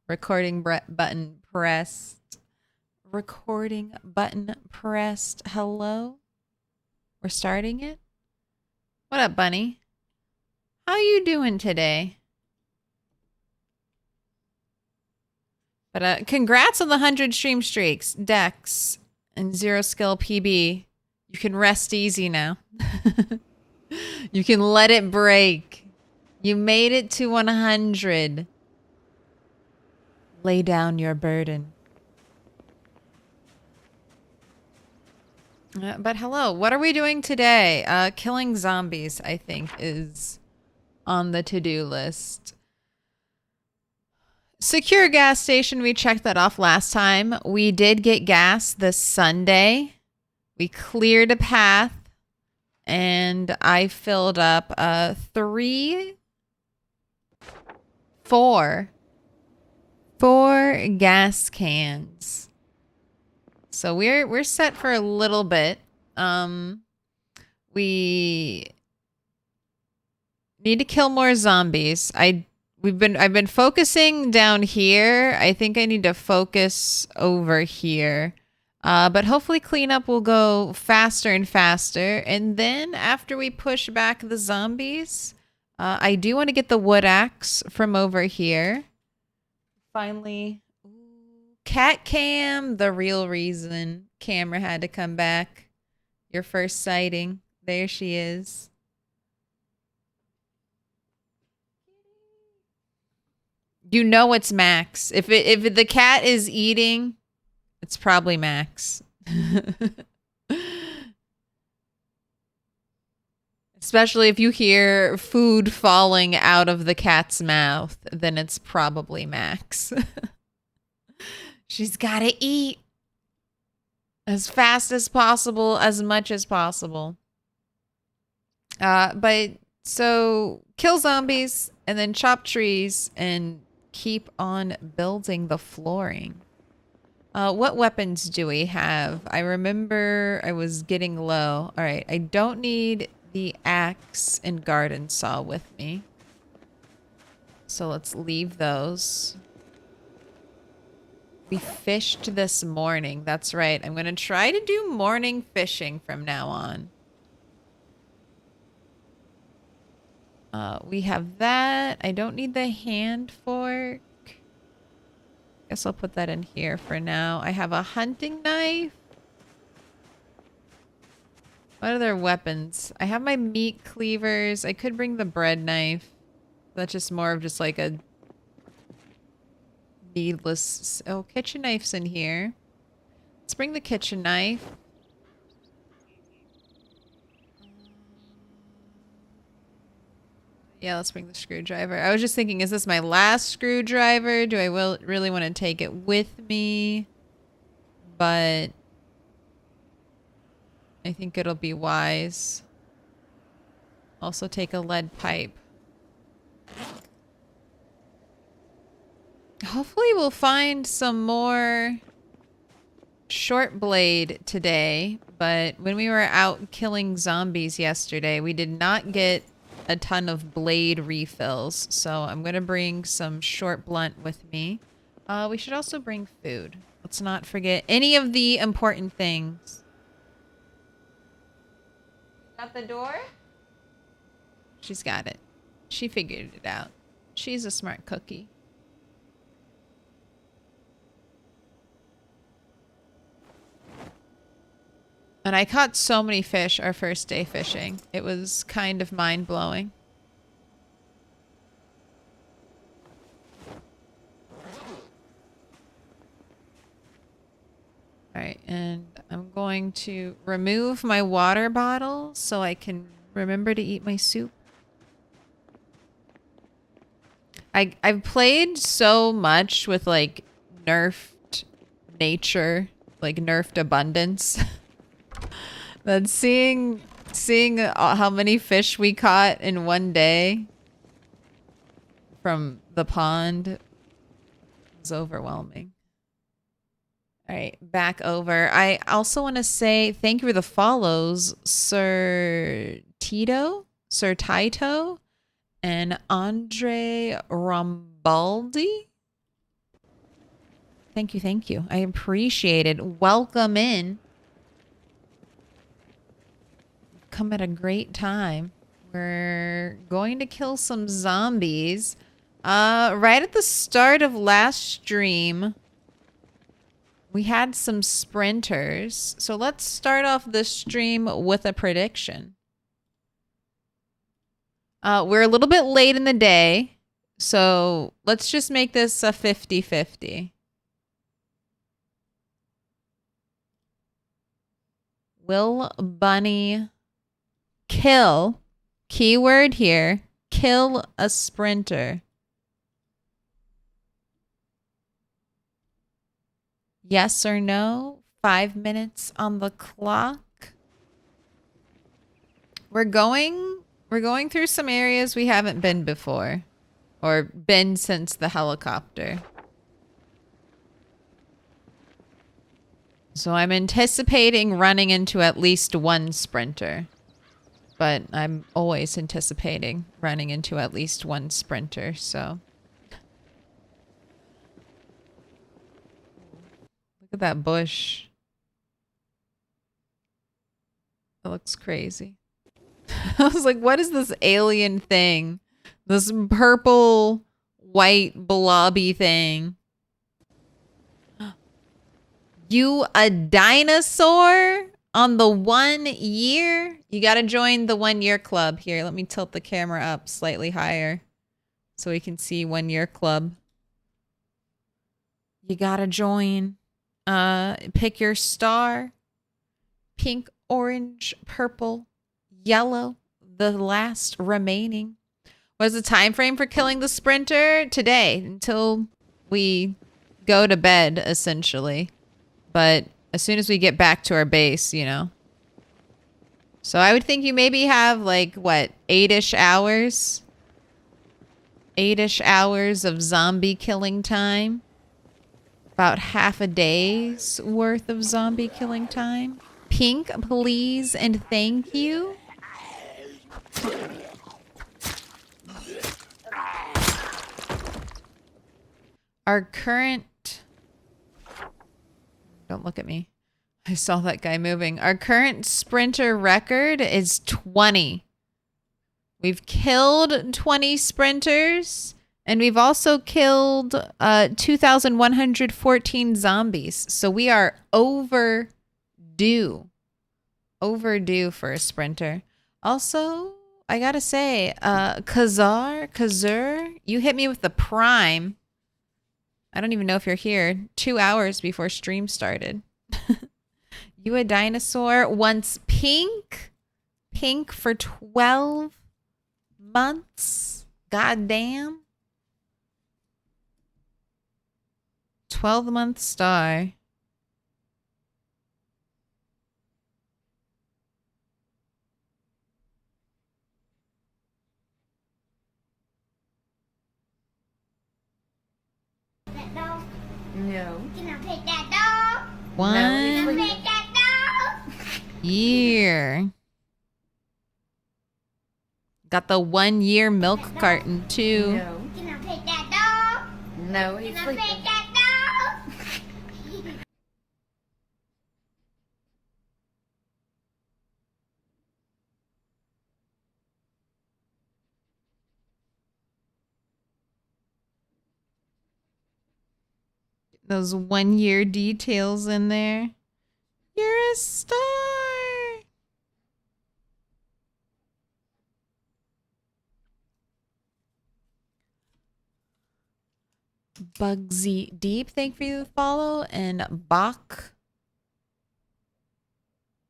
Recording button pressed. Recording button pressed. Hello? We're starting it? What up, Bunny? How you doing today? But congrats on the 100 stream streaks, Dex, and 0 skill PB. You can rest easy now. You can let it break. You made it to 100. Lay down your burden. But hello, what are we doing today? Killing zombies, I think, is on the to-do list. Secure gas station, we checked that off last time. We did get gas this Sunday. We cleared a path. And I filled up 4 gas cans. So we're set for a little bit. We need to kill more zombies. I've been focusing down here. I think I need to focus over here. But hopefully cleanup will go faster and faster. And then after we push back the zombies, I do want to get the wood axe from over here. Finally, cat cam, the real reason camera had to come back. Your first sighting. There she is. You know it's Max. If the cat is eating, it's probably Max. Especially if you hear food falling out of the cat's mouth, then it's probably Max. She's gotta eat as fast as possible, as much as possible. But so kill zombies and then chop trees and keep on building the flooring. What weapons do we have? I remember I was getting low. All right, I don't need the axe and garden saw with me. So let's leave those. We fished this morning. That's right. I'm going to try to do morning fishing from now on. We have that. I don't need the hand fork. Guess I'll put that in here for now. I have a hunting knife. What other weapons? I have my meat cleavers. I could bring the bread knife. That's just more of just like a needless... Oh, kitchen knife's in here. Let's bring the kitchen knife. Yeah, let's bring the screwdriver. I was just thinking, is this my last screwdriver? Do I really want to take it with me? But I think it'll be wise. Also take a lead pipe. Hopefully we'll find some more short blade today. But when we were out killing zombies yesterday, we did not get a ton of blade refills, so I'm gonna bring some short blunt with me. We should also bring food. Let's not forget any of the important things. Got the door? She's got it. She figured it out. She's a smart cookie. And I caught so many fish our first day fishing. It was kind of mind-blowing. Alright, and I'm going to remove my water bottle so I can remember to eat my soup. I've played so much with, like, nerfed nature, like, nerfed abundance. That seeing how many fish we caught in one day from the pond was overwhelming. All right, back over. I also want to say thank you for the follows, Sir Tito, and Andre Rambaldi. Thank you, thank you. I appreciate it. Welcome in. Come at a great time. We're going to kill some zombies. Right at the start of last stream, we had some sprinters. So let's start off the stream with a prediction. We're a little bit late in the day, so let's just make this a 50-50. Will Bunny kill, keyword here, kill a sprinter? Yes or no? 5 minutes on the clock. We're going through some areas we haven't been before, or been since the helicopter. So I'm anticipating running into at least one sprinter. But I'm always anticipating running into at least one sprinter, so. Look at that bush. That looks crazy. I was like, what is this alien thing? This purple, white, blobby thing. You a dinosaur on the 1 year? You gotta join the 1 year club. Here, let me tilt the camera up slightly higher so we can see 1 year club. You gotta join. Pick your star. Pink, orange, purple, yellow, the last remaining. What is the time frame for killing the sprinter? Today, until we go to bed, essentially. But as soon as we get back to our base, you know. So I would think you maybe have like, what, 8-ish hours? 8-ish hours of zombie killing time. About half a day's worth of zombie killing time. Pink, please, and thank you. Our current... Don't look at me. I saw that guy moving. Our current sprinter record is 20. We've killed 20 sprinters, and we've also killed 2,114 zombies. So we are overdue. Overdue for a sprinter. Also, I gotta say, Kazur, you hit me with the prime. I don't even know if you're here. 2 hours before stream started. You a dinosaur wants pink? Pink for 12 months? Goddamn. 12-month star. No. Can I pet that dog? 1 Can I pet that dog? year. Got the 1 year milk carton too. No. Can I pet that dog? No, he's Can I sleeping. pet that dog? Those 1 year details in there. You're a star. Bugsy Deep, thank you for the follow. And Bach.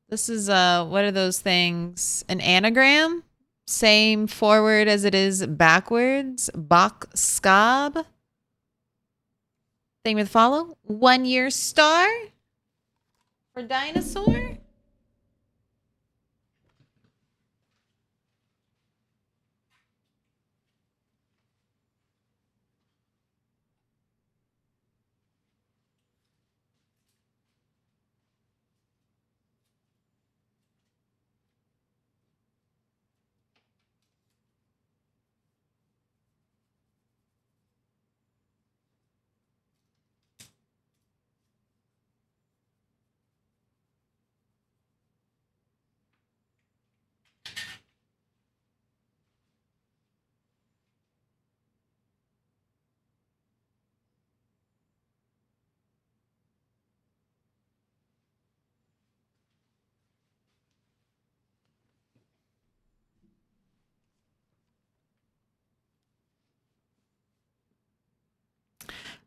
This is what are those things? An anagram? Same forward as it is backwards. Bach Scab. Thank you for the follow. 1 year star for dinosaur.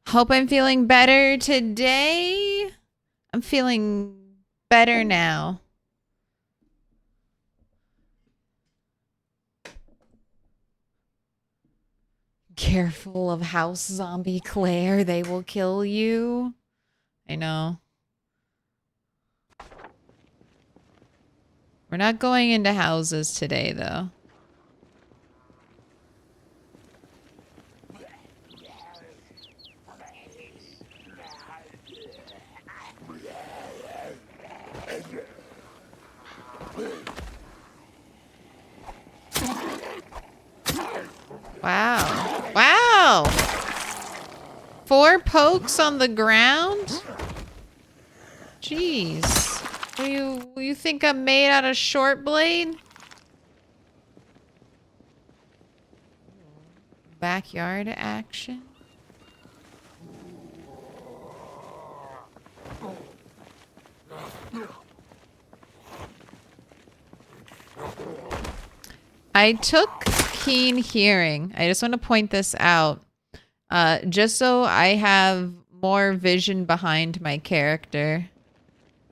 Hope I'm feeling better today. I'm feeling better now. Careful of House Zombie Claire. They will kill you. I know. We're not going into houses today, though. Wow. Wow! 4 pokes on the ground? Jeez. You think I'm made out of short blade? Backyard action? I took keen hearing. I just want to point this out. Just so I have more vision behind my character.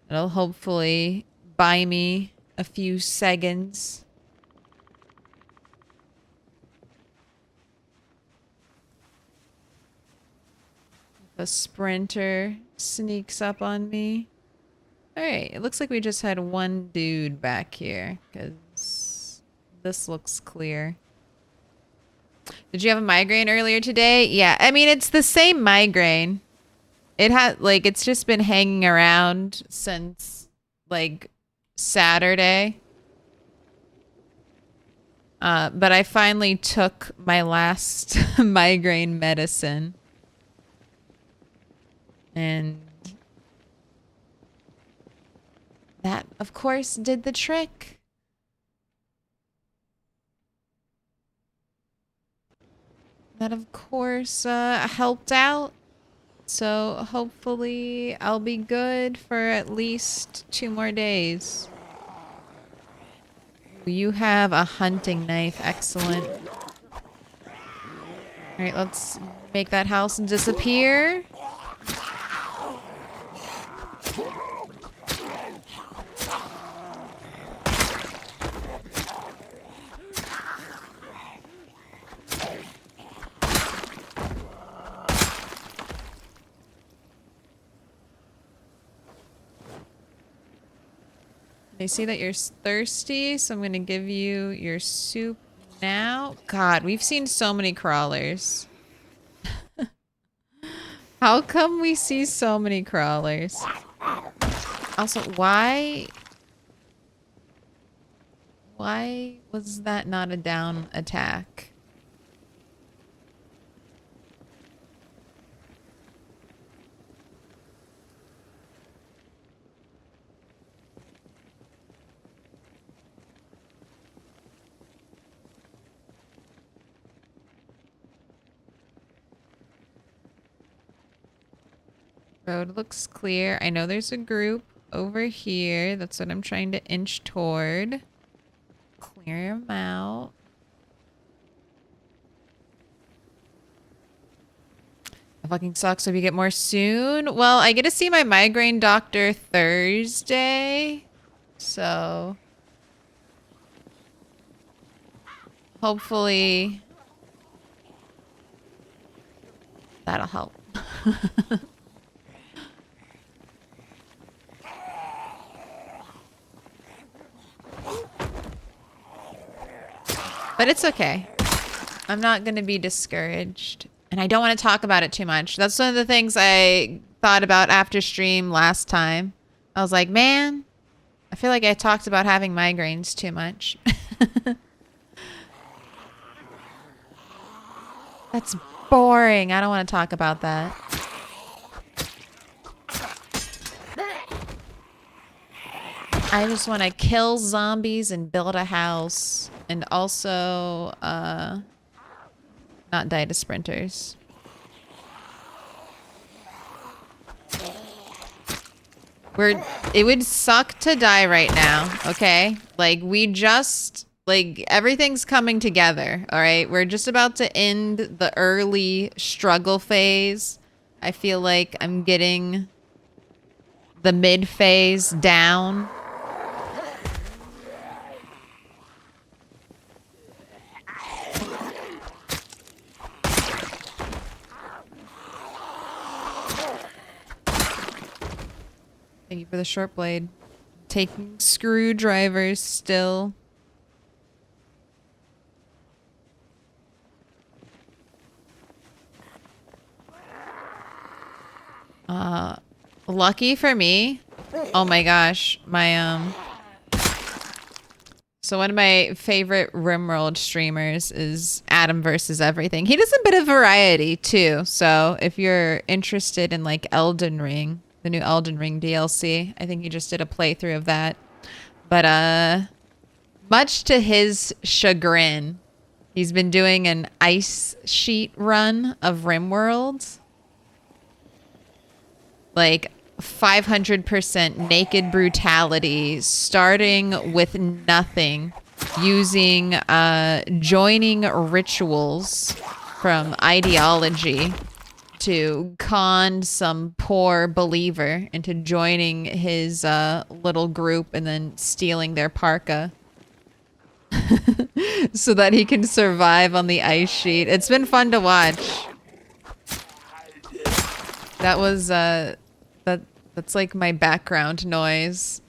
It'll hopefully buy me a few seconds. A sprinter sneaks up on me. Alright, it looks like we just had one dude back here, because this looks clear. Did you have a migraine earlier today? Yeah, I mean, it's the same migraine. It had, like, it's just been hanging around since, like, Saturday. But I finally took my last migraine medicine. And that, of course, did the trick. That, of course, helped out. So hopefully I'll be good for at least 2 more days. You have a hunting knife. Excellent. Alright, let's make that house disappear. I see that you're thirsty, so I'm gonna give you your soup now. God, we've seen so many crawlers. How come we see so many crawlers? Also, why was that not a down attack? Road looks clear. I know there's a group over here. That's what I'm trying to inch toward. Clear them out. It fucking sucks. Hope you get more soon. Well, I get to see my migraine doctor Thursday. So hopefully that'll help. But it's okay. I'm not going to be discouraged. And I don't want to talk about it too much. That's one of the things I thought about after stream last time. I was like, man, I feel like I talked about having migraines too much. That's boring. I don't want to talk about that. I just want to kill zombies and build a house. And also, not die to sprinters. It would suck to die right now, okay? Like, everything's coming together, all right? We're just about to end the early struggle phase I feel like I'm getting the mid phase down. Thank you for the short blade. Taking screwdrivers still. Lucky for me. Oh my gosh, my so one of my favorite RimWorld streamers is Adam versus Everything. He does a bit of variety too. So if you're interested in like Elden Ring, the new Elden Ring DLC, I think he just did a playthrough of that. But much to his chagrin, he's been doing an ice sheet run of RimWorld. Like 500% naked brutality, starting with nothing, using joining rituals from ideology to con some poor believer into joining his little group and then stealing their parka so that he can survive on the ice sheet. It's been fun to watch. That was that's like my background noise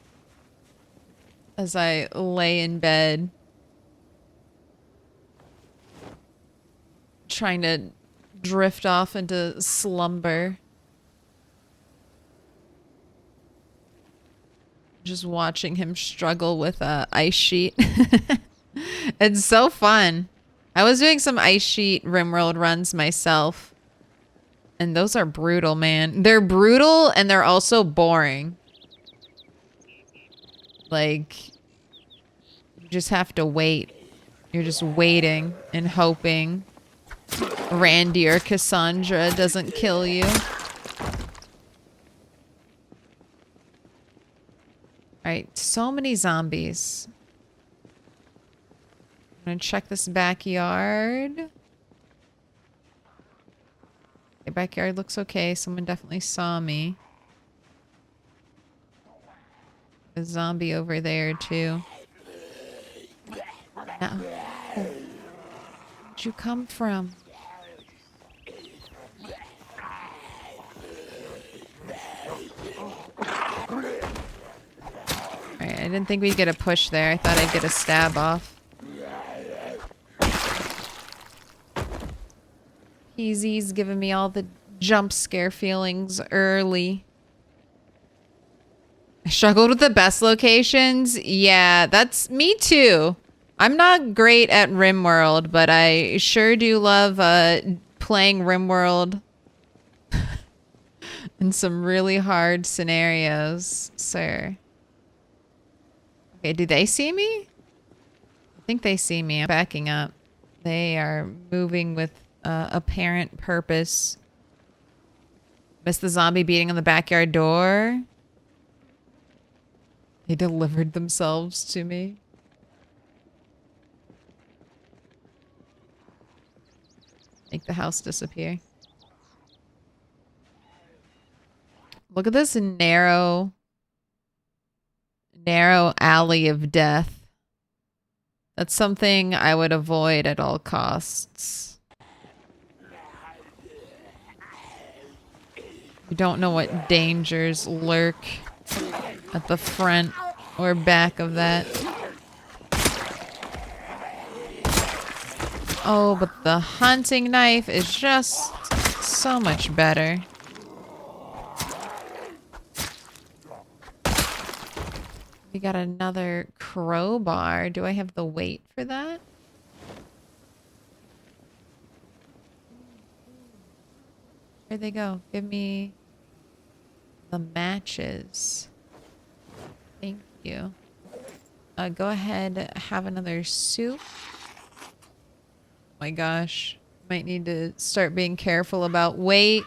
as I lay in bed trying to drift off into slumber. Just watching him struggle with a ice sheet. It's so fun. I was doing some ice sheet RimWorld runs myself. And those are brutal, man. They're brutal and they're also boring. Like, you just have to wait. You're just waiting and hoping Randy or Cassandra doesn't kill you. Alright, so many zombies. I'm gonna check this backyard. The backyard looks okay. Someone definitely saw me. A zombie over there, too. No. Where'd you come from? Alright, I didn't think we'd get a push there. I thought I'd get a stab off. Easy's giving me all the jump scare feelings early. I struggled with the best locations. Yeah, that's me too. I'm not great at RimWorld, but I sure do love playing RimWorld in some really hard scenarios, sir. Okay, do they see me? I think they see me. I'm backing up. They are moving with apparent purpose. Missed the zombie beating on the backyard door. They delivered themselves to me. Make the house disappear. Look at this narrow alley of death. That's something I would avoid at all costs. You don't know what dangers lurk at the front or back of that. Oh, but the hunting knife is just so much better. We got another crowbar. Do I have the weight for that? Where'd they go? Give me the matches. Thank you. Go ahead, have another soup. Oh my gosh. Might need to start being careful about weight.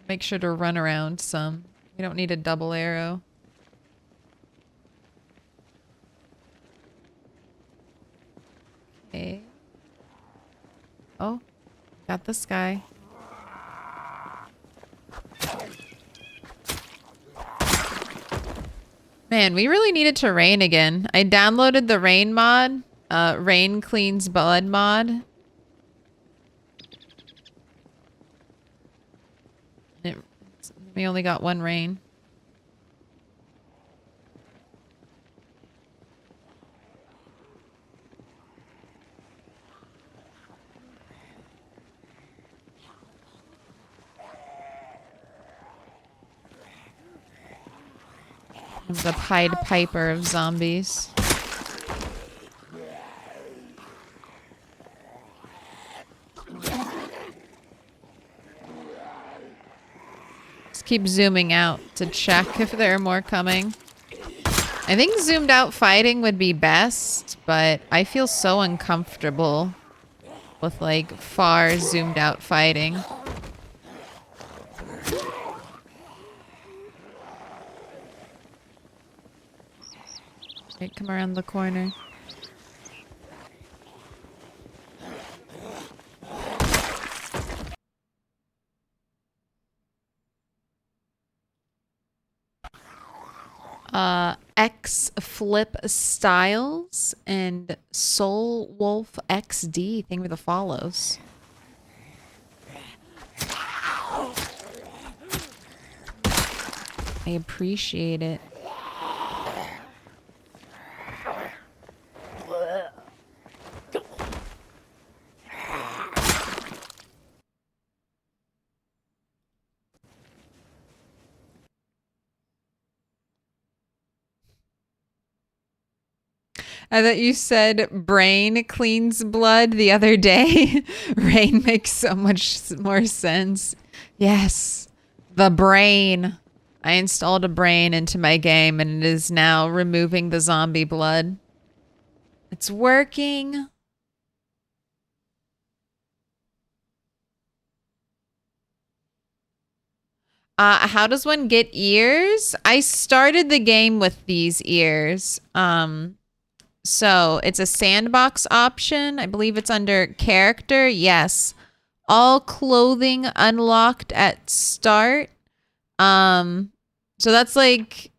Make sure to run around some. We don't need a double arrow. Okay. Oh, got this guy. Man, we really needed to rain again. I downloaded the rain mod. Rain cleans blood mod. We only got one rain. The Pied Piper of zombies. Just keep zooming out to check if there are more coming. I think zoomed out fighting would be best, but I feel so uncomfortable with like far zoomed out fighting. Okay, come around the corner. X Flip Styles and Soul Wolf XD. Thank you for the follows. I appreciate it. I thought you said brain cleans blood the other day. Rain makes so much more sense. Yes, the brain. I installed a brain into my game and it is now removing the zombie blood. It's working. How does one get ears? I started the game with these ears. So it's a sandbox option. I believe it's under character. Yes. All clothing unlocked at start. So that's like,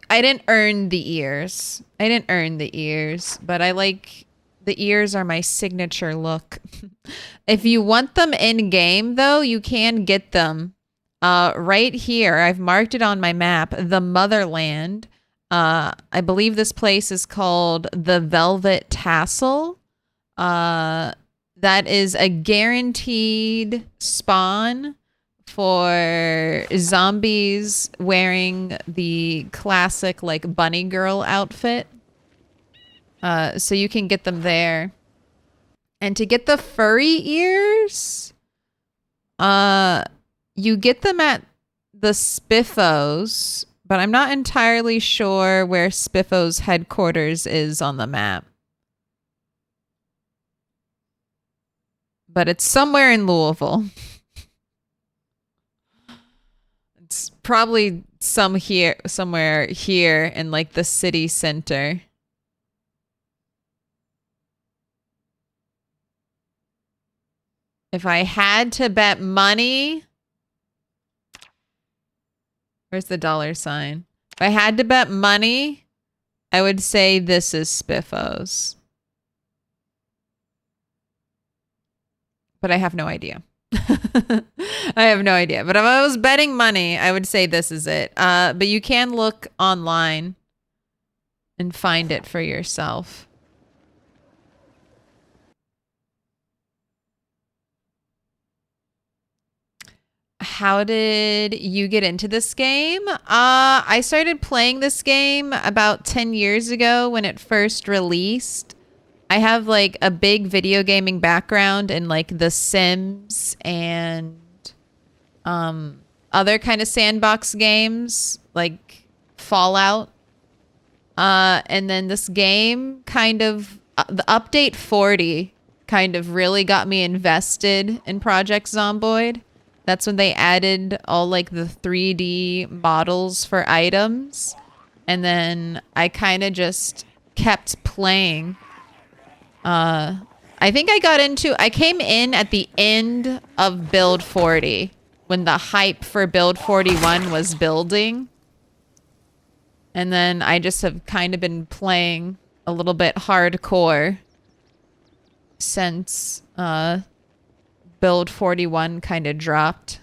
I didn't earn the ears. But I like, the ears are my signature look. If you want them in game though, you can get them. Right here, I've marked it on my map, the Motherland. I believe this place is called the Velvet Tassel. That is a guaranteed spawn for zombies wearing the classic like bunny girl outfit. So you can get them there. And to get the furry ears, you get them at the Spiffos, but I'm not entirely sure where Spiffo's headquarters is on the map. But it's somewhere in Louisville. It's probably somewhere here in like the city center. If I had to bet money, where's the dollar sign? If I had to bet money, I would say this is Spiffos. But I have no idea. I have no idea. But if I was betting money, I would say this is it. But you can look online and find it for yourself. How did you get into this game? I started playing this game about 10 years ago when it first released. I have like a big video gaming background in like The Sims and other kind of sandbox games like Fallout. And then this game kind of, the update 40 kind of really got me invested in Project Zomboid. That's when they added all like the 3D models for items. And then I kind of just kept playing I think I came in at the end of build 40 when the hype for build 41 was building. And then I just have kind of been playing a little bit hardcore since build 41 kind of dropped.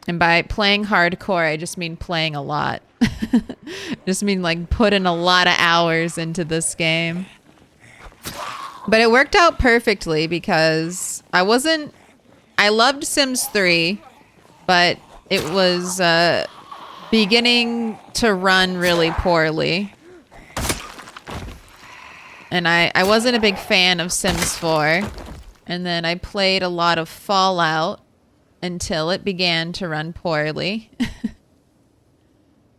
And by playing hardcore, I just mean playing a lot. Just mean like putting a lot of hours into this game. But it worked out perfectly because I loved Sims 3, but it was beginning to run really poorly. And I wasn't a big fan of Sims 4. And then I played a lot of Fallout until it began to run poorly.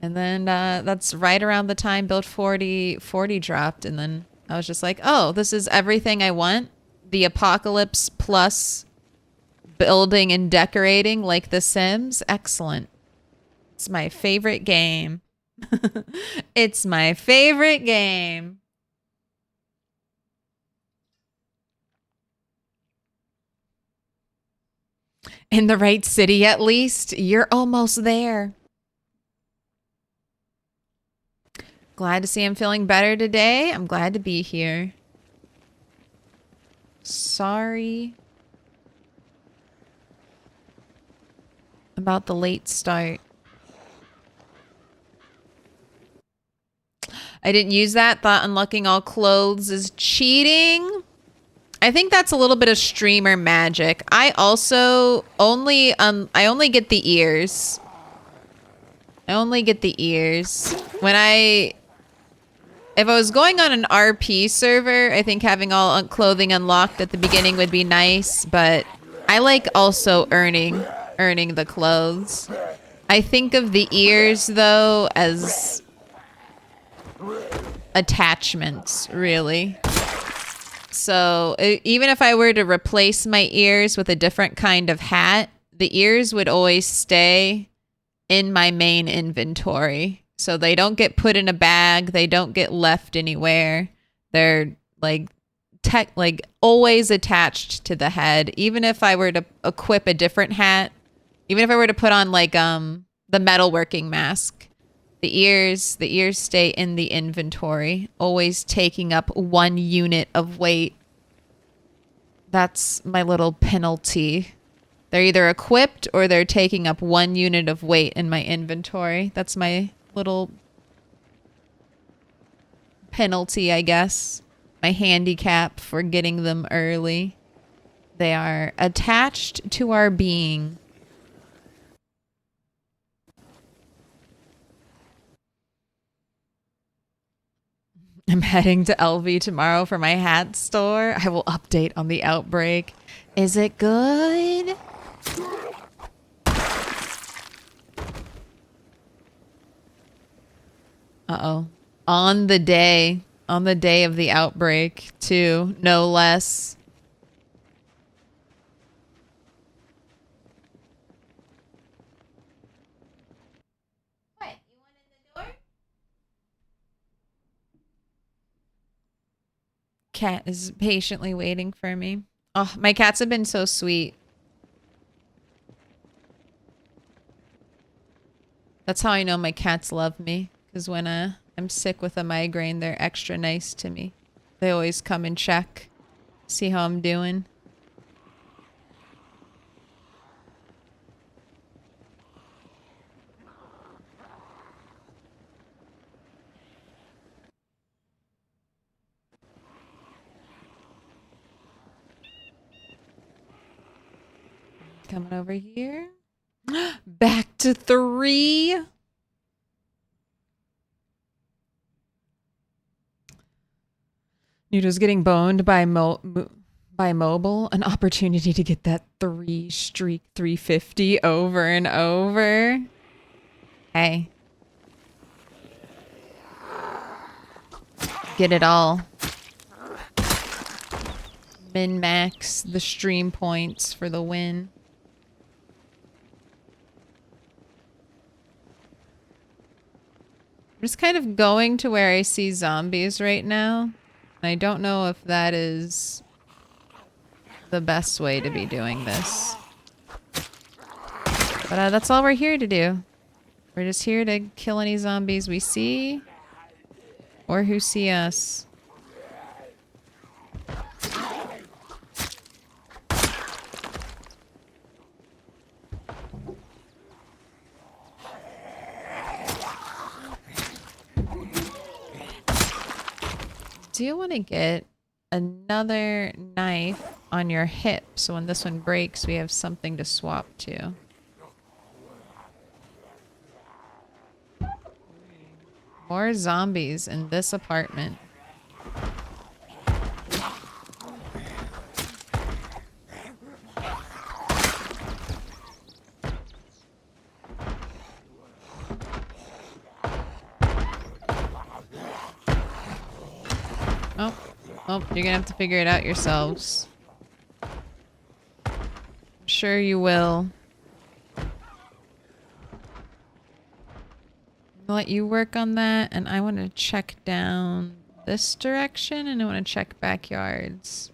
And then that's right around the time build 40 dropped. And then I was just like, oh, this is everything I want. The apocalypse plus building and decorating like The Sims. Excellent. It's my favorite game. It's my favorite game. In the right city, at least. You're almost there. Glad to see I'm feeling better today. I'm glad to be here. Sorry about the late start. I didn't use that. Thought unlocking all clothes is cheating. I think that's a little bit of streamer magic. I also only get the ears. I only get the ears. If I was going on an RP server, I think having all clothing unlocked at the beginning would be nice, but I like also earning the clothes. I think of the ears though as attachments, really. So even if I were to replace my ears with a different kind of hat, the ears would always stay in my main inventory. So they don't get put in a bag. They don't get left anywhere. They're like always attached to the head. Even if I were to equip a different hat, even if I were to put on like the metalworking mask, the ears stay in the inventory, always taking up 1 unit of weight. That's my little penalty. They're either equipped or they're taking up 1 unit of weight in my inventory. That's my little penalty, I guess. My handicap for getting them early. They are attached to our being. I'm heading to LV tomorrow for my hat store. I will update on the outbreak. Is it good? Uh-oh. On the day of the outbreak, too, no less. What? You want in the door? Cat is patiently waiting for me. Oh, my cats have been so sweet. That's how I know my cats love me. Because when I'm sick with a migraine, they're extra nice to me. They always come and check. See how I'm doing. Coming over here. Back to 3. Nudo's getting boned by mobile. An opportunity to get that 3 streak 350 over and over. Hey. Get it all. Min-max the stream points for the win. just kind of going to where I see zombies right now. And I don't know if that is the best way to be doing this. But that's all we're here to do. We're just here to kill any zombies we see. Or who see us. Do you want to get another knife on your hip so when this one breaks we have something to swap to? More zombies in this apartment. Oh, you're gonna have to figure it out yourselves. I'm sure you will. I'll let you work on that, and I want to check down this direction, and I want to check backyards.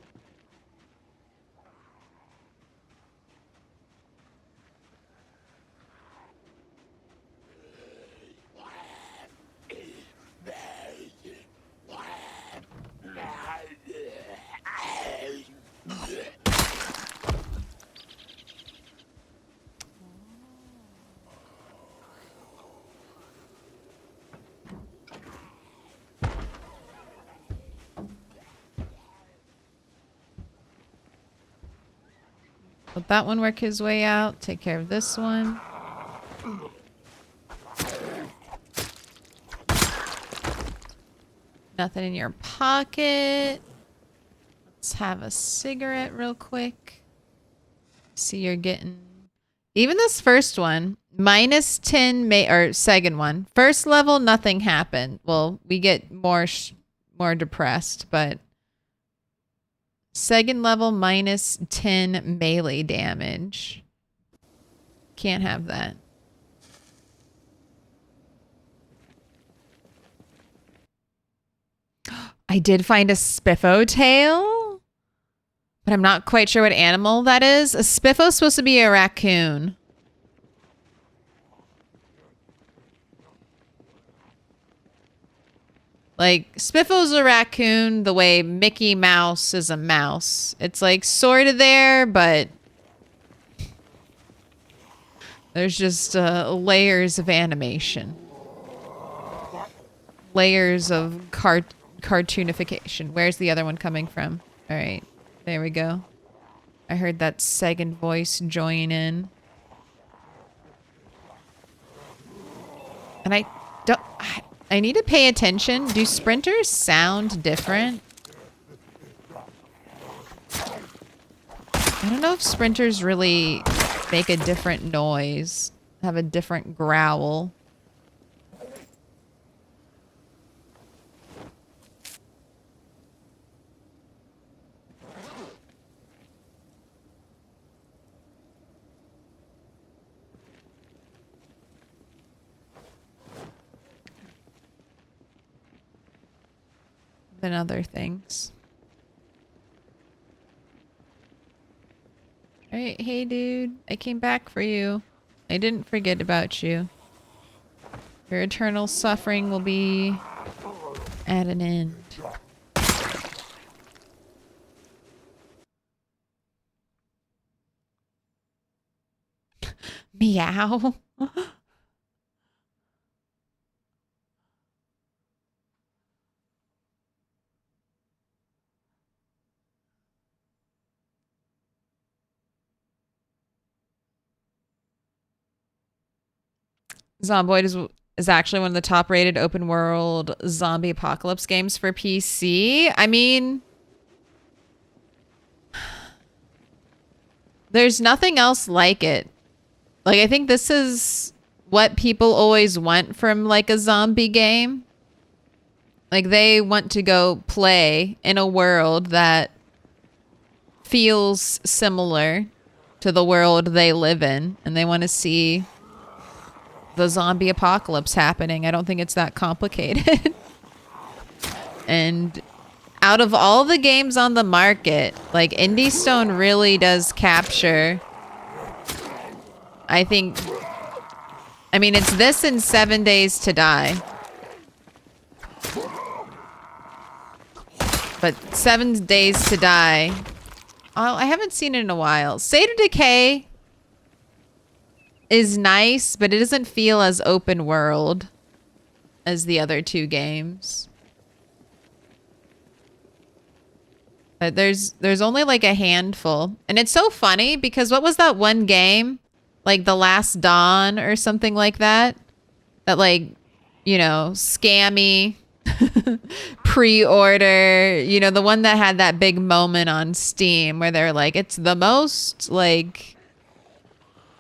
Let that one work his way out. Take care of this one. Nothing in your pocket. Let's have a cigarette real quick. See, you're getting... Even this first one, -10 or second one. First level, nothing happened. Well, we get more depressed, but... Second level, -10 melee damage. Can't have that. I did find a spiffo tail, but I'm not quite sure what animal that is. A spiffo is supposed to be a raccoon. Like, Spiffo's a raccoon the way Mickey Mouse is a mouse. It's like sort of there, but there's just layers of animation. Layers of cartoonification. Where's the other one coming from? All right, there we go. I heard that second voice join in. And I need to pay attention. Do sprinters sound different? I don't know if sprinters really make a different noise, have a different growl. Than other things. Alright, hey dude, I came back for you. I didn't forget about you. Your eternal suffering will be at an end. Meow. Zomboid is actually one of the top rated open world zombie apocalypse games for PC. I mean, there's nothing else like it. Like, I think this is what people always want from like a zombie game. Like, they want to go play in a world that feels similar to the world they live in, and they want to see the zombie apocalypse happening. I don't think it's that complicated. And out of all the games on the market, like Indie Stone really does capture, I think, I mean, it's this and 7 Days to Die. But 7 Days to Die, oh, I haven't seen it in a while. State of Decay is nice, but it doesn't feel as open world as the other two games. But there's only like a handful. And it's so funny because what was that one game? Like The Last Dawn or something like that? That like, you know, scammy pre-order, you know, the one that had that big moment on Steam where they're like, it's the most like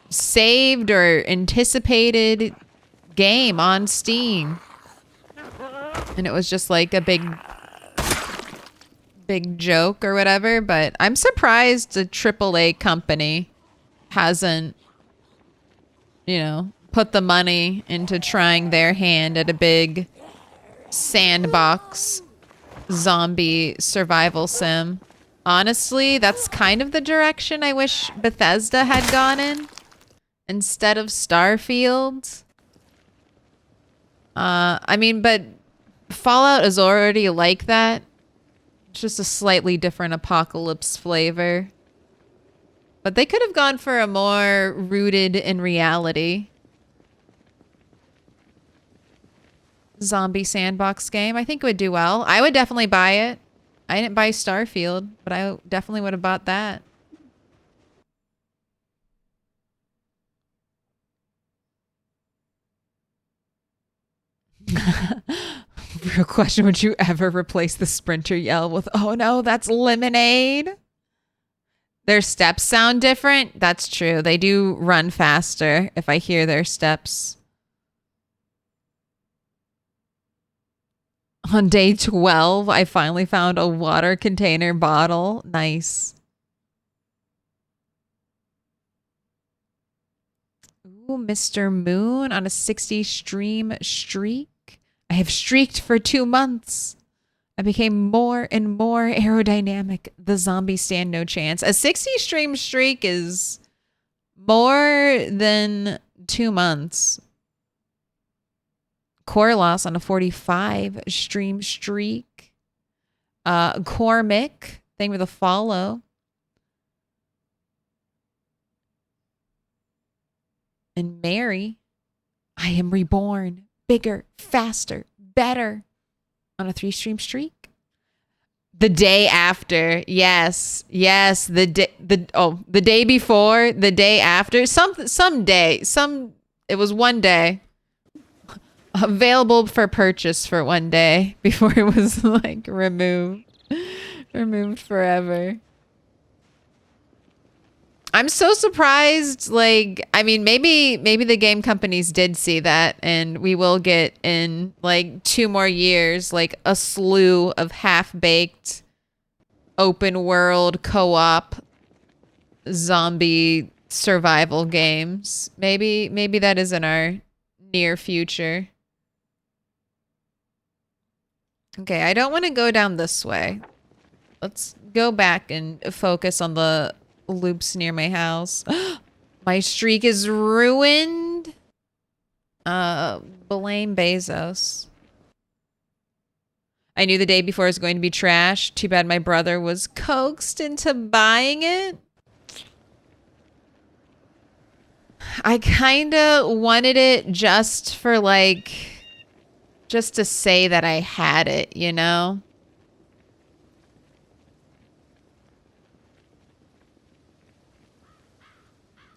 saved or anticipated game on Steam. And it was just like a big joke or whatever, but I'm surprised a AAA company hasn't, you know, put the money into trying their hand at a big sandbox zombie survival sim. Honestly, that's kind of the direction I wish Bethesda had gone in instead of Starfield. I mean, but Fallout is already like that. It's just a slightly different apocalypse flavor. But they could have gone for a more rooted in reality zombie sandbox game. I think it would do well. I would definitely buy it. I didn't buy Starfield, but I definitely would have bought that. Real question, would you ever replace the Sprinter yell with, oh no, that's lemonade? Their steps sound different. That's true. They do run faster if I hear their steps. On day 12, I finally found a water container bottle. Nice. Ooh, Mr. Moon on a 60 stream streak. I have streaked for 2 months. I became more and more aerodynamic. The zombies stand no chance. A 60 stream streak is more than 2 months. Core loss on a 45 stream streak. Cormick, thank you for the follow. And Mary, I am reborn. Bigger, faster, better. On a 3 stream streak. The day after, yes, the day before, the day after, some day, it was one day. Available for purchase for one day before it was like removed forever. I'm so surprised. Like, I mean, maybe the game companies did see that, and we will get in like 2 more years, like a slew of half-baked open world co-op zombie survival games. Maybe that is in our near future. Okay, I don't want to go down this way. Let's go back and focus on the loops near my house. My streak is ruined. Blame Bezos. I knew the day before it was going to be trash. Too bad my brother was coaxed into buying it. I kind of wanted it just for like, just to say that I had it, you know?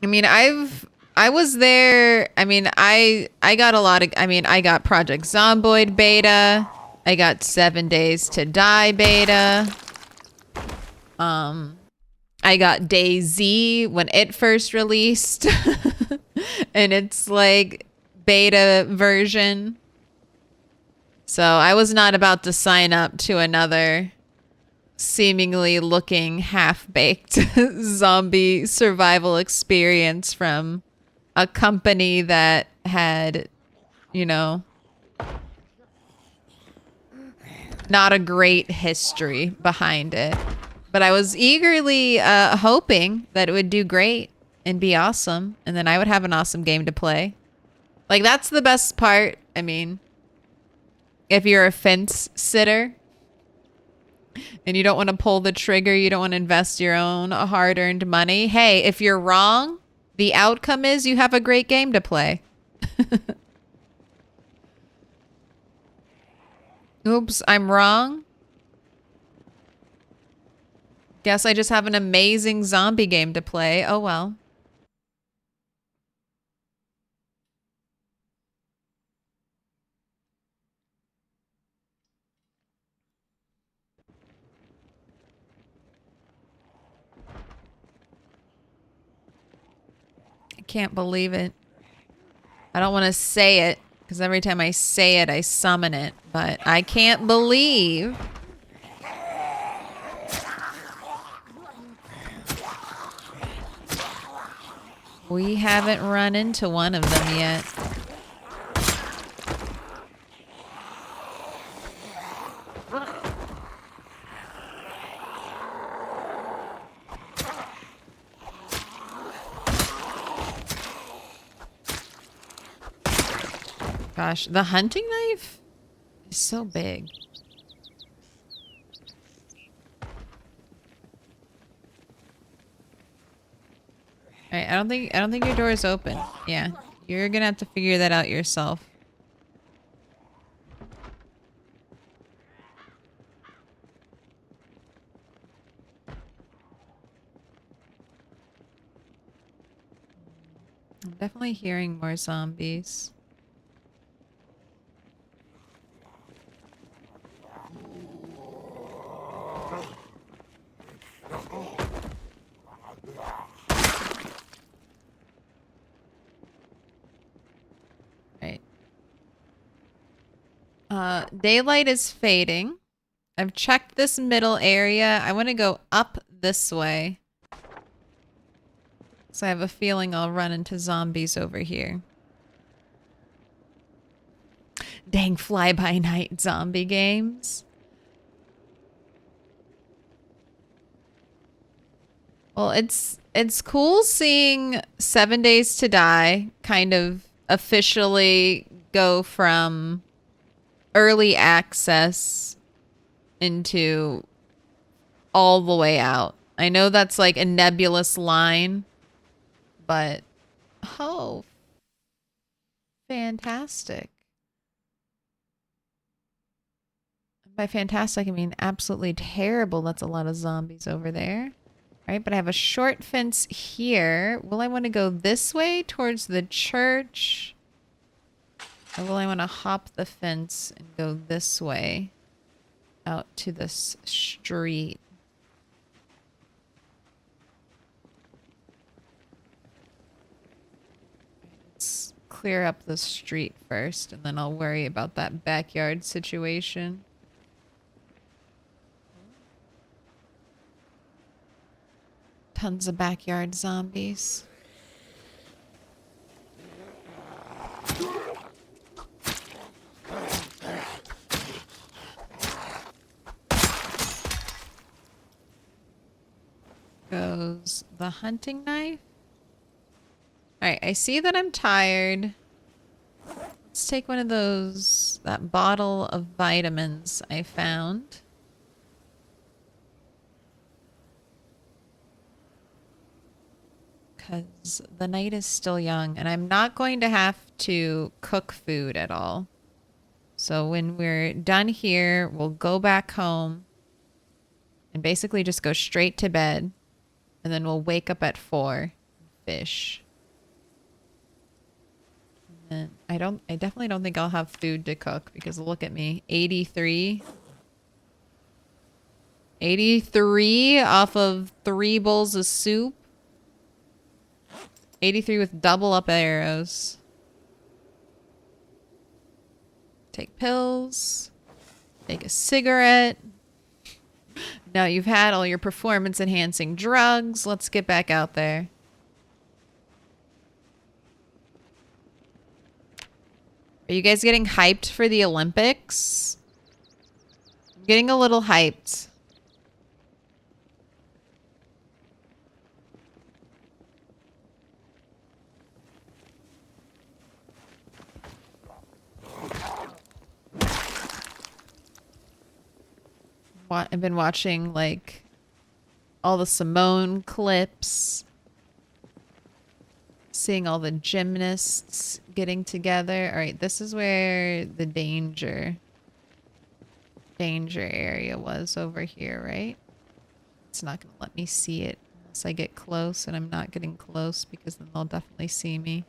I mean, I was there. I mean, I got a lot of, I mean, I got Project Zomboid beta. I got 7 Days to Die beta. I got DayZ when it first released. And it's like beta version. So I was not about to sign up to another seemingly looking half-baked zombie survival experience from a company that had, you know, not a great history behind it. But I was eagerly hoping that it would do great and be awesome. And then I would have an awesome game to play. Like, that's the best part. I mean, if you're a fence sitter and you don't want to pull the trigger, you don't want to invest your own hard-earned money. Hey, if you're wrong, the outcome is you have a great game to play. Oops, I'm wrong. Guess I just have an amazing zombie game to play. Oh well. I can't believe it. I don't want to say it because every time I say it, I summon it. But I can't believe we haven't run into one of them yet. Gosh, the hunting knife is so big. All right, I don't think your door is open. Yeah, you're gonna have to figure that out yourself. I'm definitely hearing more zombies. Daylight is fading. I've checked this middle area. I want to go up this way. So I have a feeling I'll run into zombies over here. Dang fly-by-night zombie games. Well, it's cool seeing 7 Days to Die kind of officially go from early access into all the way out. I know that's like a nebulous line, but oh, fantastic. By fantastic, I mean absolutely terrible. That's a lot of zombies over there. Right, but I have a short fence here. Will I want to go this way towards the church? Or will I want to hop the fence and go this way out to this street? Let's clear up the street first, and then I'll worry about that backyard situation. Tons of backyard zombies. Goes the hunting knife. Alright, I see that I'm tired. Let's take one of those, that bottle of vitamins I found. Because the night is still young and I'm not going to have to cook food at all. So when we're done here, we'll go back home and basically just go straight to bed. And then we'll wake up at 4 and fish. And then I definitely don't think I'll have food to cook because look at me, 83. 83 off of 3 bowls of soup. 83 with double up arrows. Take pills. Take a cigarette. Now you've had all your performance enhancing drugs. Let's get back out there. Are you guys getting hyped for the Olympics? I'm getting a little hyped. I've been watching like all the Simone clips, seeing all the gymnasts getting together. All right, this is where the danger area was over here, right? It's not gonna let me see it unless I get close, and I'm not getting close because then they'll definitely see me.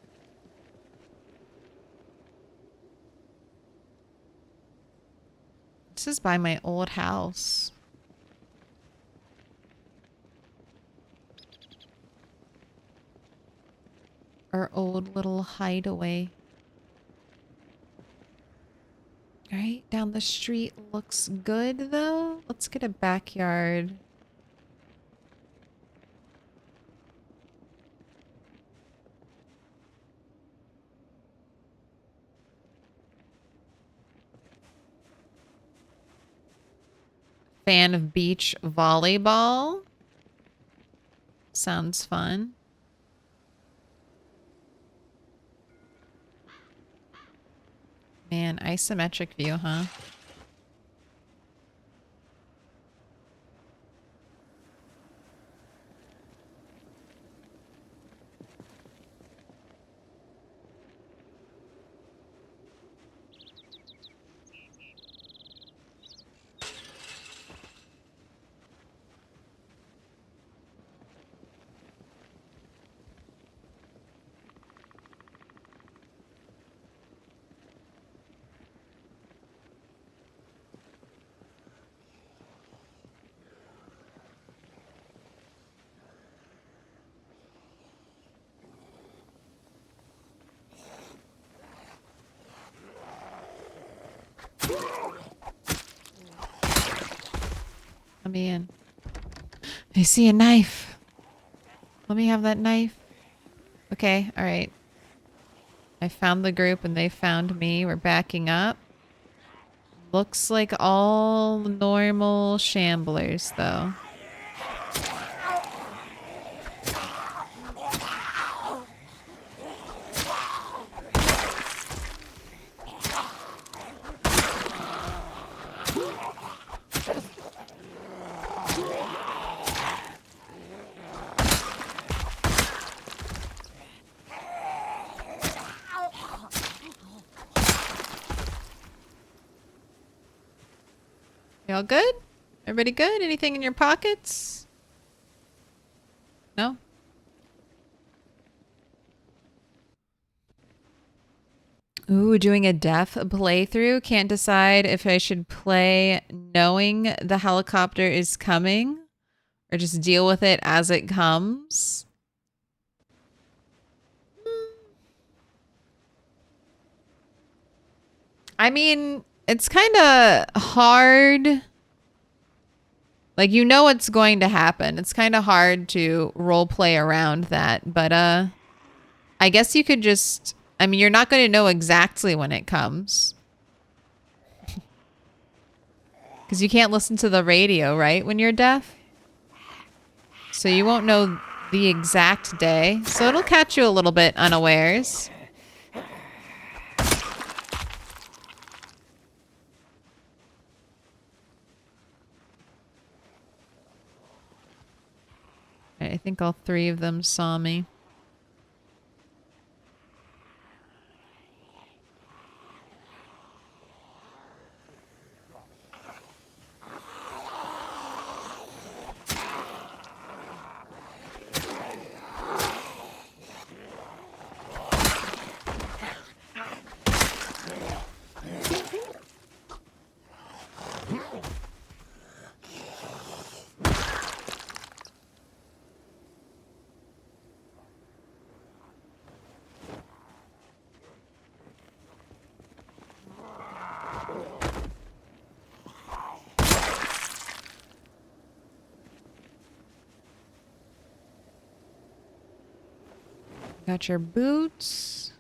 This is by my old house. Our old little hideaway. Right, down the street looks good though. Let's get a backyard. Fan of beach volleyball. Sounds fun. Man, isometric view, huh? Let me in. I see a knife. Let me have that knife. Okay, alright. I found the group and they found me. We're backing up. Looks like all normal shamblers, though. Y'all good? Everybody good? Anything in your pockets? No? Ooh, doing a death playthrough. Can't decide if I should play knowing the helicopter is coming or just deal with it as it comes. I mean, it's kind of hard. Like, you know what's going to happen. It's kind of hard to role play around that. But I guess you could just... I mean, you're not going to know exactly when it comes. Because you can't listen to the radio, right, when you're deaf? So you won't know the exact day. So it'll catch you a little bit unawares. I think all three of them saw me. Got your boots.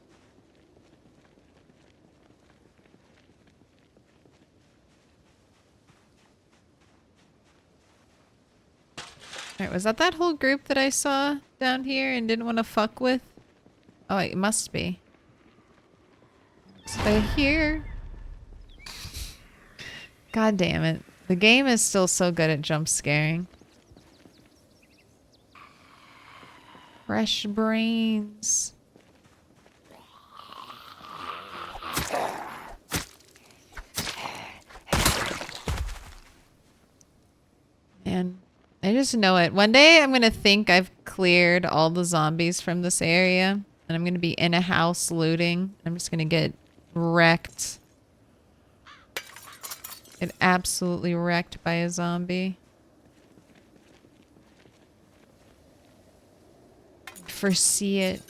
Alright, was that whole group that I saw down here and didn't want to fuck with? Oh, it must be. Stay here. God damn it. The game is still so good at jump scaring. Fresh brains. Man, I just know it. One day I'm gonna think I've cleared all the zombies from this area, and I'm gonna be in a house looting. I'm just gonna get wrecked. Get absolutely wrecked by a zombie. Foresee it.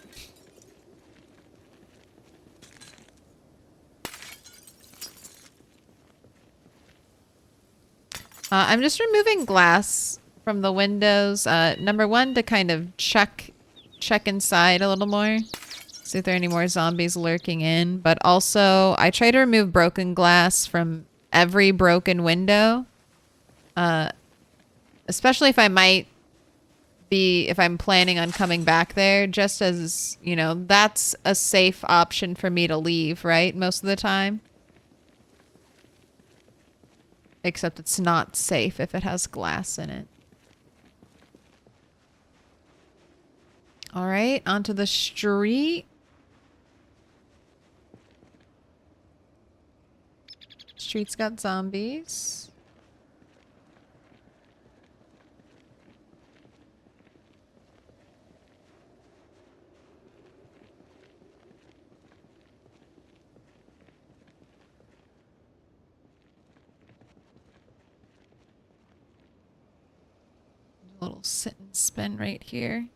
I'm just removing glass from the windows. Number one, to kind of check inside a little more. See if there are any more zombies lurking in. But also, I try to remove broken glass from every broken window. Especially if if I'm planning on coming back there, just as, you know, that's a safe option for me to leave, right? Most of the time. Except it's not safe if it has glass in it. All right, onto the street. Street's got zombies. Little sit and spin right here.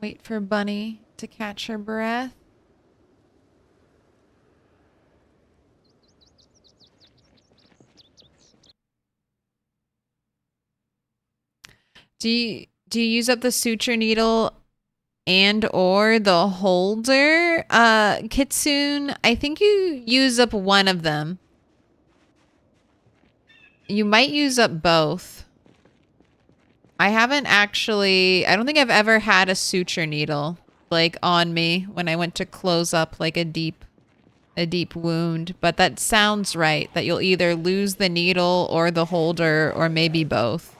Wait for Bunny to catch her breath. Do you use up the suture needle and or the holder? Kitsune, I think you use up one of them. You might use up both. I haven't actually, I don't think I've ever had a suture needle like on me when I went to close up like a deep wound, but that sounds right, that you'll either lose the needle or the holder or maybe both.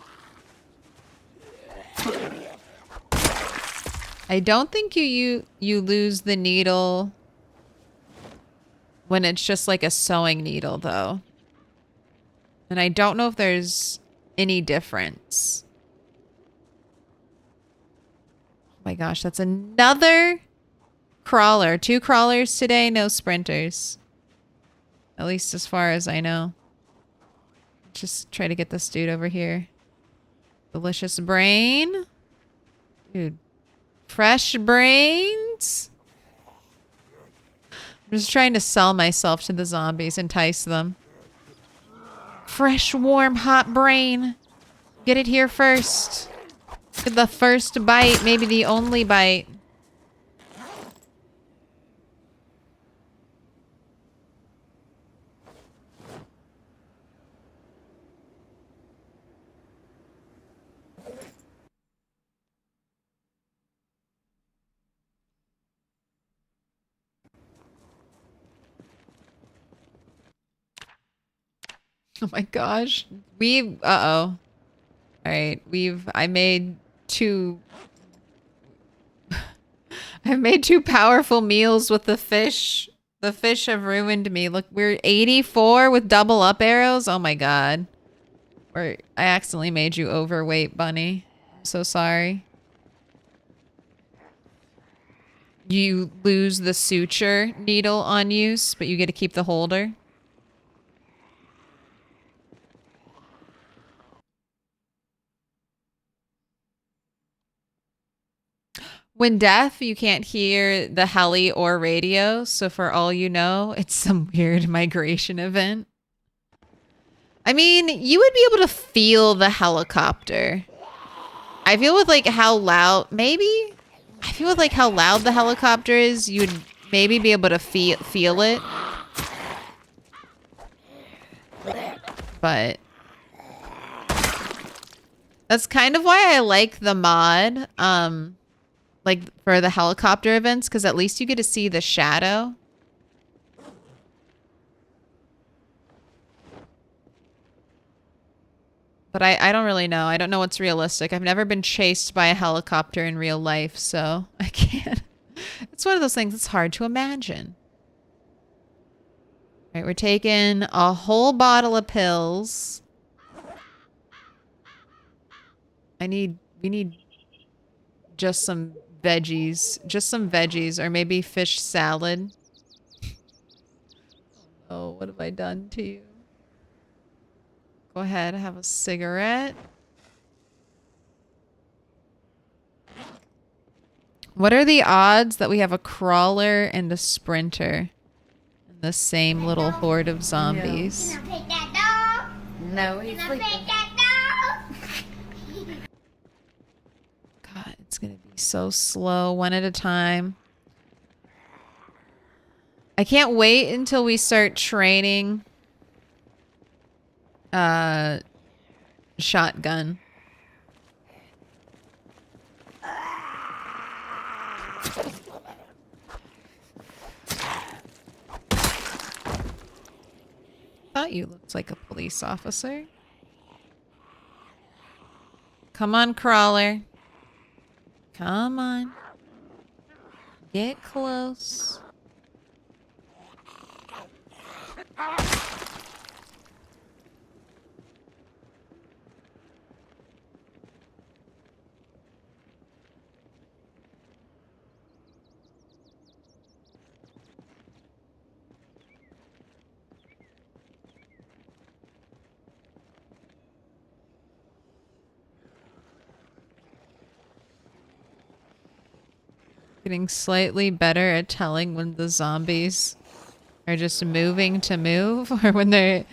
I don't think you lose the needle when it's just like a sewing needle though. And I don't know if there's any difference. Oh my gosh, that's another crawler. 2 crawlers today, no sprinters. At least as far as I know. Just try to get this dude over here. Delicious brain. Dude. Fresh brains. I'm just trying to sell myself to the zombies, entice them. Fresh, warm, hot brain. Get it here first. Get the first bite, maybe the only bite. Oh my gosh. Uh-oh. Alright, I made 2... I've made 2 powerful meals with the fish. The fish have ruined me. Look, we're 84 with double up arrows. Oh my god. I accidentally made you overweight, Bunny. I'm so sorry. You lose the suture needle on use, but you get to keep the holder. When deaf, you can't hear the heli or radio, so for all you know, it's some weird migration event. I mean, you would be able to feel the helicopter. I feel with like how loud, maybe? I feel with like how loud the helicopter is, you'd maybe be able to feel it. But That's kind of why I like the mod, like for the helicopter events, because at least you get to see the shadow. But I don't really know. I don't know what's realistic. I've never been chased by a helicopter in real life, so I can't. It's one of those things that's hard to imagine. All right, we're taking a whole bottle of pills. We need just some veggies, or maybe fish salad. Oh, what have I done to you? Go ahead, have a cigarette. What are the odds that we have a crawler and a sprinter in the same little horde of zombies? Can I pet that dog? No, he's Can I sleeping. pet that dog? God, it's gonna be so slow, one at a time. I can't wait until we start training shotgun. Thought you looked like a police officer. Come on, crawler. Come on. Get close. Getting slightly better at telling when the zombies are just moving to move, or when they're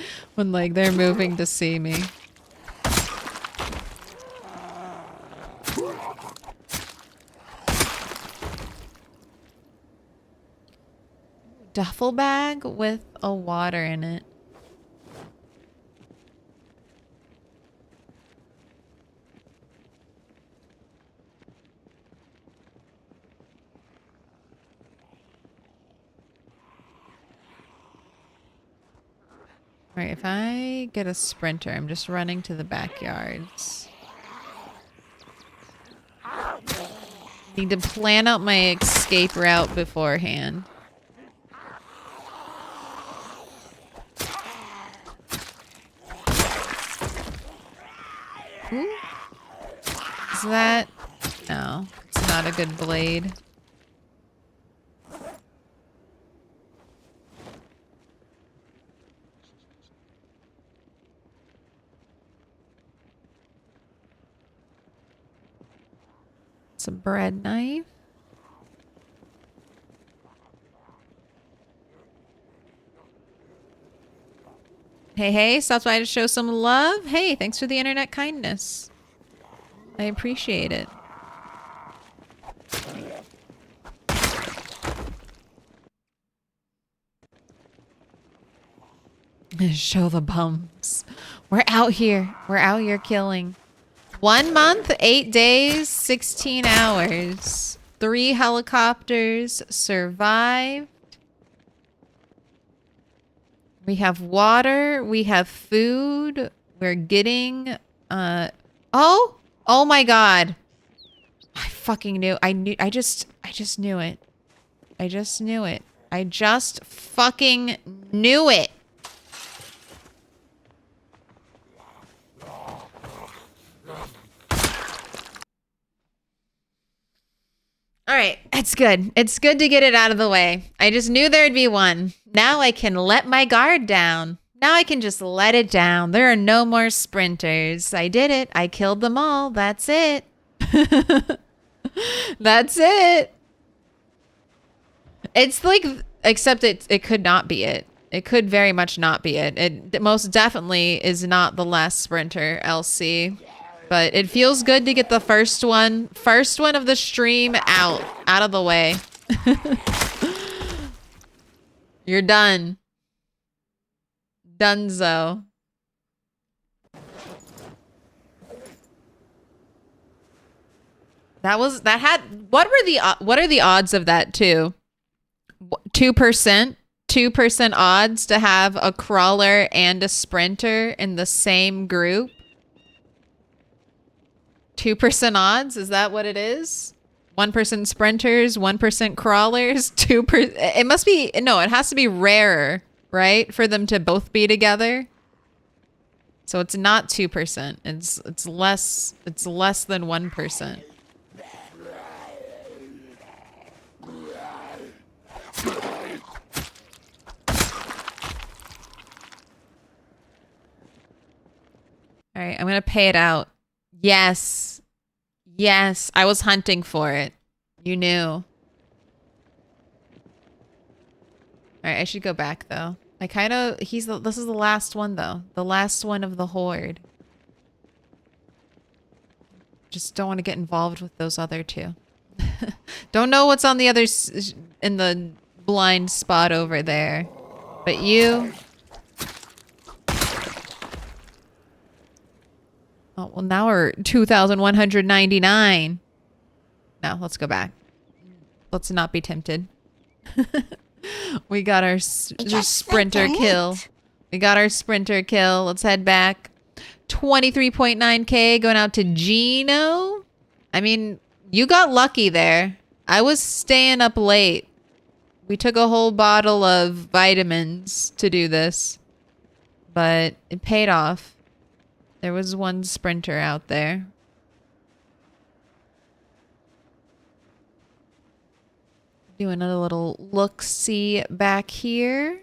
moving to see me. Duffel bag with a water in it. Alright, if I get a sprinter, I'm just running to the backyards. Need to plan out my escape route beforehand. Ooh. Is that... No, it's not a good blade. It's a bread knife. Hey, hey, stopped by to show some love. Hey, thanks for the internet kindness. I appreciate it. Show the bums. We're out here. We're out here killing. 1 month, 8 days, 16 hours. 3 helicopters survived. We have water. We have food. We're getting, oh my God. I fucking knew. I just knew it. I just knew it. I just fucking knew it. All right, it's good. It's good to get it out of the way. I just knew there'd be one. Now I can let my guard down. Now I can just let it down. There are no more sprinters. I did it. I killed them all. That's it. That's it. It's like, except it could not be it. It could very much not be it. It most definitely is not the last sprinter, LC. But it feels good to get the first one of the stream out of the way. You're done. Dunzo. What are the odds of that too? 2%? 2% odds to have a crawler and a sprinter in the same group? 2% odds? Is that what it is? 1% sprinters, 1% crawlers, 2%. It must be, no, it has to be rarer, right? For them to both be together. So it's not 2%. It's less than 1%. All right, I'm going to pay it out. Yes. Yes, I was hunting for it. You knew. All right, I should go back though. This is the last one though. The last one of the horde. Just don't want to get involved with those other two. Don't know what's on the other in the blind spot over there. But you... Oh, well, now we're 2,199. No, let's go back. Let's not be tempted. We got our sprinter kill. We got our sprinter kill. Let's head back. 23.9K going out to Gino. I mean, you got lucky there. I was staying up late. We took a whole bottle of vitamins to do this. But it paid off. There was one sprinter out there. Doing a little look-see back here.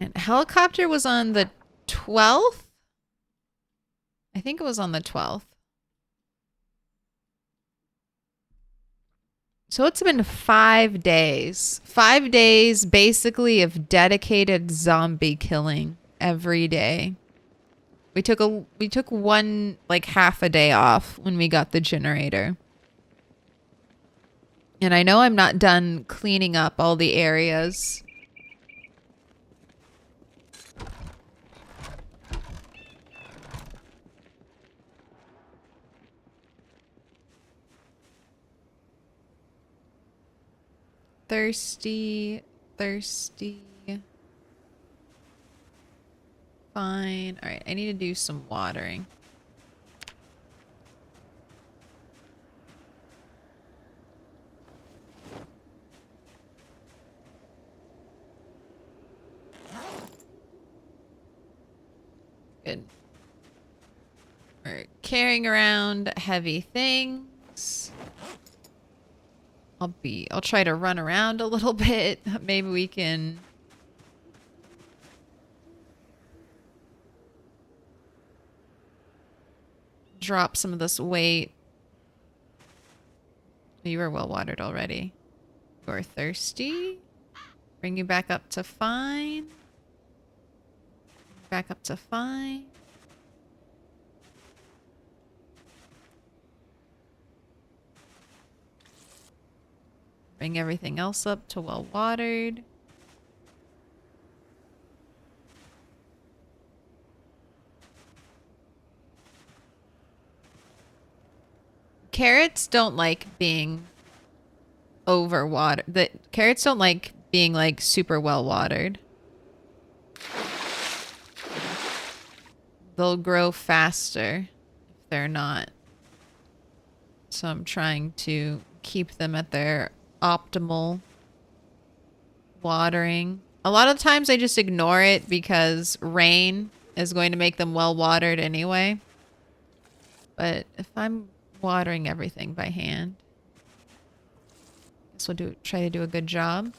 And helicopter was on the 12th? I think it was on the 12th. So it's been 5 days. 5 days basically of dedicated zombie killing every day. We took one like half a day off when we got the generator. And I know I'm not done cleaning up all the areas. Thirsty. Fine. All right, I need to do some watering. Good. We're carrying around heavy things. I'll try to run around a little bit. Maybe we can drop some of this weight. You were well watered already. You're thirsty. Bring you back up to fine. Back up to fine. Bring everything else up to well watered. Carrots don't like being over watered. The carrots don't like being like super well watered. They'll grow faster if they're not. So I'm trying to keep them at their optimal watering. A lot of times I just ignore it because rain is going to make them well watered anyway. But if I'm watering everything by hand, I guess we'll try to do a good job.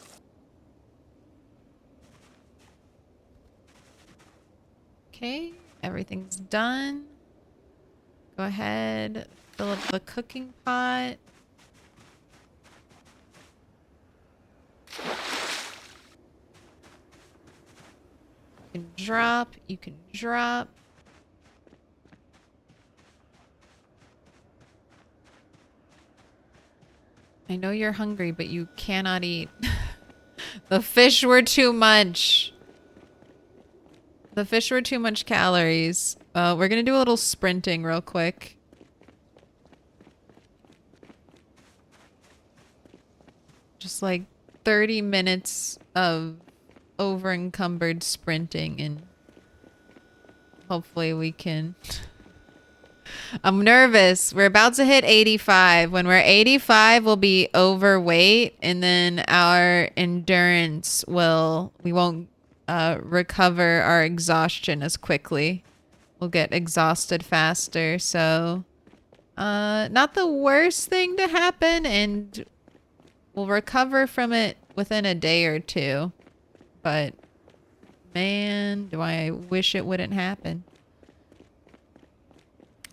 Okay, everything's done. Go ahead, fill up the cooking pot. You can drop, you can drop. I know you're hungry, but you cannot eat. The fish were too much. The fish were too much calories. We're gonna do a little sprinting real quick. Just like 30 minutes of over-encumbered sprinting, and hopefully we can... I'm nervous. We're about to hit 85. When we're 85, we'll be overweight, and then our endurance we won't recover our exhaustion as quickly. We'll get exhausted faster. So, not the worst thing to happen, and we'll recover from it within a day or two. But, man, do I wish it wouldn't happen.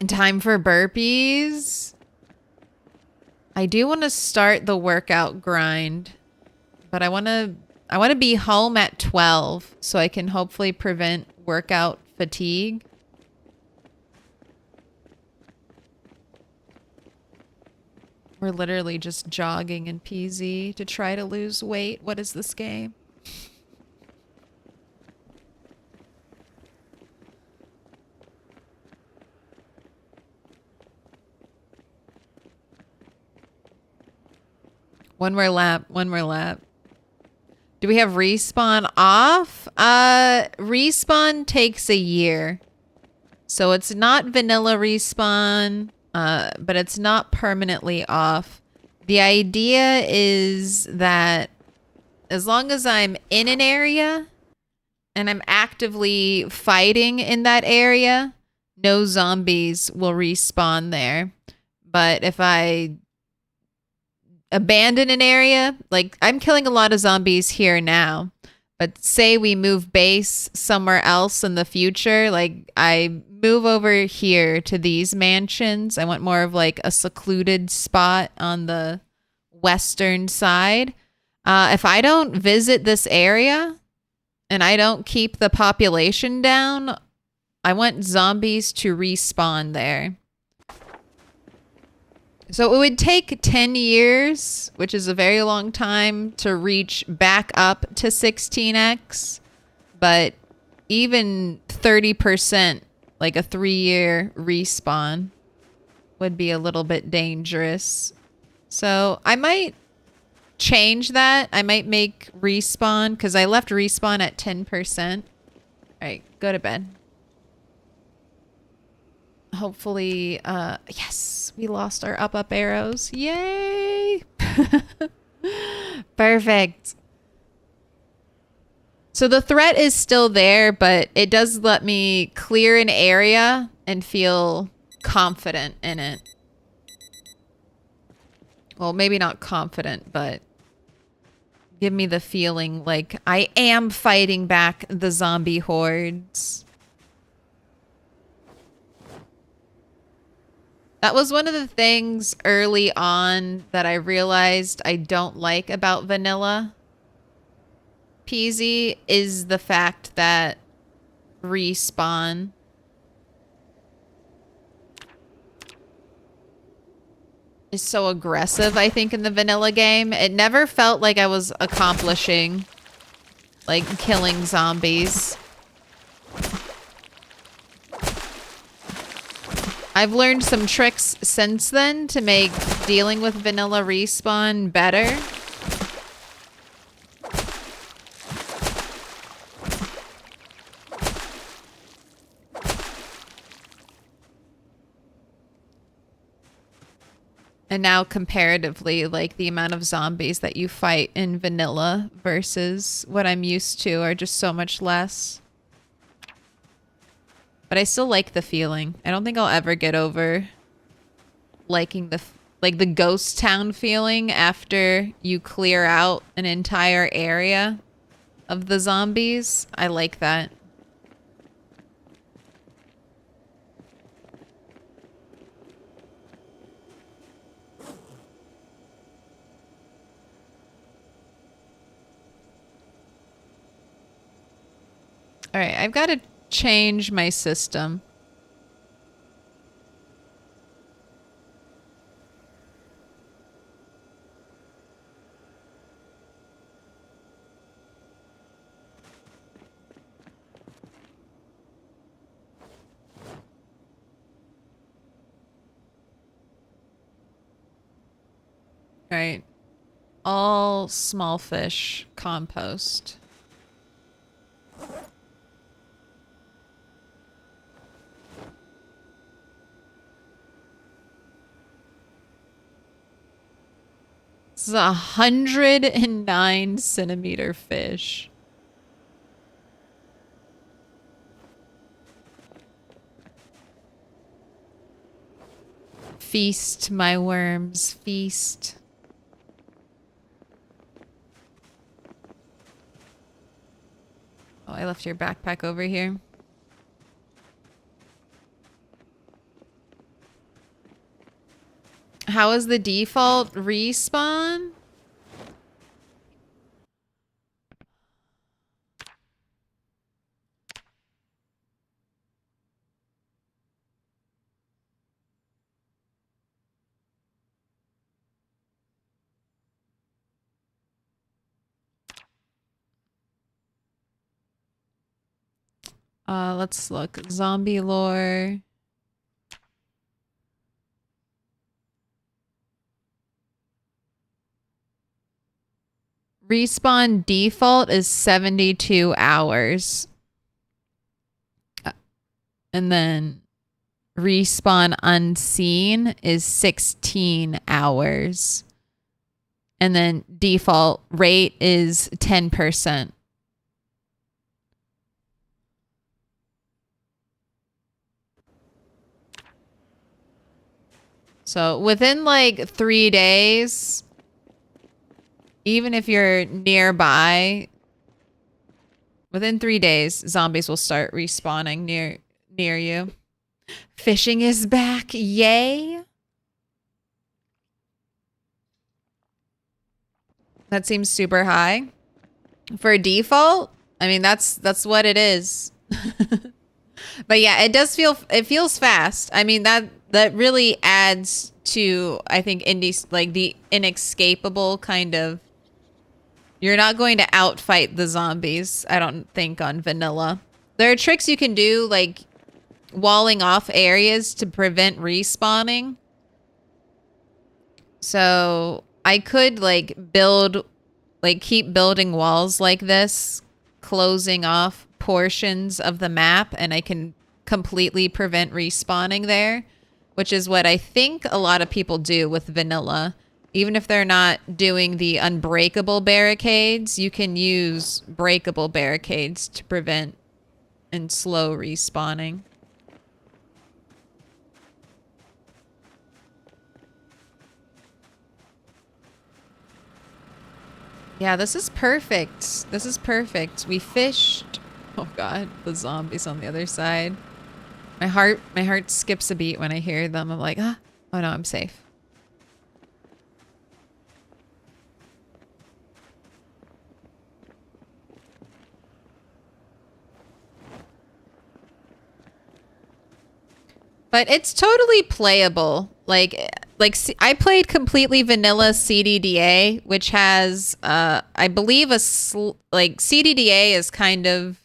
Time for burpees. I do want to start the workout grind, but I want to be home at 12 so I can hopefully prevent workout fatigue. We're literally just jogging in PZ to try to lose weight. What is this game? One more lap. One more lap. Do we have respawn off? Respawn takes a year. So it's not vanilla respawn, but it's not permanently off. The idea is that as long as I'm in an area and I'm actively fighting in that area, no zombies will respawn there. But if I abandon an area, like I'm killing a lot of zombies here now, but say we move base somewhere else in the future, like I move over here to these mansions. I want more of like a secluded spot on the western side. If I don't visit this area and I don't keep the population down, I want zombies to respawn there. So it would take 10 years, which is a very long time, to reach back up to 16x. But even 30%, like a 3-year respawn, would be a little bit dangerous. So I might change that. I might make respawn, because I left respawn at 10%. All right, go to bed. Hopefully, yes, we lost our up arrows. Yay! Perfect. So the threat is still there, but it does let me clear an area and feel confident in it. Well, maybe not confident, but give me the feeling like I am fighting back the zombie hordes. That was one of the things early on that I realized I don't like about vanilla PZ is the fact that respawn is so aggressive, I think, in the vanilla game. It never felt like I was accomplishing, like, killing zombies. I've learned some tricks since then to make dealing with vanilla respawn better. And now comparatively, like the amount of zombies that you fight in vanilla versus what I'm used to are just so much less. But I still like the feeling. I don't think I'll ever get over liking the ghost town feeling after you clear out an entire area of the zombies. I like that. All right, I've got to change my system. Right. All small fish compost. This is 109 centimeter fish. Feast, my worms, feast. Oh, I left your backpack over here. How is the default respawn? Let's look. Zombie lore. Respawn default is 72 hours. And then respawn unseen is 16 hours. And then default rate is 10%. So within like 3 days, even if you're nearby, within 3 days, zombies will start respawning near you. Fishing is back. Yay. That seems super high. For default, I mean that's what it is. But yeah, it feels fast. I mean that really adds to, I think, indie, like the inescapable kind of, you're not going to outfight the zombies, I don't think, on vanilla. There are tricks you can do, like walling off areas to prevent respawning. So I could keep building walls like this, closing off portions of the map, and I can completely prevent respawning there, which is what I think a lot of people do with vanilla. Even if they're not doing the unbreakable barricades, you can use breakable barricades to prevent and slow respawning. Yeah, this is perfect. This is perfect. We fished. Oh god, the zombies on the other side. My heart skips a beat when I hear them. I'm like, oh no, I'm safe. But it's totally playable. Like I played completely vanilla CDDA, which has I believe CDDA is kind of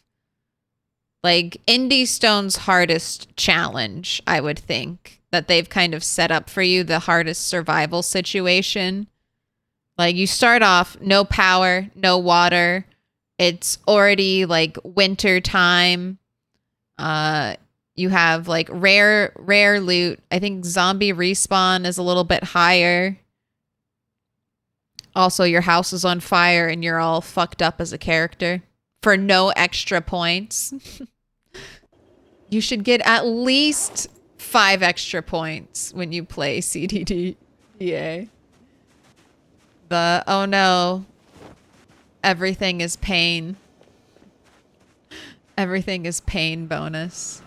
like Indie Stone's hardest challenge, I would think, that they've kind of set up for you, the hardest survival situation. Like you start off no power, no water. It's already like winter time. You have like rare loot. I think zombie respawn is a little bit higher. Also, your house is on fire and you're all fucked up as a character for no extra points. You should get at least 5 extra points when you play CDDA. The, oh no, everything is pain. Everything is pain bonus.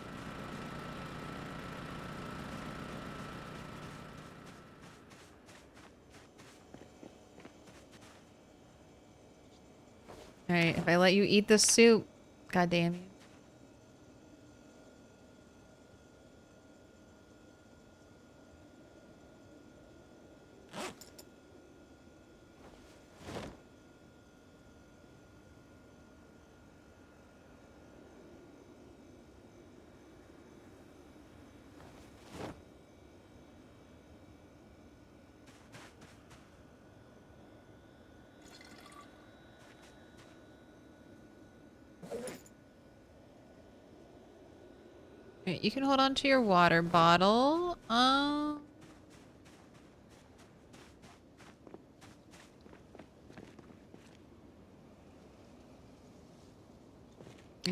All right, if I let you eat the soup, god damn you. Right, you can hold on to your water bottle. I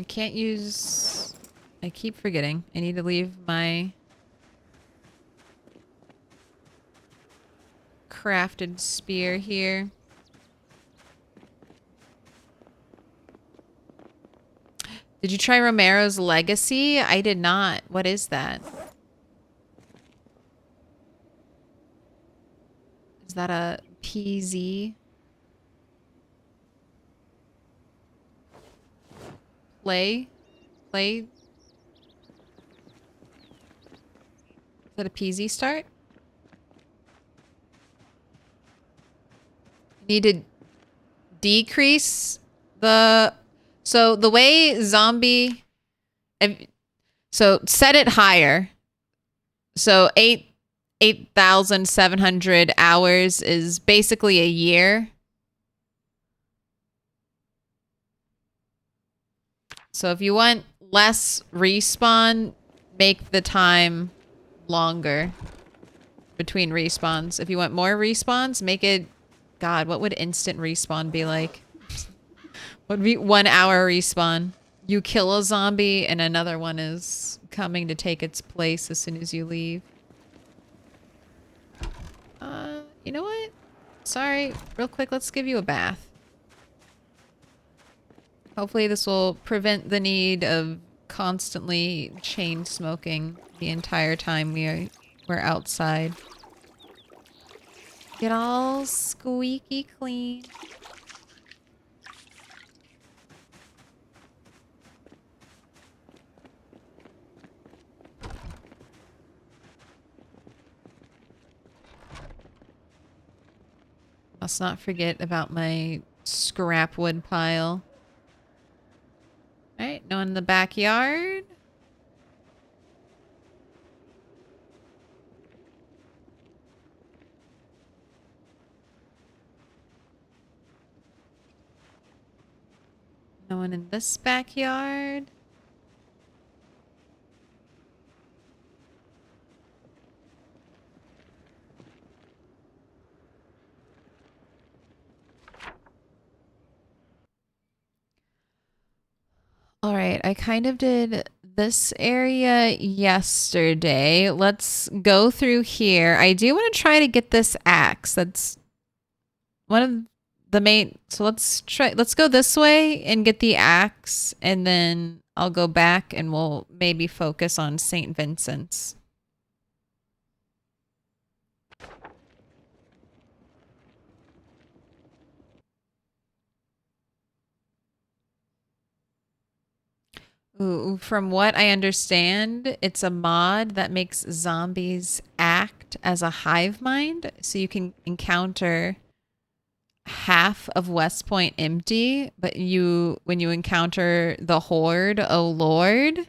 can't use... I keep forgetting. I need to leave my crafted spear here. Did you try Romero's Legacy? I did not. What is that? Is that a PZ? Play? Play? Is that a PZ start? Need to decrease the... So the way zombie... So set it higher. So 8,700 hours is basically a year. So if you want less respawn, make the time longer between respawns. If you want more respawns, make it... God, what would instant respawn be like? What would be 1 hour respawn? You kill a zombie and another one is coming to take its place as soon as you leave. You know what? Sorry, real quick, let's give you a bath. Hopefully this will prevent the need of constantly chain smoking the entire time we're outside. Get all squeaky clean. Must not forget about my scrap wood pile. Alright, no one in the backyard. No one in this backyard. All right, I kind of did this area yesterday. Let's go through here. I do want to try to get this axe. That's one of the main... So let's go this way and get the axe, and then I'll go back and we'll maybe focus on St. Vincent's. Ooh, from what I understand, it's a mod that makes zombies act as a hive mind, so you can encounter half of West Point empty, but when you encounter the horde, oh lord.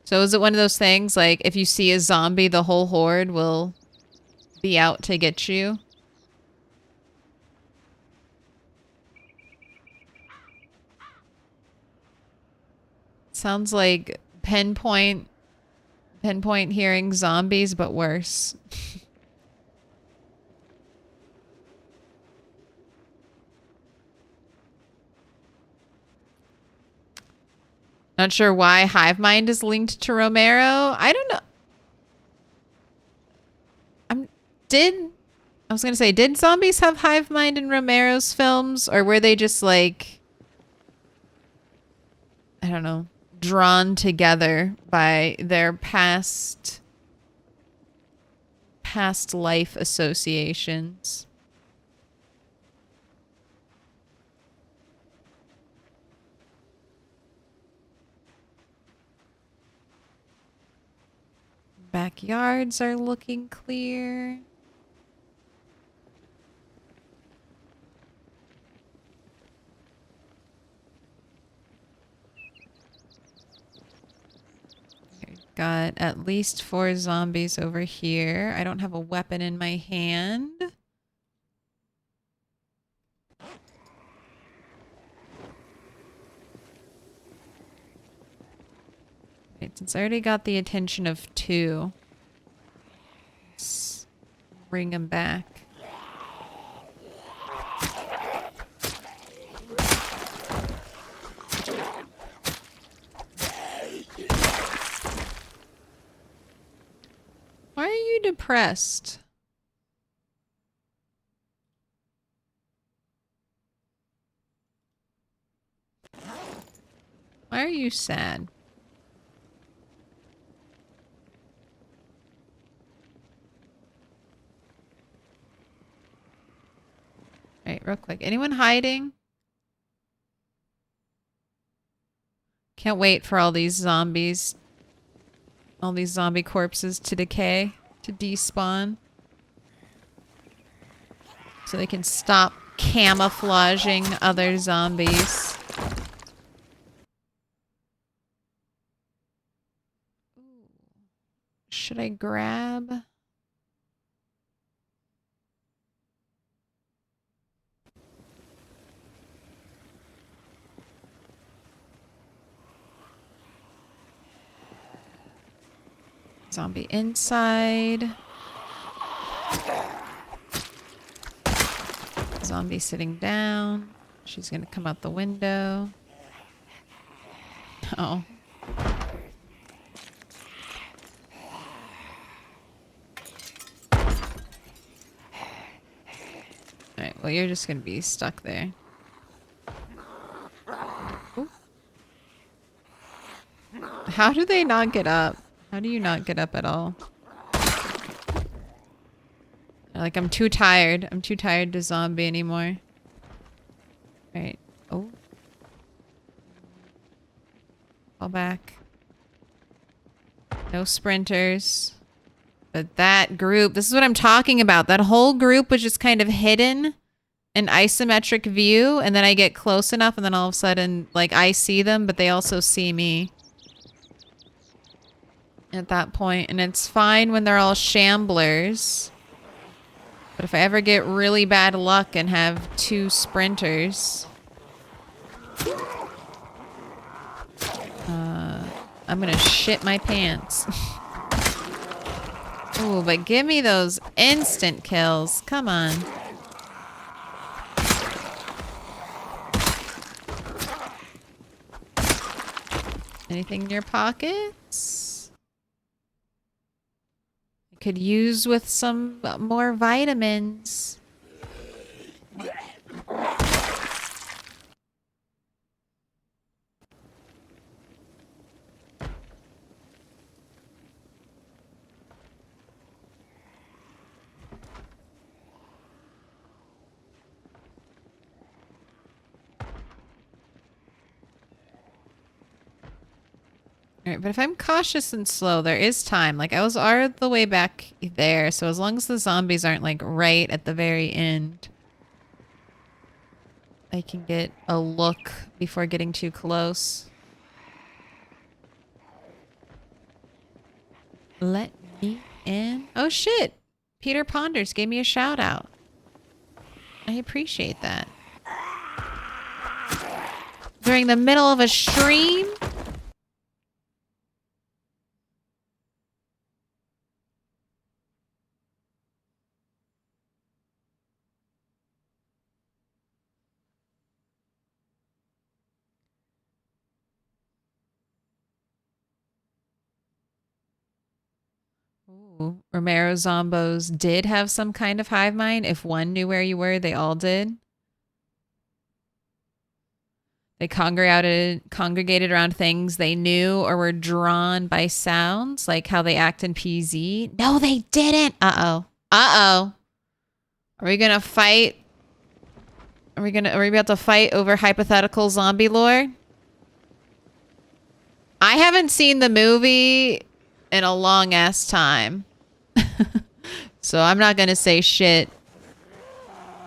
So is it one of those things like if you see a zombie, the whole horde will be out to get you? Sounds like pinpoint hearing zombies, but worse. Not sure why hive mind is linked to Romero. I don't know. I was gonna say, did zombies have hive mind in Romero's films, or were they just like, I don't know, drawn together by their past life associations? Backyards are looking clear. Got at least 4 zombies over here. I don't have a weapon in my hand. It's already got the attention of 2. Let's bring him back. Why are you depressed? Why are you sad? Alright, real quick. Anyone hiding? Can't wait for all these zombies. All these zombie corpses to decay. To despawn. So they can stop camouflaging other zombies. Should I grab? Zombie inside. Zombie sitting down. She's gonna come out the window. Oh. Alright, well you're just gonna be stuck there. Ooh. How do they not get up? How do you not get up at all? Like, I'm too tired. I'm too tired to zombie anymore. Alright. Oh. Fall back. No sprinters. But that group, this is what I'm talking about. That whole group was just kind of hidden in isometric view, and then I get close enough, and then all of a sudden, like, I see them, but they also see me. At that point, and it's fine when they're all shamblers. But if I ever get really bad luck and have 2 sprinters, I'm gonna shit my pants. Ooh, but give me those instant kills. Come on. Anything in your pockets? Could use with some more vitamins. Alright, but if I'm cautious and slow, there is time. Like, I was all the way back there, so as long as the zombies aren't, like, right at the very end, I can get a look before getting too close. Let me in. Oh, shit! Peter Ponders gave me a shout out. I appreciate that. During the middle of a stream? Ooh. Romero Zombos did have some kind of hive mind. If one knew where you were, they all did. They congregated around things they knew or were drawn by sounds, like how they act in PZ. No, they didn't. Uh-oh. Uh-oh. Are we gonna fight? Are we about to fight over hypothetical zombie lore? I haven't seen the movie in a long ass time. So I'm not gonna say shit.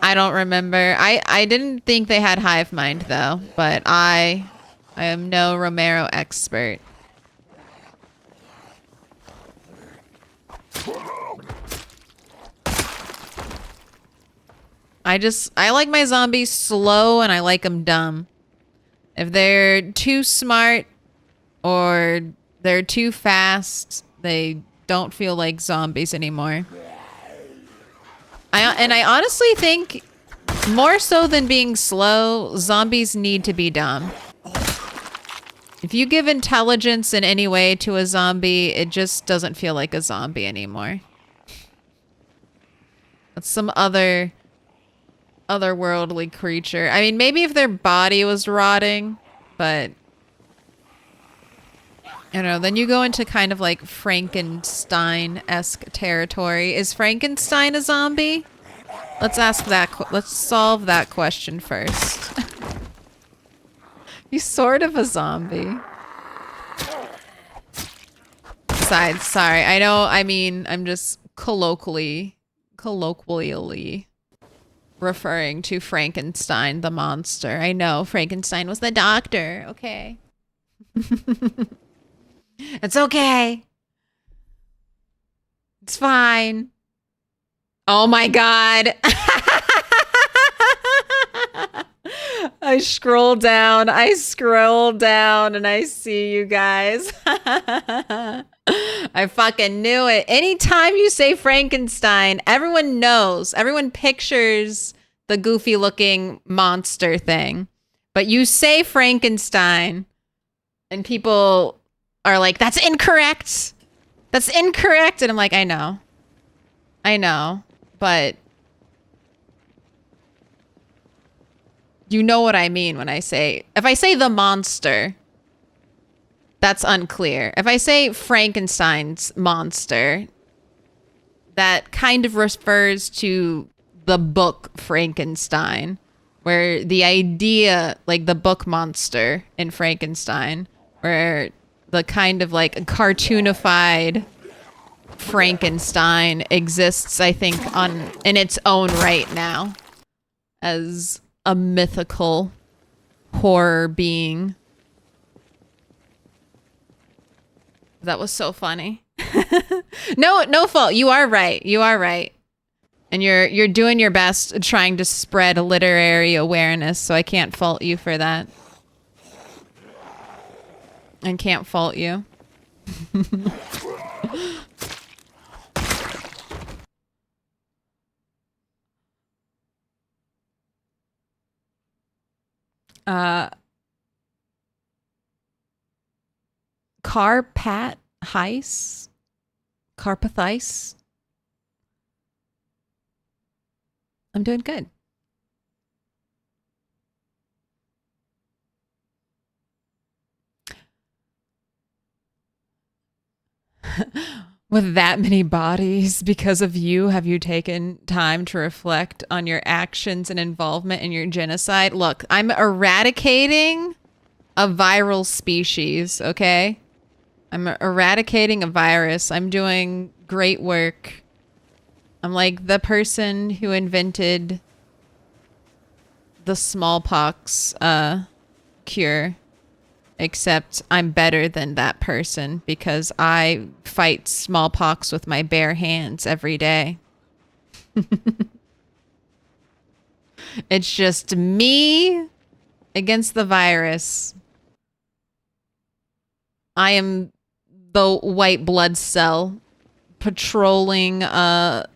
I don't remember. I didn't think they had hive mind though, but I am no Romero expert. I like my zombies slow and I like them dumb. If they're too smart or They're too fast. They don't feel like zombies anymore. I honestly think more so than being slow, zombies need to be dumb. If you give intelligence in any way to a zombie, it just doesn't feel like a zombie anymore. That's some otherworldly creature. I mean, maybe if their body was rotting, but I don't know. Then you go into kind of like Frankenstein-esque territory. Is Frankenstein a zombie? Let's ask that. Let's solve that question first. He's sort of a zombie. Besides, sorry. I know, I mean, I'm just colloquially referring to Frankenstein, the monster. I know, Frankenstein was the doctor. Okay. It's okay. It's fine. Oh my god. I scroll down and I see you guys. I fucking knew it. Anytime you say Frankenstein, everyone knows. Everyone pictures the goofy looking monster thing. But you say Frankenstein and people are like, that's incorrect. That's incorrect. And I'm like, I know. But you know what I mean when I say, if I say the monster, that's unclear. If I say Frankenstein's monster, that kind of refers to the book Frankenstein, where the idea, like the book monster in Frankenstein, where the kind of like cartoonified Frankenstein exists, I think, in its own right now as a mythical horror being. That was so funny. No fault. You are right. And you're doing your best trying to spread a literary awareness, so I can't fault you for that. And can't fault you. Carpathice. I'm doing good. With that many bodies, because of you, have you taken time to reflect on your actions and involvement in your genocide? Look, I'm eradicating a viral species, okay? I'm eradicating a virus. I'm doing great work. I'm like the person who invented the smallpox cure. Except I'm better than that person because I fight smallpox with my bare hands every day. It's just me against the virus. I am the white blood cell patrolling the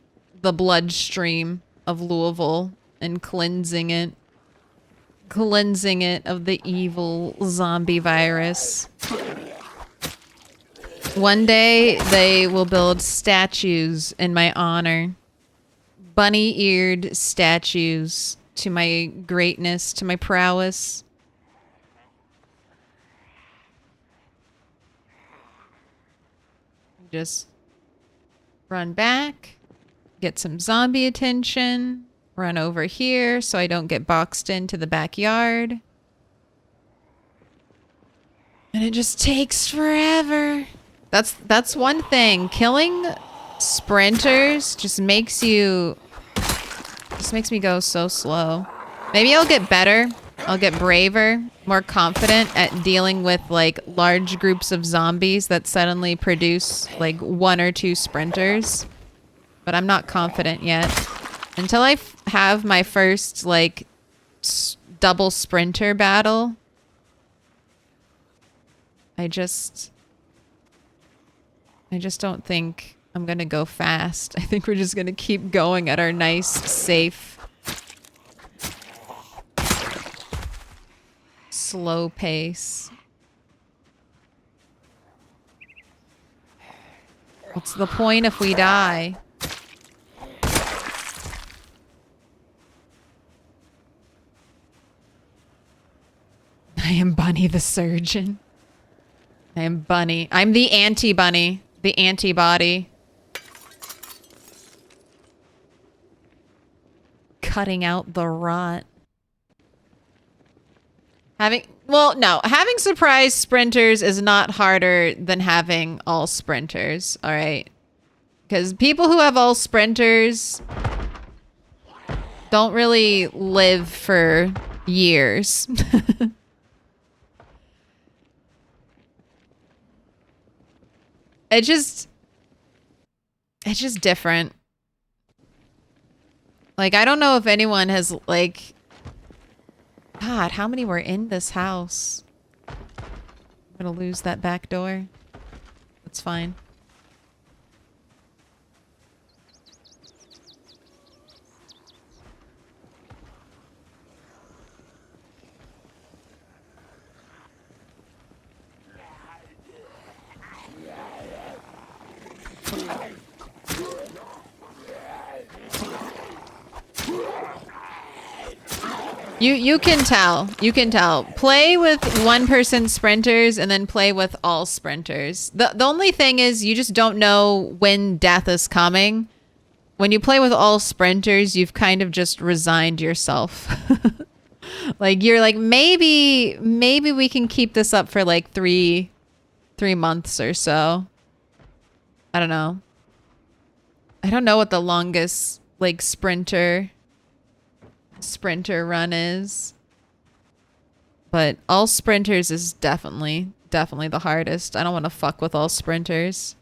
bloodstream of Louisville and cleansing it of the evil zombie virus. One day they will build statues in my honor. Bunny-eared statues to my greatness, to my prowess. Just run back, get some zombie attention. Run over here so I don't get boxed into the backyard. And it just takes forever. That's one thing. Killing sprinters just makes me go so slow. Maybe I'll get better. I'll get braver, more confident at dealing with like large groups of zombies that suddenly produce like one or two sprinters. But I'm not confident yet. Until I have my first, like, double sprinter battle, I just I just don't think I'm gonna go fast. I think we're just gonna keep going at our nice, safe, slow pace. What's the point if we die? I am Bunny the surgeon. I am Bunny. I'm the anti-bunny. The antibody. Cutting out the rot. Having surprise sprinters is not harder than having all sprinters, all right? Because people who have all sprinters don't really live for years. It's just different. Like, I don't know if anyone has, like... God, how many were in this house? I'm gonna lose that back door. That's fine. You can tell. You can tell. Play with one-person sprinters and then play with all sprinters. The only thing is you just don't know when death is coming. When you play with all sprinters, you've kind of just resigned yourself. Like, you're like, maybe we can keep this up for like three months or so. I don't know. I don't know what the longest, like, sprinter run is. But all sprinters is definitely the hardest. I don't want to fuck with all sprinters.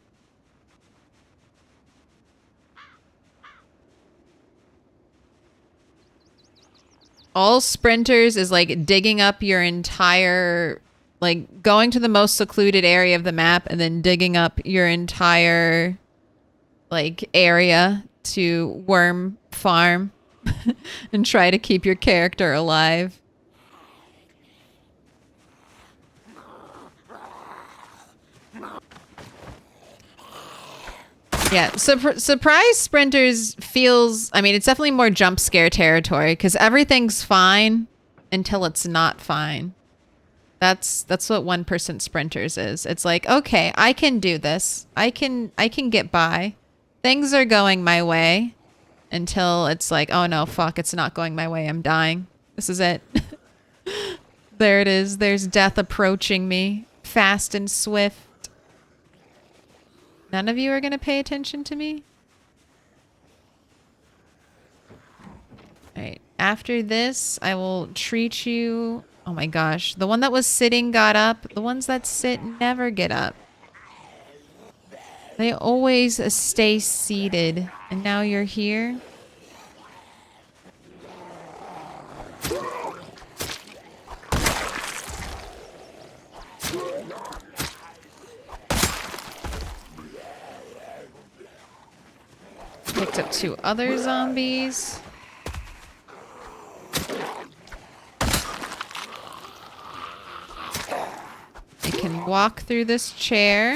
All sprinters is like digging up your entire, like going to the most secluded area of the map and then digging up your entire like area to worm farm and try to keep your character alive. Yeah, surprise sprinters feels, I mean, it's definitely more jump scare territory because everything's fine until it's not fine. That's what 1% sprinters is. It's like, okay, I can do this. I can get by. Things are going my way until it's like, oh no, fuck, it's not going my way. I'm dying. This is it. There it is. There's death approaching me, fast and swift. None of you are going to pay attention to me? Alright, after this, I will treat you... Oh my gosh, the one that was sitting got up. The ones that sit never get up. They always stay seated. And now you're here? Picked up 2 other zombies. I can walk through this chair.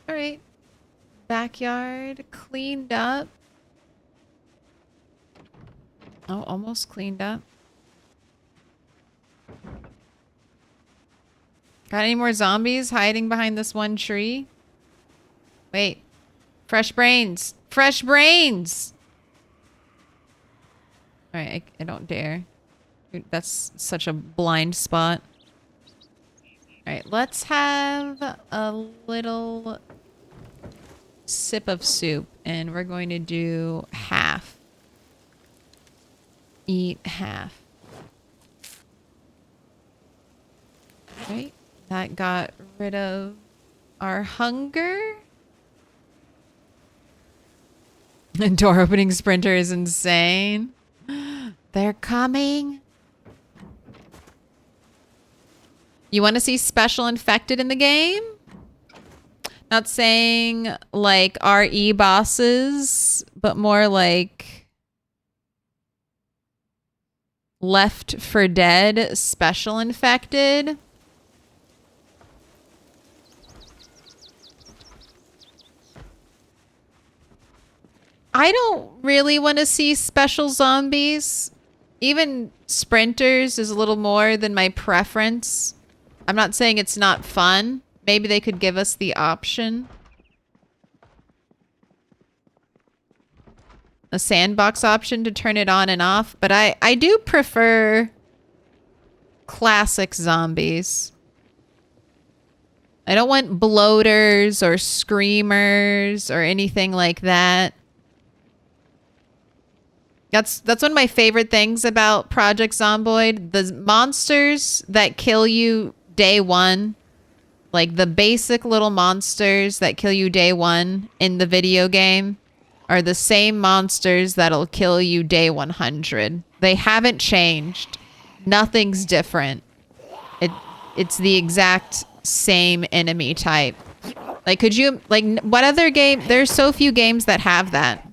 Alright. Backyard cleaned up. Oh, almost cleaned up. Got any more zombies hiding behind this one tree? Wait. Fresh brains. Fresh brains! Alright, I don't dare. That's such a blind spot. Alright, let's have a little sip of soup. And we're going to do half. Eat half. Right? That got rid of our hunger. And door opening sprinter is insane. They're coming. You want to see special infected in the game? Not saying like RE bosses, but more like Left 4 Dead special infected. I don't really want to see special zombies. Even sprinters is a little more than my preference. I'm not saying it's not fun. Maybe they could give us the option. A sandbox option to turn it on and off. But I do prefer classic zombies. I don't want bloaters or screamers or anything like that. That's one of my favorite things about Project Zomboid. The monsters that kill you day one, like the basic little monsters that kill you day one in the video game, are the same monsters that'll kill you day 100. They haven't changed. Nothing's different. It's the exact same enemy type. Like, could you, like, what other game? There's so few games that have that.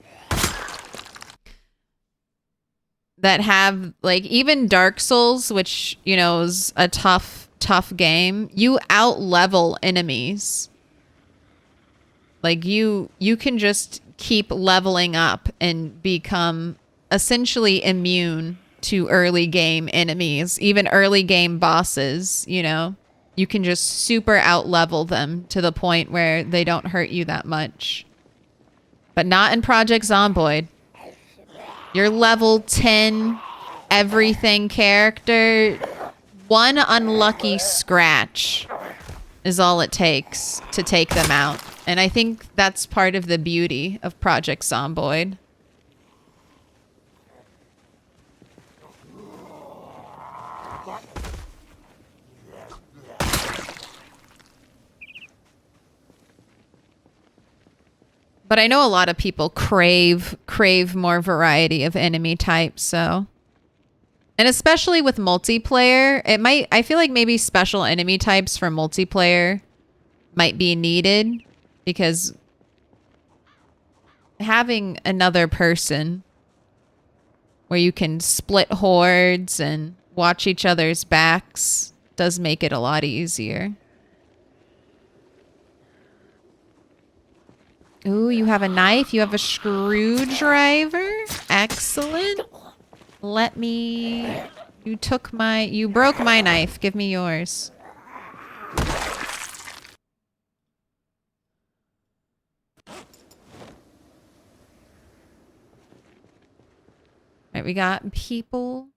That have, like, even Dark Souls, which, you know, is a tough game. You out-level enemies. Like, you can just keep leveling up and become essentially immune to early game enemies, even early game bosses, you know. You can just super out-level them to the point where they don't hurt you that much. But not in Project Zomboid. Your level 10 everything character, one unlucky scratch is all it takes to take them out. And I think that's part of the beauty of Project Zomboid. But I know a lot of people crave more variety of enemy types, so. And especially with multiplayer, I feel like maybe special enemy types for multiplayer might be needed, because having another person where you can split hordes and watch each other's backs does make it a lot easier. Ooh, you have a knife. You have a screwdriver. Excellent. Let me... You broke my knife. Give me yours. Alright, we got people.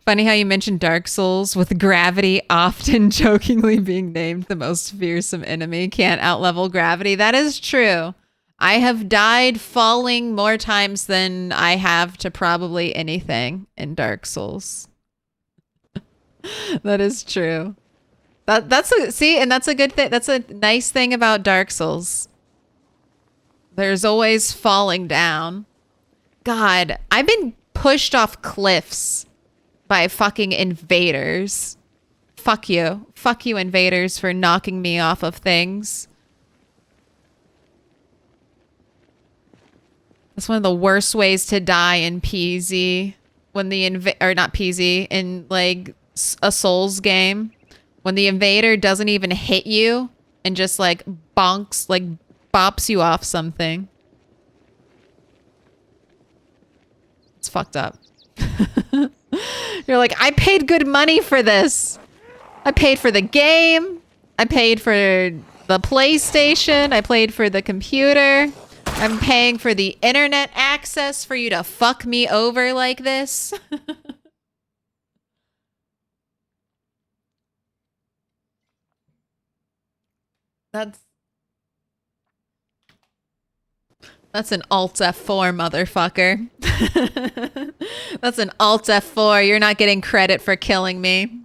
Funny how you mentioned Dark Souls, with gravity often jokingly being named the most fearsome enemy. Can't outlevel gravity. That is true. I have died falling more times than I have to probably anything in Dark Souls. That is true. That's a good thing. That's a nice thing about Dark Souls. There's always falling down. God, I've been pushed off cliffs by fucking invaders. Fuck you. Fuck you, invaders, for knocking me off of things. That's one of the worst ways to die in PZ. When the not PZ, in like a Souls game. When the invader doesn't even hit you and just like bonks, like bops you off something. It's fucked up. You're like, I paid good money for this. I paid for the game. I paid for the PlayStation. I paid for the computer. I'm paying for the internet access for you to fuck me over like this. That's an Alt F4, motherfucker. That's an Alt F4. You're not getting credit for killing me.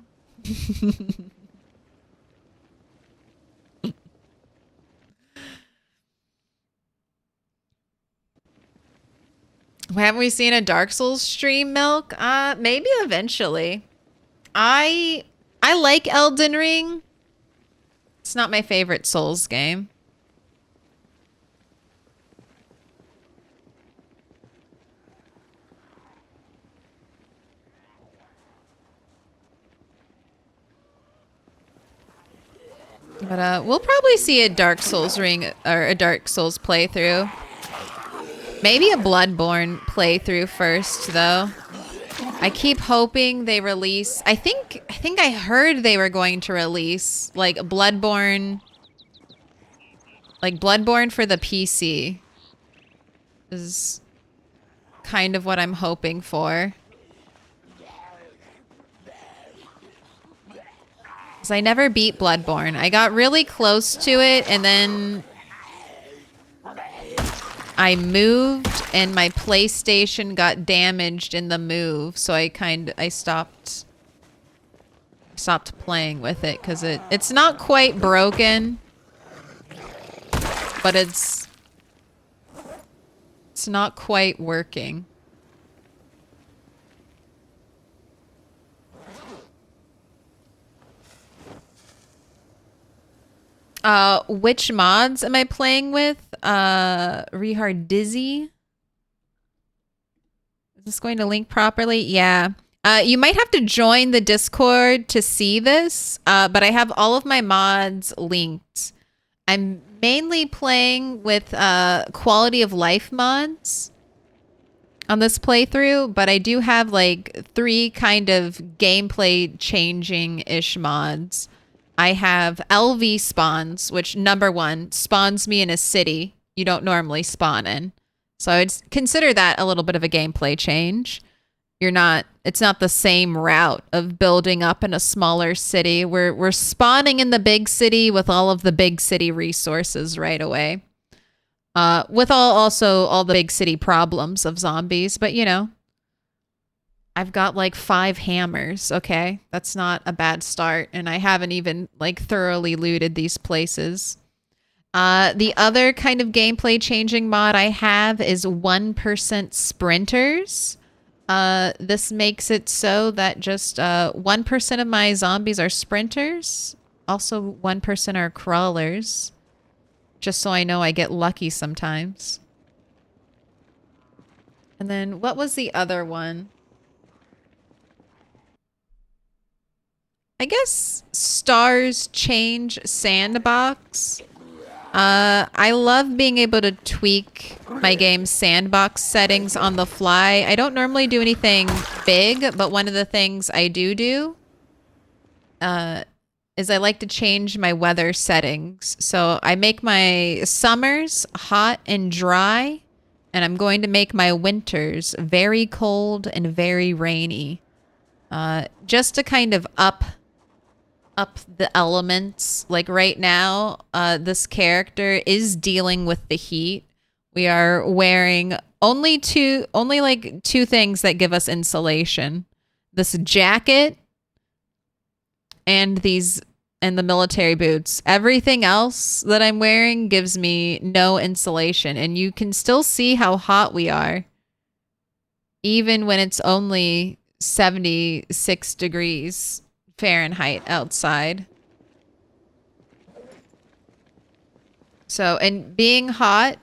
Haven't we seen a Dark Souls stream, Milk? Maybe eventually. I like Elden Ring. It's not my favorite Souls game. But we'll probably see a Dark Souls ring or a Dark Souls playthrough. Maybe a Bloodborne playthrough first, though. I keep hoping they release. I think I heard they were going to release like Bloodborne for the PC. Is kind of what I'm hoping for. 'Cause I never beat Bloodborne. I got really close to it and then I moved and my PlayStation got damaged in the move, so I stopped playing with it because it's not quite broken, but it's not quite working. Which mods am I playing with? Rehard Dizzy. Is this going to link properly? Yeah. You might have to join the Discord to see this, but I have all of my mods linked. I'm mainly playing with quality of life mods on this playthrough, but I do have like 3 kind of gameplay changing-ish mods. I have LV spawns, which number 1 spawns me in a city you don't normally spawn in. So I'd consider that a little bit of a gameplay change. It's not the same route of building up in a smaller city. We're spawning in the big city with all of the big city resources right away. With also all the big city problems of zombies, but you know, I've got like 5 hammers, okay? That's not a bad start, and I haven't even like thoroughly looted these places. The other kind of gameplay changing mod I have is 1% sprinters. This makes it so that just 1% of my zombies are sprinters. Also 1% are crawlers. Just so I know I get lucky sometimes. And then what was the other one? I guess Stars Change Sandbox. I love being able to tweak my game's sandbox settings on the fly. I don't normally do anything big, but one of the things I do is I like to change my weather settings. So I make my summers hot and dry, and I'm going to make my winters very cold and very rainy. Just to kind of up the elements. Like right now, this character is dealing with the heat. We are wearing only like 2 things that give us insulation. This jacket and the military boots. Everything else that I'm wearing gives me no insulation, and you can still see how hot we are even when it's only 76 degrees Fahrenheit outside. So, and being hot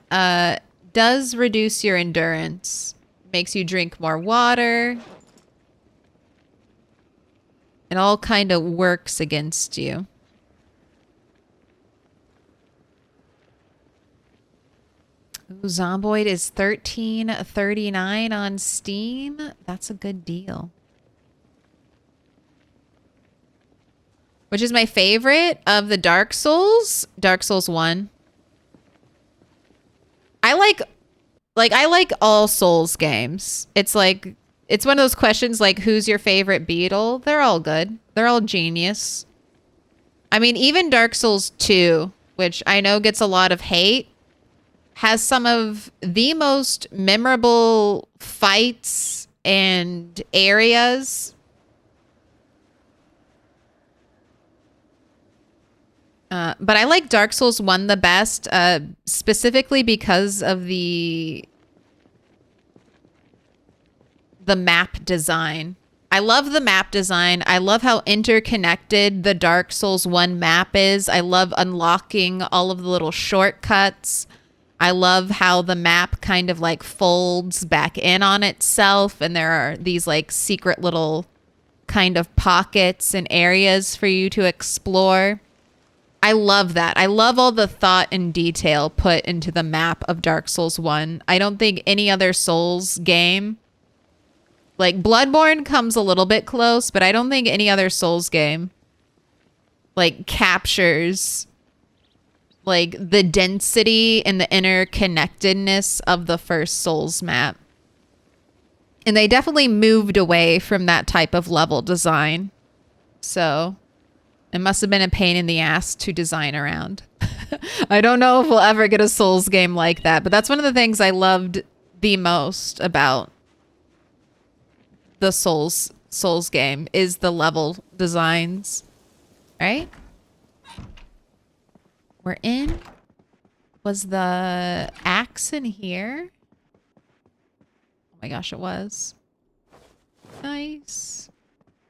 does reduce your endurance. Makes you drink more water. It all kind of works against you. Ooh, Zomboid is $13.39 on Steam. That's a good deal. Which is my favorite of the Dark Souls? Dark Souls 1. I like all Souls games. It's like, it's one of those questions like, who's your favorite Beetle? They're all good. They're all genius. I mean, even Dark Souls 2, which I know gets a lot of hate, has some of the most memorable fights and areas. But I like Dark Souls 1 the best, specifically because of the the map design. I love the map design. I love how interconnected the Dark Souls 1 map is. I love unlocking all of the little shortcuts. I love how the map kind of like folds back in on itself, and there are these like secret little kind of pockets and areas for you to explore. I love that. I love all the thought and detail put into the map of Dark Souls 1. I don't think any other Souls game, like Bloodborne comes a little bit close, but I don't think any other Souls game like captures like the density and the interconnectedness of the first Souls map. And they definitely moved away from that type of level design. So it must have been a pain in the ass to design around. I don't know if we'll ever get a Souls game like that, but that's one of the things I loved the most about the Souls game is the level designs. Right? We're in. Was the axe in here? Oh my gosh, it was. Nice.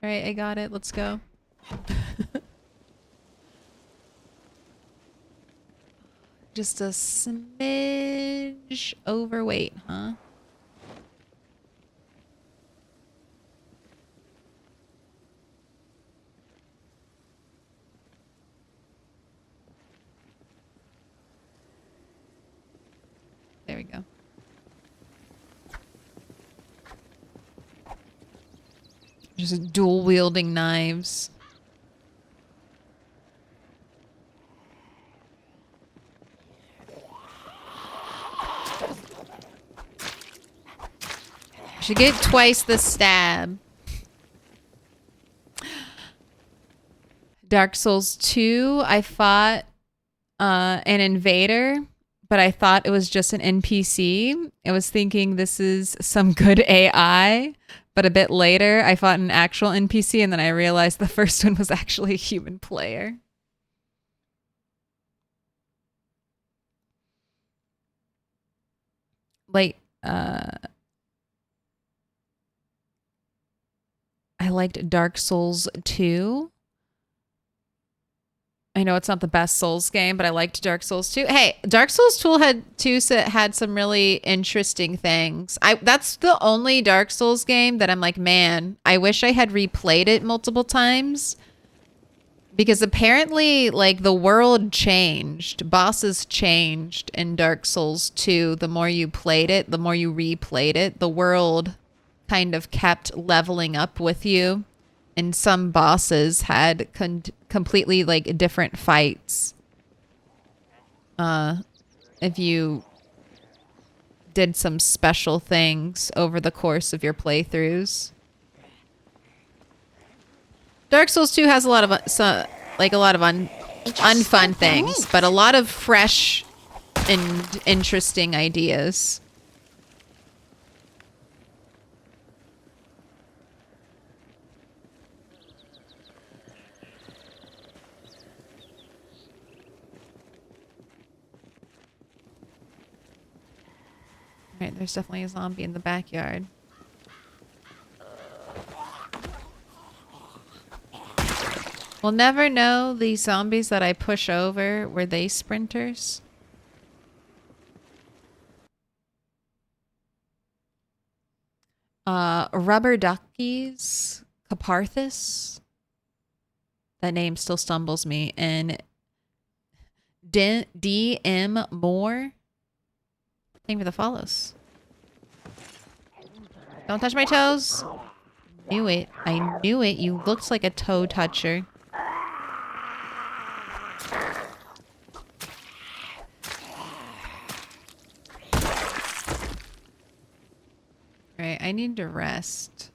All right, I got it. Let's go. Just a smidge overweight, huh? There we go. Just dual wielding knives. Should get twice the stab. Dark Souls 2, I fought an invader, but I thought it was just an NPC. I was thinking this is some good AI, but a bit later I fought an actual NPC, and then I realized the first one was actually a human player. Like, I liked Dark Souls 2. I know it's not the best Souls game, but I liked Dark Souls 2. Hey, Dark Souls 2 had some really interesting things. That's the only Dark Souls game that I'm like, man, I wish I had replayed it multiple times. Because apparently, like, the world changed. Bosses changed in Dark Souls 2. The more you played it, the more you replayed it, the world kind of kept leveling up with you, and some bosses had completely like different fights if you did some special things over the course of your playthroughs. Dark Souls 2 has a lot of unfun things, but a lot of fresh and interesting ideas. Right, there's definitely a zombie in the backyard. We'll never know these zombies that I push over, were they sprinters? Rubber duckies, Caparthus. That name still stumbles me. And DM Moore. Thank you for the follows. Don't touch my toes. Knew it. I knew it. You looked like a toe toucher. Right, I need to rest.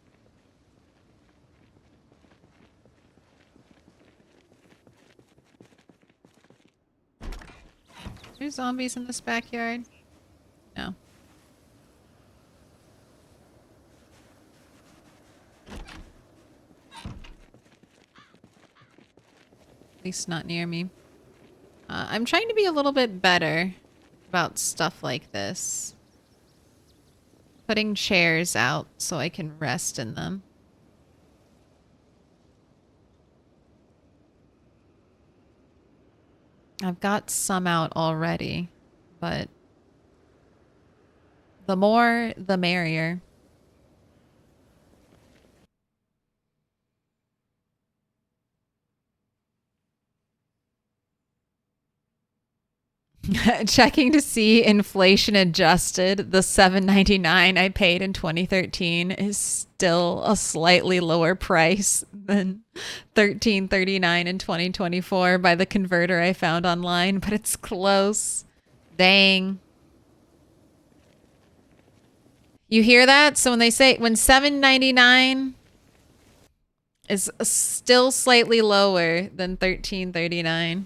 There's zombies in this backyard. No. At least not near me. I'm trying to be a little bit better about stuff like this. Putting chairs out so I can rest in them. I've got some out already, but the more, the merrier. Checking to see inflation adjusted, the $7.99 I paid in 2013 is still a slightly lower price than $13.39 in 2024 by the converter I found online, but it's close. Dang. You hear that? So when they say when $7.99 is still slightly lower than $13.39.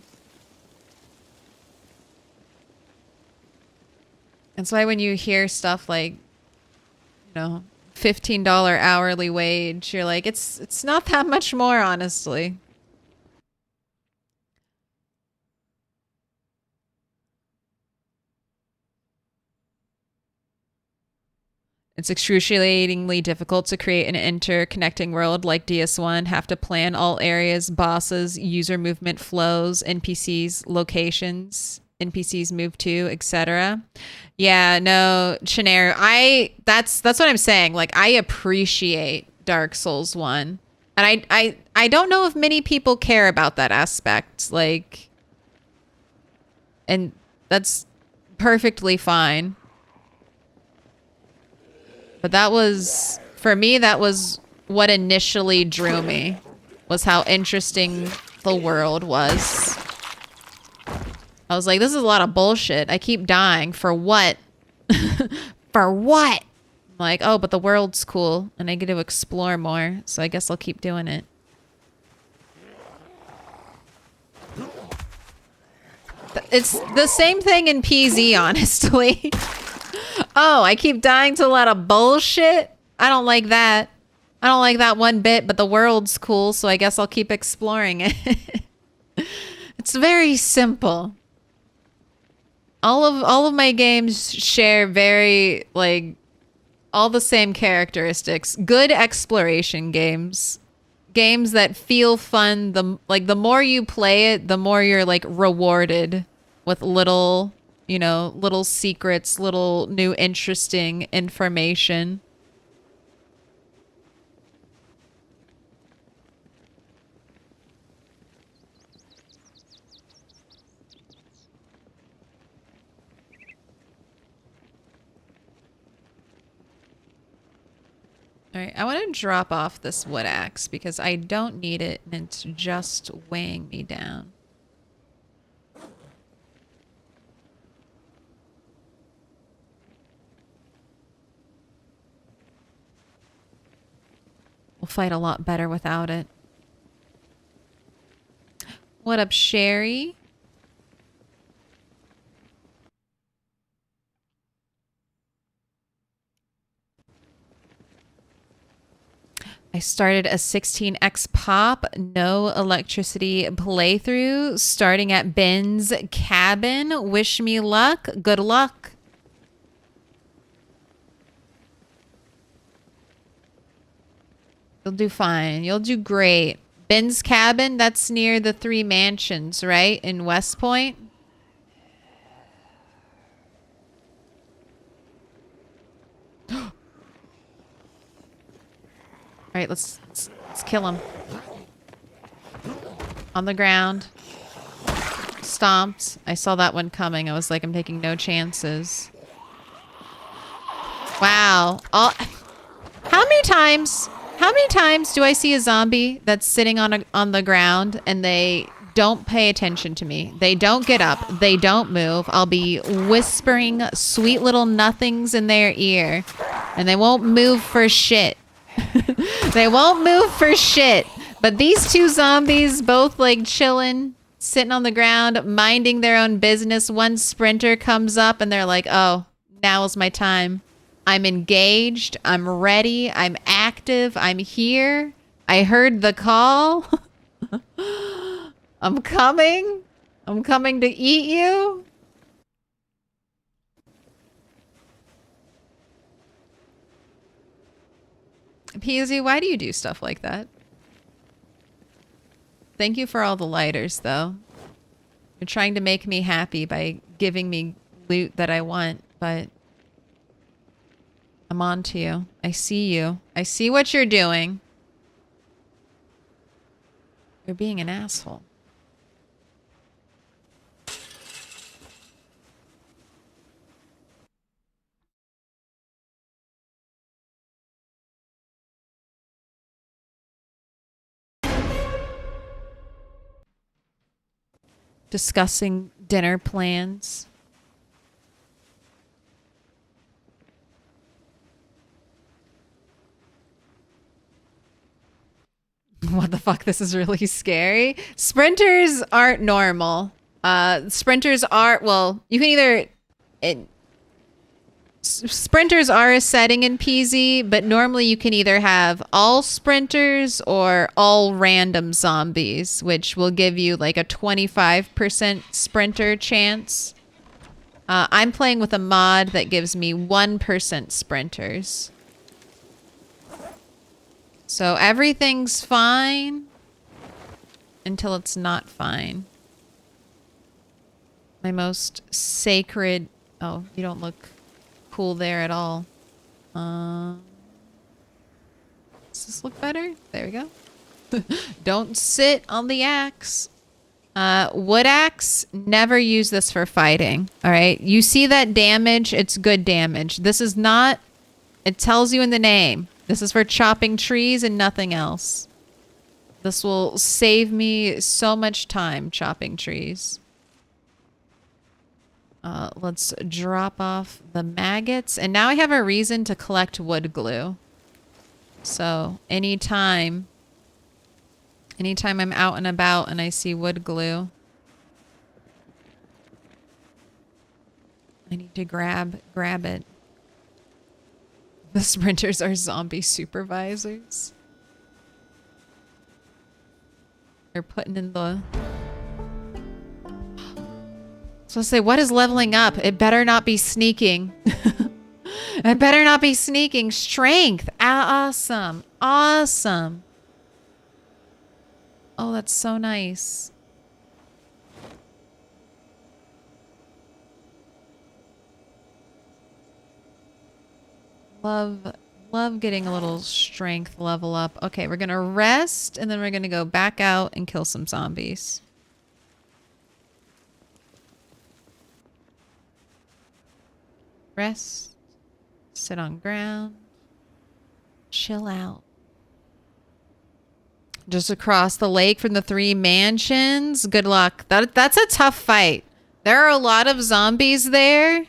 That's why when you hear stuff like, $15 hourly wage, you're like, it's not that much more, honestly. It's excruciatingly difficult to create an interconnecting world like DS1. Have to plan all areas, bosses, user movement flows, NPCs, locations, NPCs move to, etc. Yeah, no, Chinair, that's what I'm saying. Like, I appreciate Dark Souls 1. And I don't know if many people care about that aspect. Like, and that's perfectly fine. But that was, for me, that was what initially drew me, was how interesting the world was. I was like, this is a lot of bullshit. I keep dying. For what? For what? I'm like, oh, but the world's cool, and I get to explore more, so I guess I'll keep doing it. It's the same thing in PZ, honestly. Oh, I keep dying to a lot of bullshit? I don't like that. I don't like that one bit, but the world's cool, so I guess I'll keep exploring it. It's very simple. All of my games share very, like, all the same characteristics. Good exploration games. Games that feel fun. The more you play it, the more you're, like, rewarded with little, little secrets, little new interesting information. All right, I want to drop off this wood axe because I don't need it and it's just weighing me down. We'll fight a lot better without it. What up, Sherry? I started a 16x pop, no electricity playthrough, starting at Ben's cabin. Wish me luck. Good luck. You'll do fine. You'll do great. Ben's cabin, that's near the 3 mansions, right? In West Point. All right, let's kill him. On the ground. Stomped. I saw that one coming. I was like, I'm taking no chances. Wow. How many times do I see a zombie that's sitting on the ground and they don't pay attention to me? They don't get up. They don't move. I'll be whispering sweet little nothings in their ear and they won't move for shit. They won't move for shit. But these 2 zombies, both like chilling, sitting on the ground, minding their own business. One sprinter comes up and they're like, oh, now is my time. I'm engaged. I'm ready. I'm active. I'm here. I heard the call. I'm coming. I'm coming to eat you. Peasy, why do you do stuff like that? Thank you for all the lighters, though. You're trying to make me happy by giving me loot that I want, but I'm on to you. I see you. I see what you're doing. You're being an asshole. Discussing dinner plans. What the fuck? This is really scary. Sprinters aren't normal. Sprinters are, well, you can either... Sprinters are a setting in PZ, but normally you can either have all sprinters or all random zombies, which will give you like a 25% sprinter chance. I'm playing with a mod that gives me 1% sprinters. So everything's fine until it's not fine. My most sacred... Oh, you don't look cool there at all. Does this look better? There we go. Don't sit on the axe. Wood axe, never use this for fighting. All right. You see that damage? It's good damage. This is not, it tells you in the name. This is for chopping trees and nothing else. This will save me so much time chopping trees. Let's drop off the maggots. And now I have a reason to collect wood glue. So anytime I'm out and about and I see wood glue, I need to grab it. The sprinters are zombie supervisors. They're putting in the... So I say, what is leveling up? It better not be sneaking. It better not be sneaking. Strength. Awesome. Awesome. Oh, that's so nice. Love getting a little strength level up. Okay, we're gonna rest and then we're gonna go back out and kill some zombies. Rest. Sit on ground. Chill out. Just across the lake from the 3 mansions. Good luck. That's a tough fight. There are a lot of zombies there.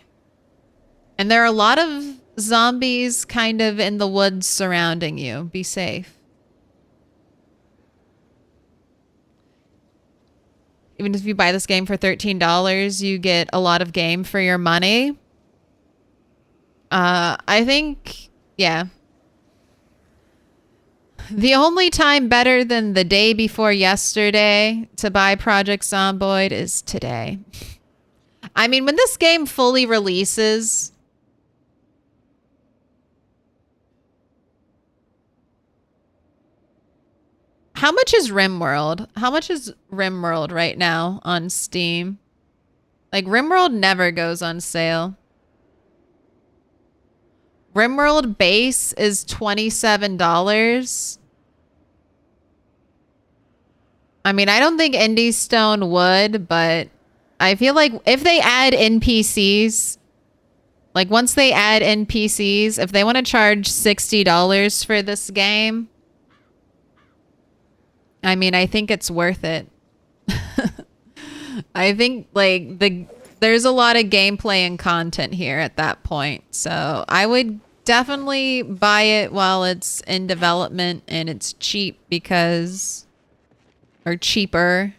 And there are a lot of zombies kind of in the woods surrounding you. Be safe. Even if you buy this game for $13, you get a lot of game for your money. I think, yeah. The only time better than the day before yesterday to buy Project Zomboid is today. I mean, when this game fully releases... How much is RimWorld? How much is RimWorld right now on Steam? Like, RimWorld never goes on sale. RimWorld base is $27. I mean, I don't think Indie Stone would, but I feel like if they add NPCs, like once they add NPCs, if they want to charge $60 for this game, I mean, I think it's worth it. I think like there's a lot of gameplay and content here at that point. So I would definitely buy it while it's in development and it's cheap because, or cheaper.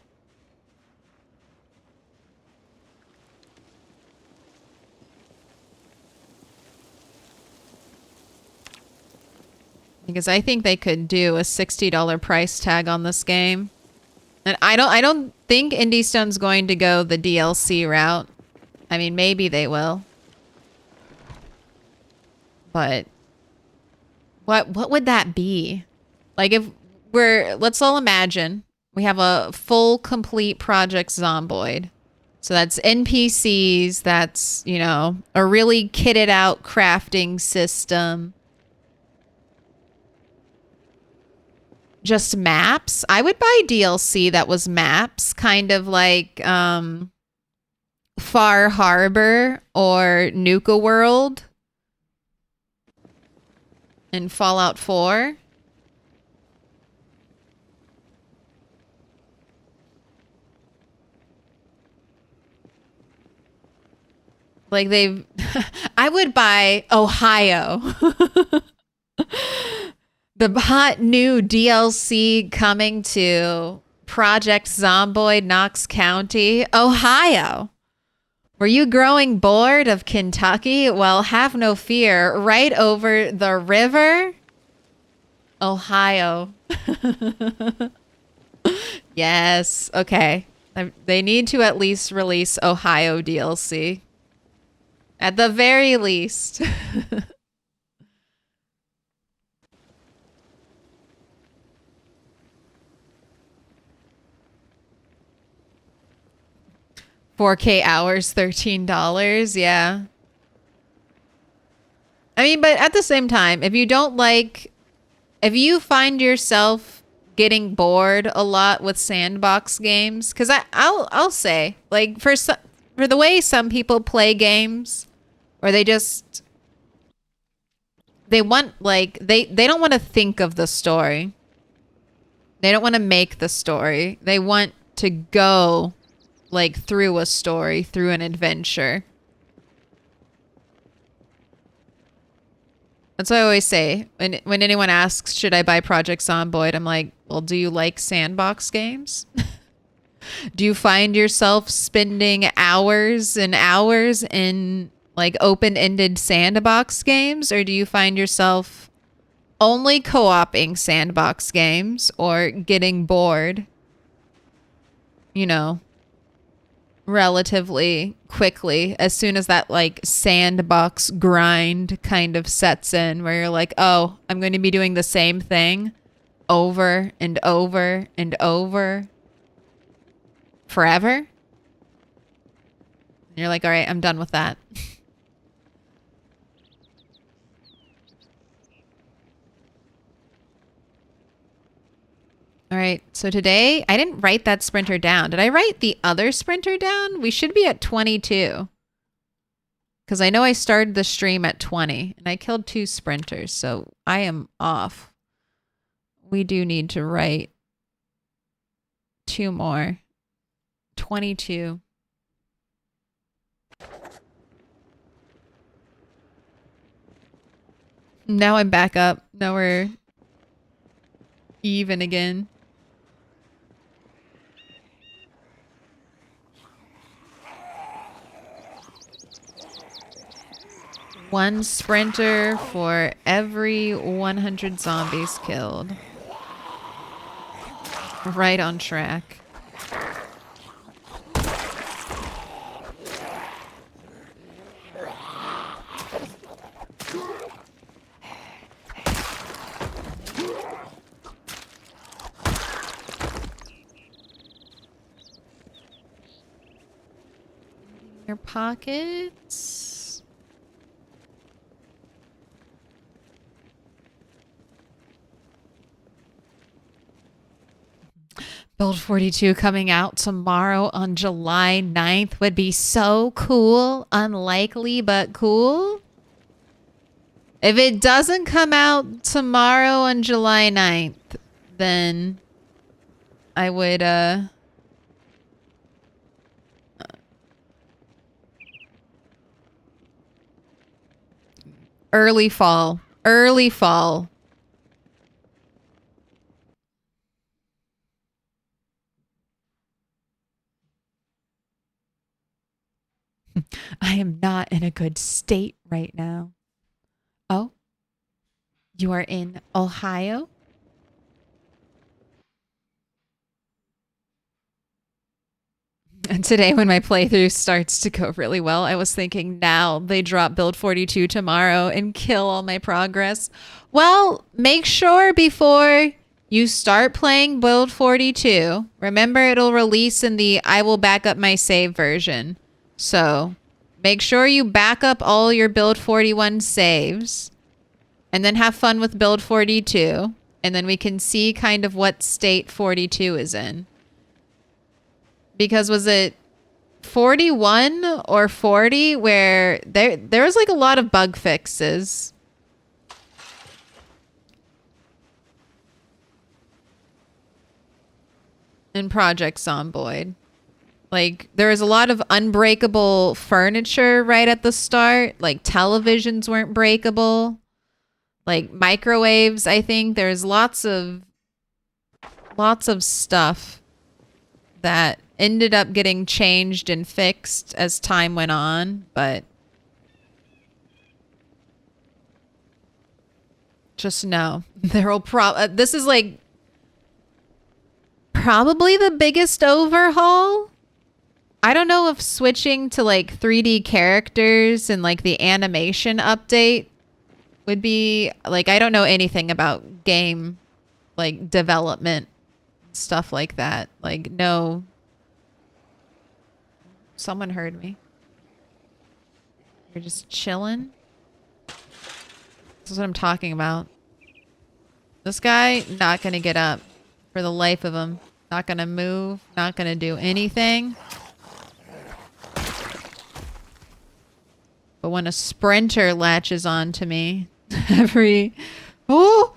Because I think they could do a $60 price tag on this game. And I don't think Indie Stone's going to go the DLC route. I mean, maybe they will. But What would that be? Like if let's all imagine we have a full complete project Zomboid. So that's NPCs, that's, you know, a really kitted out crafting system. Just maps. I would buy DLC that was maps, kind of like Far Harbor or Nuka World in Fallout 4. Like they've I would buy Ohio. The hot new DLC coming to Project Zomboid Knox County, Ohio. Were you growing bored of Kentucky? Well, have no fear. Right over the river, Ohio. Yes. Okay. They need to at least release Ohio DLC. At the very least. 4K hours, $13. Yeah. I mean, but at the same time, if you find yourself getting bored a lot with sandbox games, because I'll say, like, for the way some people play games, or they want, like, they don't want to think of the story. They don't want to make the story. They want to go, like, through a story, through an adventure. That's what I always say. When anyone asks, should I buy Project Zomboid? I'm like, well, do you like sandbox games? Do you find yourself spending hours and hours in, like, open-ended sandbox games? Or do you find yourself only co-oping sandbox games or getting bored, you know, relatively quickly as soon as that, like, sandbox grind kind of sets in, where you're like, oh, I'm going to be doing the same thing over and over and over forever? And you're like, all right, I'm done with that. All right, so today, I didn't write that sprinter down. Did I write the other sprinter down? We should be at 22. Because I know I started the stream at 20, and I killed 2 sprinters, so I am off. We do need to write 2 more. 22. Now I'm back up. Now we're even again. One sprinter for every 100 zombies killed. Right on track. Your pockets. Build 42 coming out tomorrow on July 9th would be so cool. Unlikely, but cool. If it doesn't come out tomorrow on July 9th, then I would, early fall. Early fall. I am not in a good state right now. Oh? You are in Ohio? And today when my playthrough starts to go really well, I was thinking now they drop build 42 tomorrow and kill all my progress. Well, make sure before you start playing build 42, remember it'll release in the I will back up my save version. So make sure you back up all your build 41 saves and then have fun with build 42. And then we can see kind of what state 42 is in. Because was it 41 or 40 where there was like a lot of bug fixes. In Project Zomboid. Like there was a lot of unbreakable furniture right at the start. Like televisions weren't breakable. Like microwaves, I think. There's lots of stuff that ended up getting changed and fixed as time went on, but just know there'll this is like probably the biggest overhaul. I don't know if switching to like 3D characters and like the animation update would be like, I don't know anything about game like development stuff like that. Like no. Someone heard me. You're just chilling. This is what I'm talking about. This guy, not gonna get up for the life of him. Not gonna move. Not gonna do anything. But when a sprinter latches on to me, oh!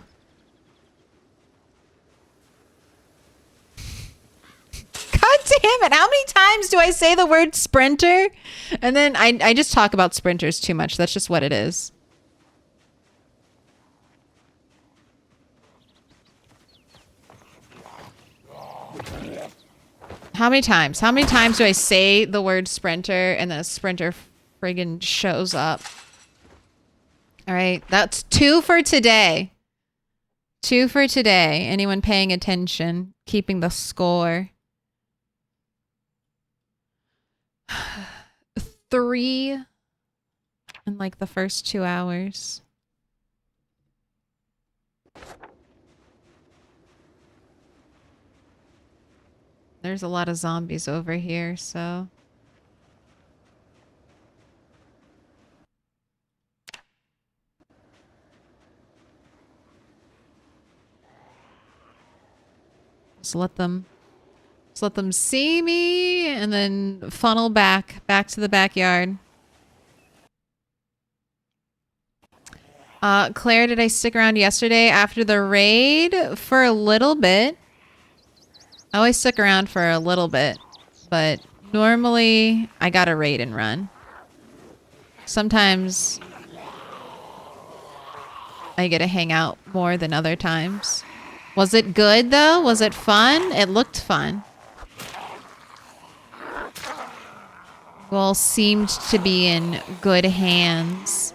God damn it. How many times do I say the word sprinter? And then I just talk about sprinters too much. That's just what it is. How many times? How many times do I say the word sprinter and then a sprinter friggin' shows up? All right. That's 2 for today. 2 for today. Anyone paying attention? Keeping the score. 3 in like the first 2 hours. There's a lot of zombies over here, so. Just let them see me and then funnel back to the backyard. Claire, did I stick around yesterday after the raid? For a little bit. I always stick around for a little bit, but normally I gotta raid and run. Sometimes I get to hang out more than other times. Was it good though? Was it fun? It looked fun. Well, seemed to be in good hands.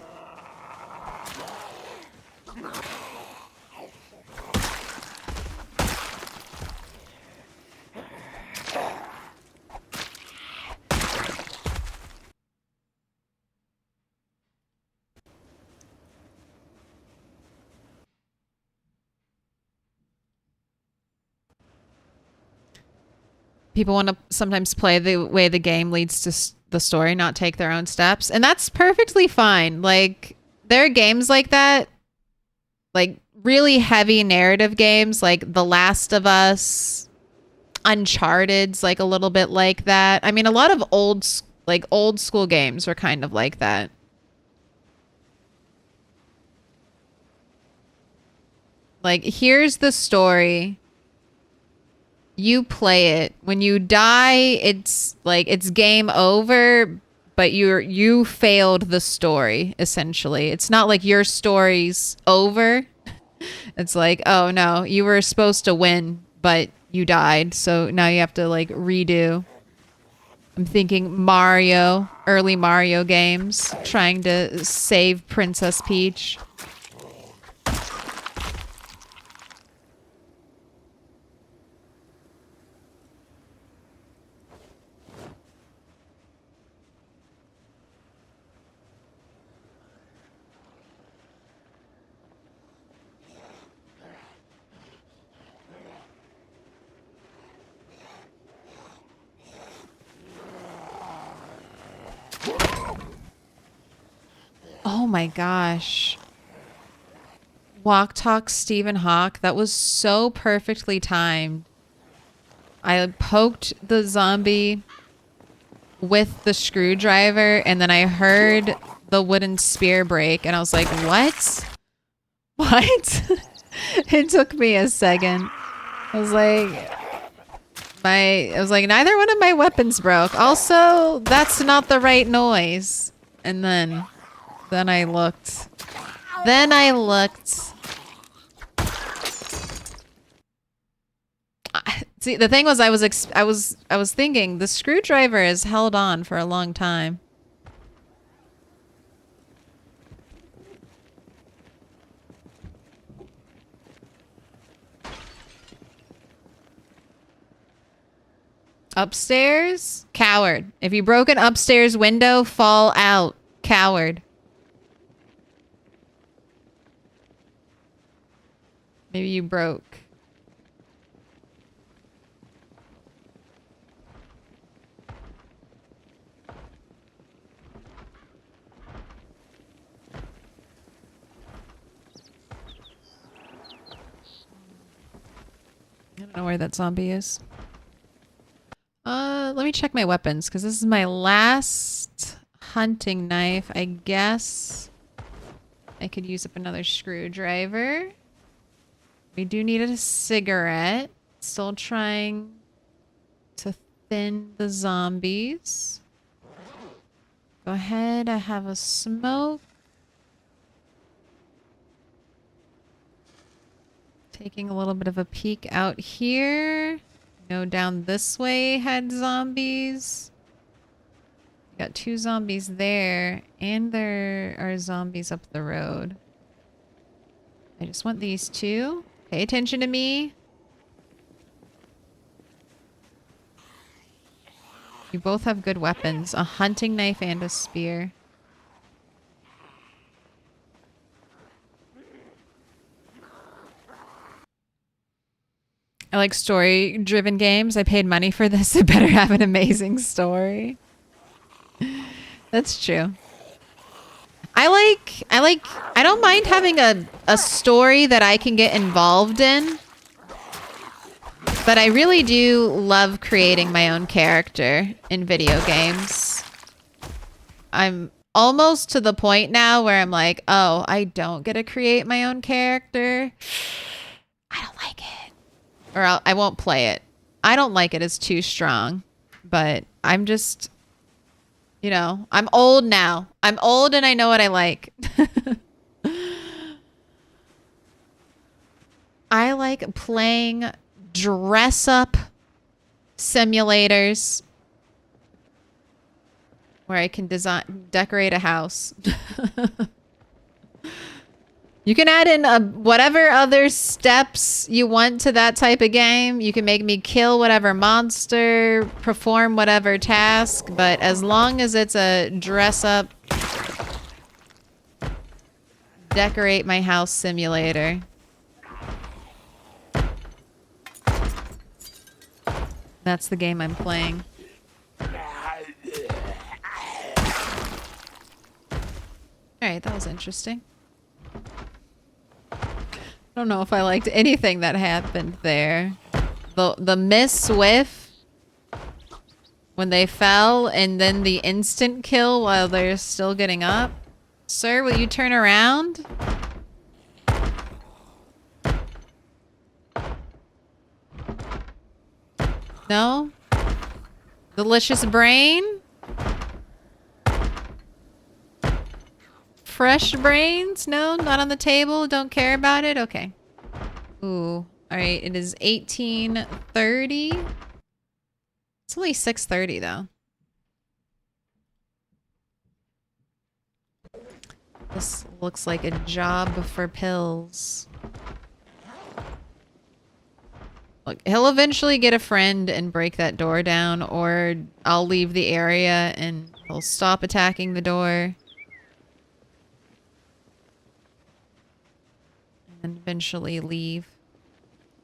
People want to sometimes play the way the game leads to the story, not take their own steps. And that's perfectly fine. Like, there are games like that. Like, really heavy narrative games, like The Last of Us, Uncharted's like a little bit like that. I mean, a lot of old school games were kind of like that. Like, here's the story. You play it. When you die, it's like it's game over, but you failed the story essentially. It's not like your story's over. It's like, oh no, you were supposed to win, but you died, so now you have to like redo. I'm thinking Mario, early Mario games, trying to save Princess Peach. my gosh. Walk Talk Stephen Hawk. That was so perfectly timed. I poked the zombie with the screwdriver and then I heard the wooden spear break and I was like, what? What? It took me a second. I was like, neither one of my weapons broke. Also, that's not the right noise. And then I looked. See, the thing was, I was thinking the screwdriver is held on for a long time. Upstairs? Coward. If you broke an upstairs window, fall out. Coward. Maybe you broke. I don't know where that zombie is. Let me check my weapons, because this is my last hunting knife. I guess I could use up another screwdriver. We do need a cigarette. Still trying to thin the zombies. Go ahead, I have a smoke. Taking a little bit of a peek out here. No, down this way had zombies. Got 2 zombies there, and there are zombies up the road. I just want these 2. Pay attention to me. You both have good weapons. A hunting knife and a spear. I like story-driven games. I paid money for this. It better have an amazing story. That's true. I don't mind having a story that I can get involved in. But I really do love creating my own character in video games. I'm almost to the point now where I'm like, oh, I don't get to create my own character. I don't like it. Or I won't play it. I don't like it. It's too strong. But I'm just, you know, I'm old now. I'm old and I know what I like. I like playing dress-up simulators where I can decorate a house. You can add in whatever other steps you want to that type of game. You can make me kill whatever monster, perform whatever task, but as long as it's a dress-up, decorate my house simulator. That's the game I'm playing. Alright, that was interesting. I don't know if I liked anything that happened there. The miss whiff when they fell and then the instant kill while they're still getting up. Sir, will you turn around? No? Delicious brain? Fresh brains? No, not on the table. Don't care about it. Okay. Ooh. All right. It is 18:30. It's only 6:30 though. This looks like a job for pills. Look, he'll eventually get a friend and break that door down, or I'll leave the area and he'll stop attacking the door. And eventually leave.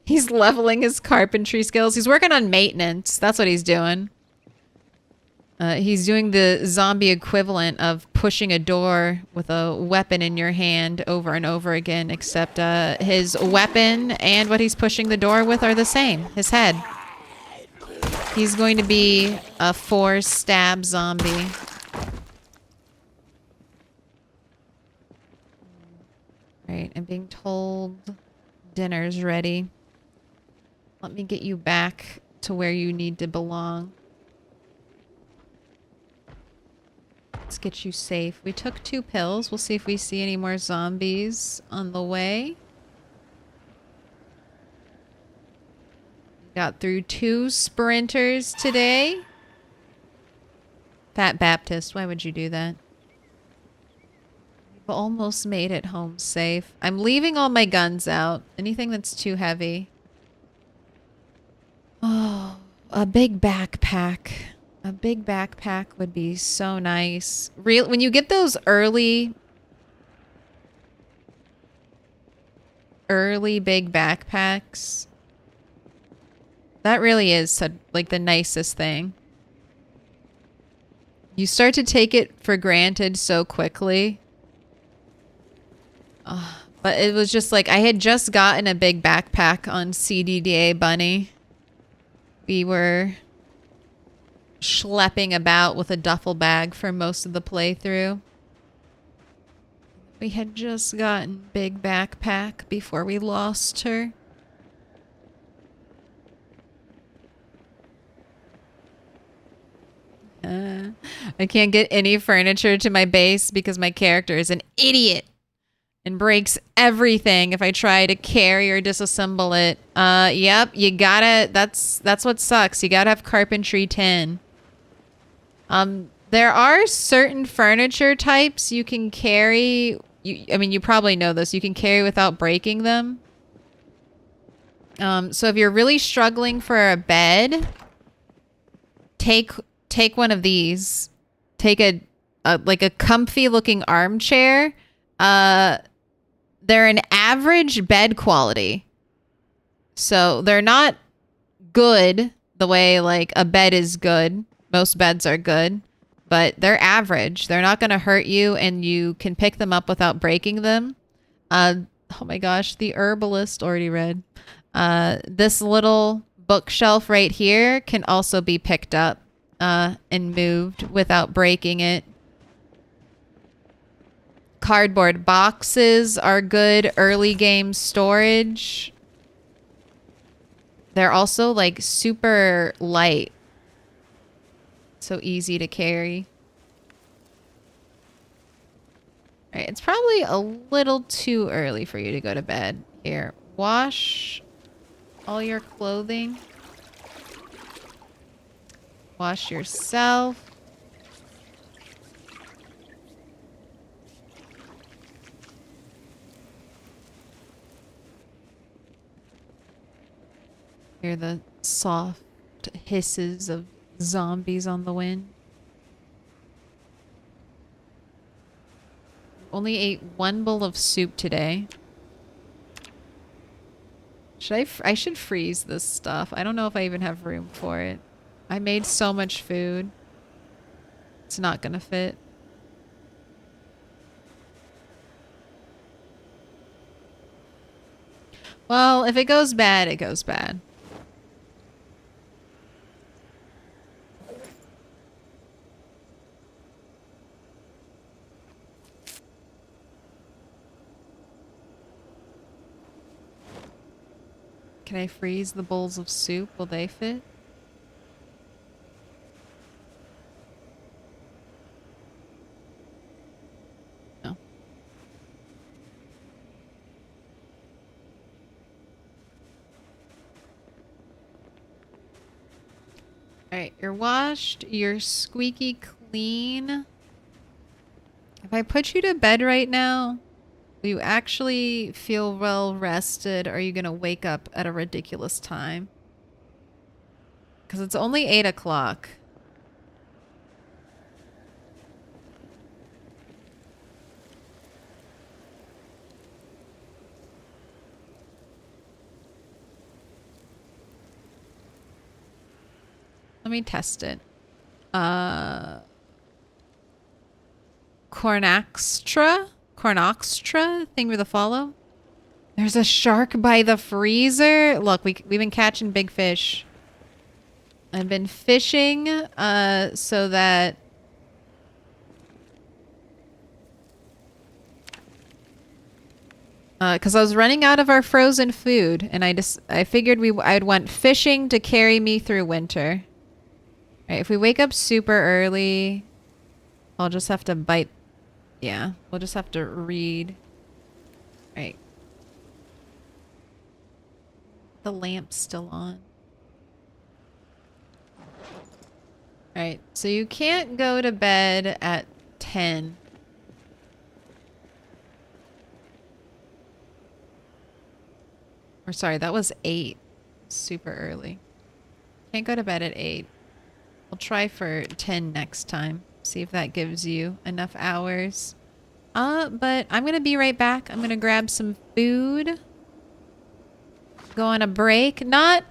He's leveling his carpentry skills. He's working on maintenance. That's what he's doing. He's doing the zombie equivalent of pushing a door with a weapon in your hand over and over again, except his weapon and what he's pushing the door with are the same. His head. He's going to be a 4-stab zombie. Right, I'm being told dinner's ready. Let me get you back to where you need to belong. Let's get you safe. We took 2 pills. We'll see if we see any more zombies on the way. Got through 2 sprinters today. Fat Baptist, why would you do that? We've almost made it home safe. I'm leaving all my guns out. Anything that's too heavy. Oh, a big backpack. A big backpack would be so nice. When you get those early big backpacks, that really is like the nicest thing. You start to take it for granted so quickly. But it was just like I had just gotten a big backpack on CDDA Bunny. We were schlepping about with a duffel bag for most of the playthrough. We had just gotten big backpack before we lost her. I can't get any furniture to my base because my character is an idiot and breaks everything if I try to carry or disassemble it. Yep, you gotta, that's what sucks. You gotta have carpentry 10. There are certain furniture types you can carry. I mean, you probably know this. You can carry without breaking them. So if you're really struggling for a bed, take one of these. Take a like a comfy looking armchair. They're an average bed quality. So they're not good the way like a bed is good. Most beds are good, but they're average. They're not going to hurt you, and you can pick them up without breaking them. Oh my gosh, the herbalist already read. This little bookshelf right here can also be picked up and moved without breaking it. Cardboard boxes are good early game storage. They're also like super light. So easy to carry. All right, it's probably a little too early for you to go to bed. Here, wash all your clothing. Wash yourself. Hear the soft hisses of zombies on the wind. Only ate 1 bowl of soup today. I should freeze this stuff. I don't know if I even have room for it. I made so much food. It's not gonna fit. Well, if it goes bad, it goes bad. Can I freeze the bowls of soup? Will they fit? No. Alright, you're washed. You're squeaky clean. If I put you to bed right now, will you actually feel well rested, or are you going to wake up at a ridiculous time? Because it's only 8 o'clock. Let me test it. Cornoxtra thing with a follow. There's a shark by the freezer. Look, we've been catching big fish. I've been fishing so that because I was running out of our frozen food, and I figured I'd want fishing to carry me through winter. All right, if we wake up super early, I'll just have to bite. Yeah, we'll just have to read. All right. The lamp's still on. All right, so you can't go to bed at 10. Or sorry, that was 8. Super early. Can't go to bed at 8. We'll try for 10 next time. See if that gives you enough hours. But I'm gonna be right back. I'm gonna grab some food. Go on a break. Not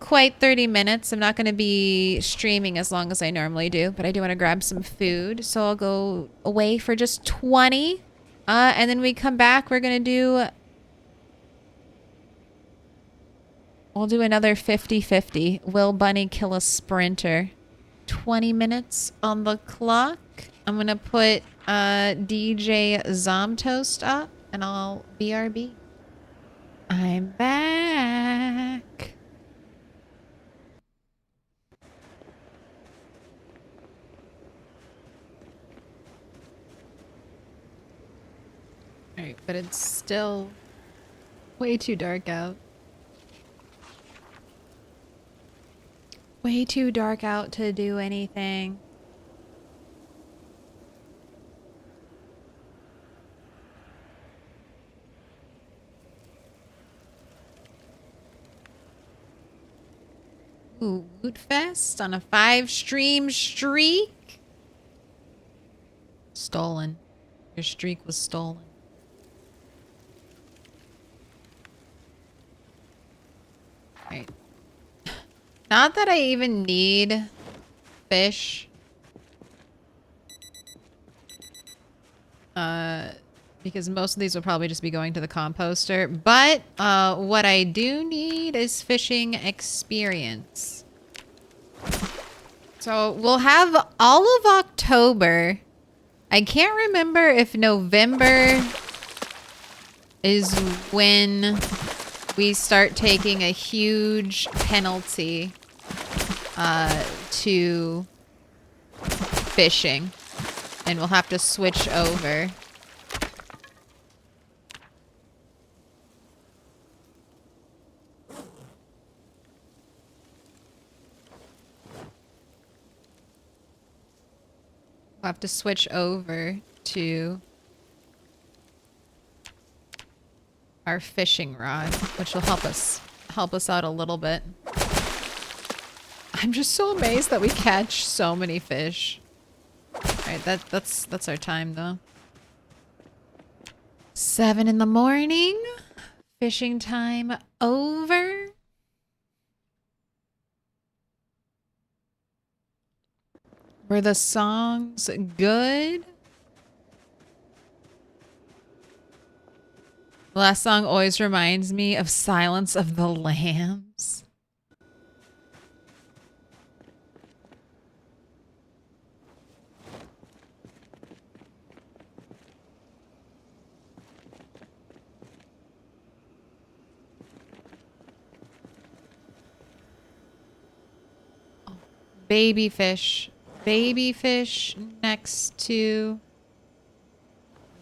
quite 30 minutes. I'm not gonna be streaming as long as I normally do, but I do want to grab some food. So I'll go away for just 20. And then we come back, we're gonna do... We'll do another 50-50. Will Bunny kill a sprinter? 20 minutes on the clock. I'm going to put DJ Zomtoast up, and I'll BRB. I'm back. Alright, but it's still way too dark out. Way too dark out to do anything. Ooh, Woot Fest on a 5-stream streak? Stolen. Your streak was stolen. Right. Not that I even need fish. Because most of these will probably just be going to the composter. But what I do need is fishing experience. So we'll have all of October. I can't remember if November is when we start taking a huge penalty to fishing, and we'll have to switch over. We'll have to switch over to our fishing rod, which will help us out a little bit. I'm just so amazed that we catch so many fish. Alright, that's our time though. 7 in the morning. Fishing time over. Were the songs good? The last song always reminds me of Silence of the Lambs. Oh, baby fish. Baby fish next to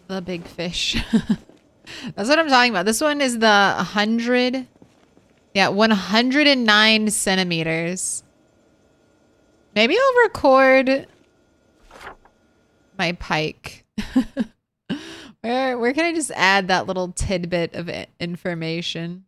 the big fish. That's what I'm talking about. This one is the 100. Yeah, 109 centimeters. Maybe I'll record my pike. Where can I just add that little tidbit of information?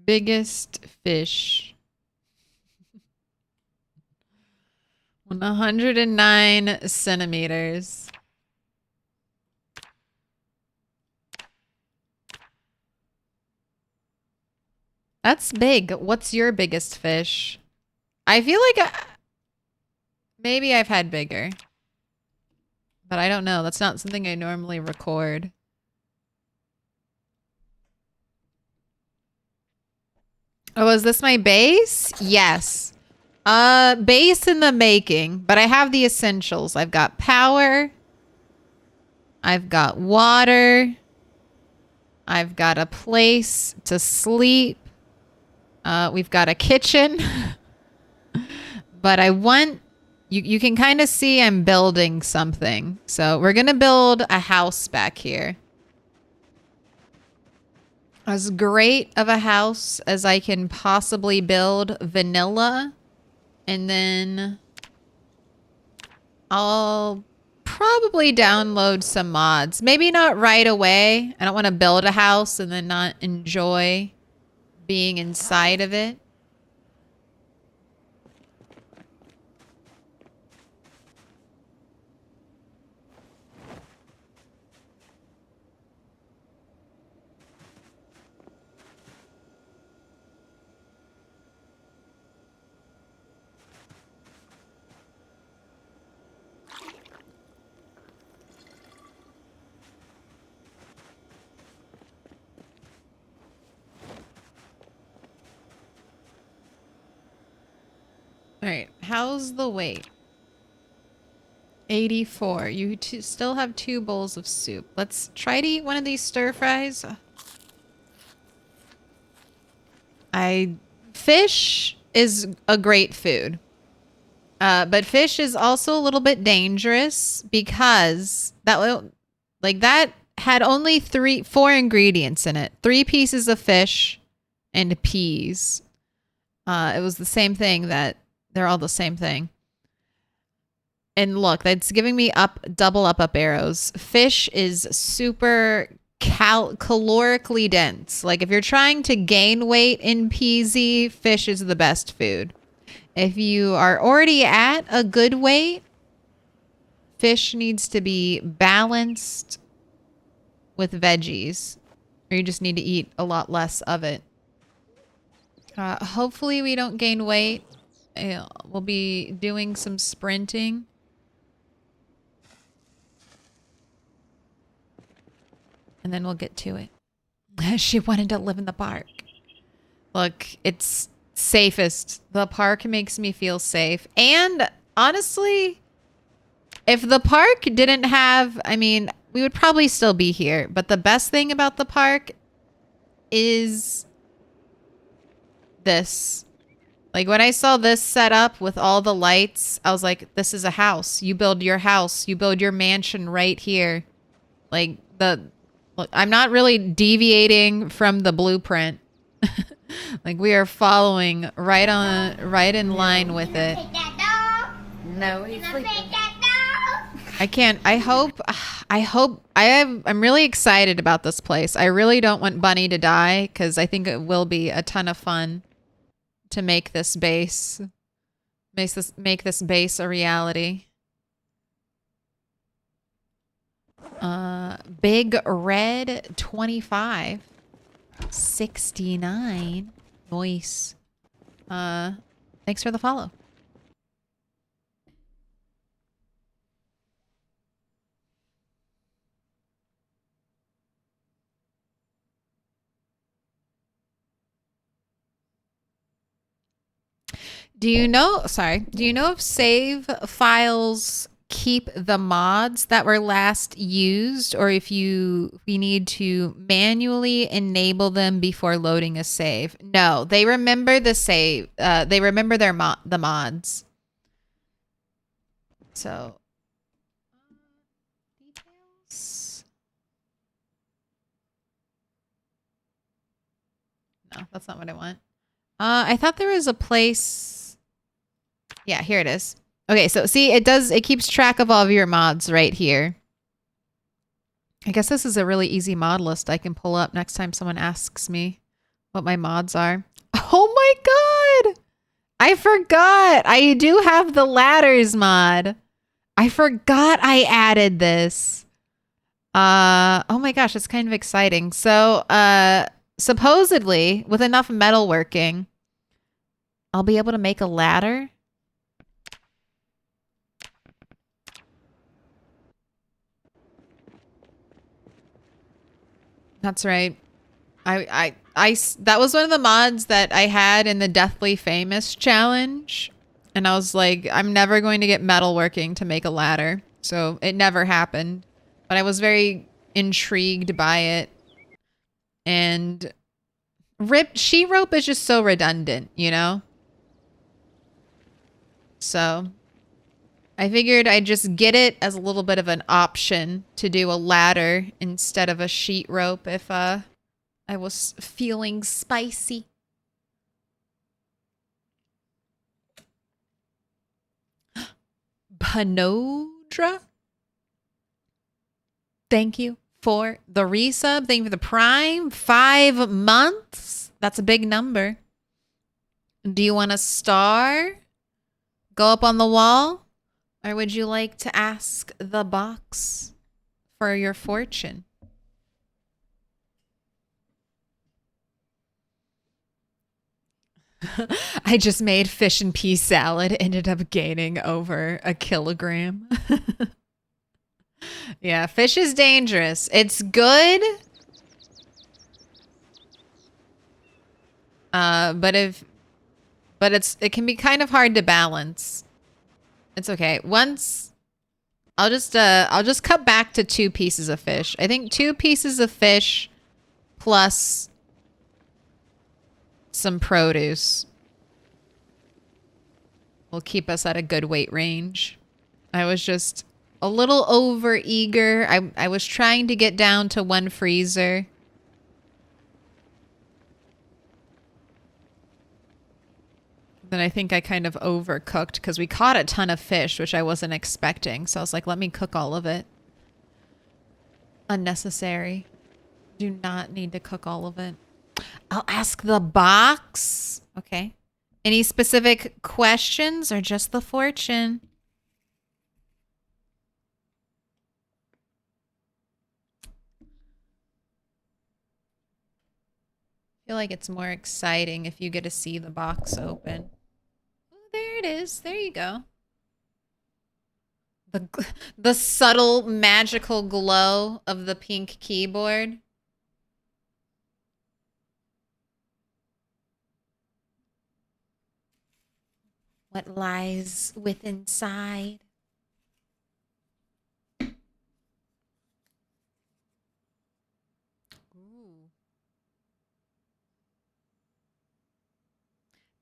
Biggest fish. 109 centimeters. That's big. What's your biggest fish? I feel like maybe I've had bigger. But I don't know. That's not something I normally record. Oh, is this my base? Yes. Base in the making, but I have the essentials. I've got power. I've got water. I've got a place to sleep. We've got a kitchen. But I want... You can kind of see I'm building something. So we're going to build a house back here. As great of a house as I can possibly build, vanilla. And then I'll probably download some mods. Maybe not right away. I don't want to build a house and then not enjoy being inside of it. All right, how's the weight? 84. You still have 2 bowls of soup. Let's try to eat one of these stir fries. Fish is a great food. But fish is also a little bit dangerous because that had only 4 ingredients in it. 3 pieces of fish and peas. It was the same thing they're all the same thing. And look, that's giving me double up arrows. Fish is super calorically dense. Like if you're trying to gain weight in PZ, fish is the best food. If you are already at a good weight, fish needs to be balanced with veggies. Or you just need to eat a lot less of it. Hopefully we don't gain weight. We'll be doing some sprinting. And then we'll get to it. She wanted to live in the park. Look, it's safest. The park makes me feel safe. And honestly, if the park didn't have, I mean, we would probably still be here. But the best thing about the park is this. Like when I saw this set up with all the lights, I was like, this is a house. You build your house. You build your mansion right here. Like look, I'm not really deviating from the blueprint. Like we are following right in line with it. No, he's sleeping. I can't. I'm really excited about this place. I really don't want Bunny to die because I think it will be a ton of fun to make this base. Make this base a reality. Big red 25. 69. Nice. Thanks for the follow. Do you know if save files keep the mods that were last used, or if we need to manually enable them before loading a save? No, they remember the save. They remember the mods. So details. No, that's not what I want. I thought there was a place. Yeah, here it is. Okay, so see, it keeps track of all of your mods right here. I guess this is a really easy mod list I can pull up next time someone asks me what my mods are. Oh my god! I forgot. I do have the ladders mod. I forgot I added this. Oh my gosh, it's kind of exciting. So, supposedly, with enough metalworking, I'll be able to make a ladder. That's right. That was one of the mods that I had in the Deathly Famous challenge. And I was like, I'm never going to get metalworking to make a ladder. So it never happened. But I was very intrigued by it. And sheet rope is just so redundant, you know? So I figured I'd just get it as a little bit of an option to do a ladder instead of a sheet rope if I was feeling spicy. Panodra? Thank you for the resub. Thank you for the prime. 5 months. That's a big number. Do you want a star? Go up on the wall? Or would you like to ask the box for your fortune? I just made fish and pea salad. Ended up gaining over 1 kilogram. Yeah, fish is dangerous. It's good. But it can be kind of hard to balance. It's okay. Once I'll just cut back to 2 pieces of fish. I think 2 pieces of fish plus some produce will keep us at a good weight range. I was just a little over eager. I was trying to get down to 1 freezer. Then I think I kind of overcooked because we caught a ton of fish, which I wasn't expecting. So I was like, let me cook all of it. Unnecessary. Do not need to cook all of it. I'll ask the box. Okay. Any specific questions or just the fortune? I feel like it's more exciting if you get to see the box open. Oh, there it is. There you go. The subtle magical glow of the pink keyboard. What lies within inside?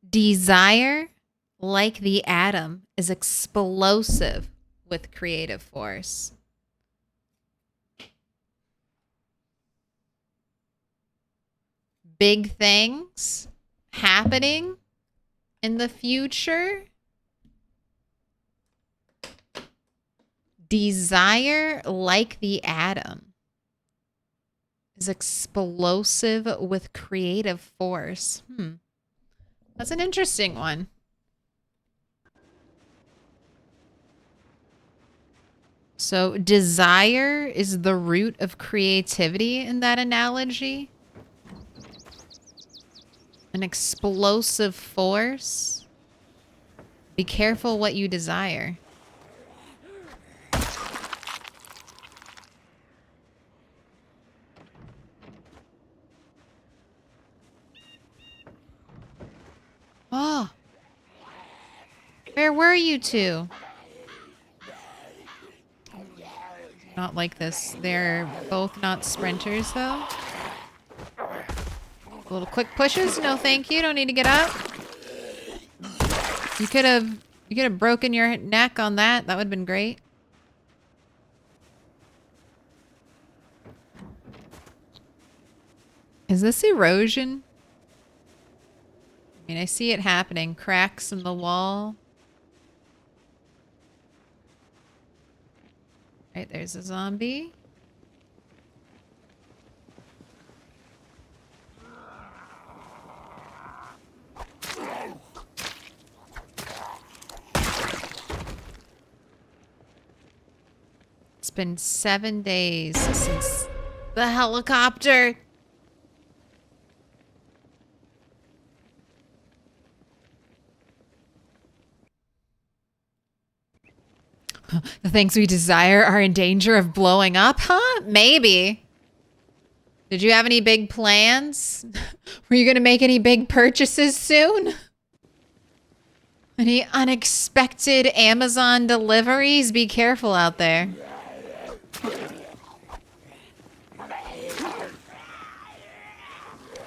Desire, like the atom, is explosive with creative force. Big things happening in the future. Desire, like the atom, is explosive with creative force. That's an interesting one. So desire is the root of creativity in that analogy. An explosive force. Be careful what you desire. Oh. Where were you two? Not like this. They're both not sprinters, though. Little quick pushes? No, thank you. Don't need to get up. You could have broken your neck on that. That would have been great. Is this erosion? I mean, I see it happening. Cracks in the wall. Right, there's a zombie. It's been 7 days since the helicopter. The things we desire are in danger of blowing up, huh? Maybe. Did you have any big plans? Were you going to make any big purchases soon? Any unexpected Amazon deliveries? Be careful out there.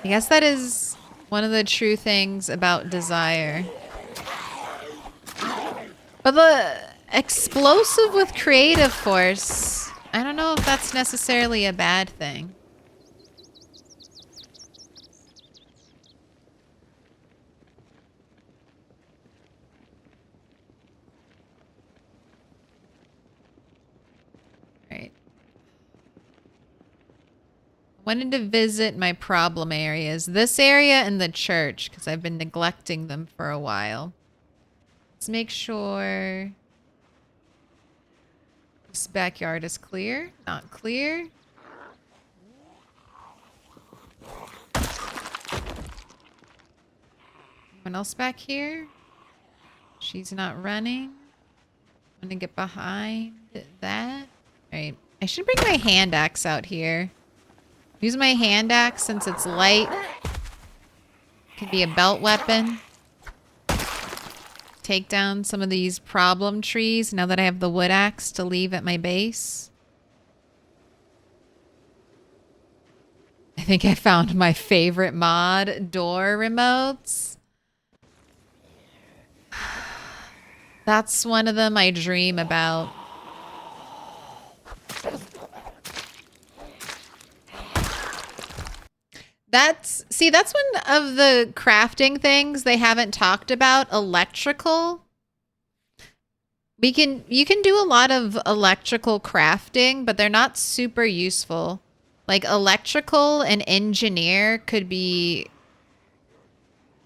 I guess that is one of the true things about desire. But the explosive with creative force, I don't know if that's necessarily a bad thing. Right. I wanted to visit my problem areas. This area and the church, because I've been neglecting them for a while. Let's make sure this backyard is clear. Not clear. Anyone else back here? She's not running. I'm gonna get behind that. Alright. I should bring my hand axe out here. Use my hand axe since it's light. Could be a belt weapon. Take down some of these problem trees now that I have the wood axe to leave at my base. I think I found my favorite mod, door remotes. That's one of them I dream about. That's one of the crafting things they haven't talked about. Electrical. You can do a lot of electrical crafting, but they're not super useful. Like electrical and engineer could be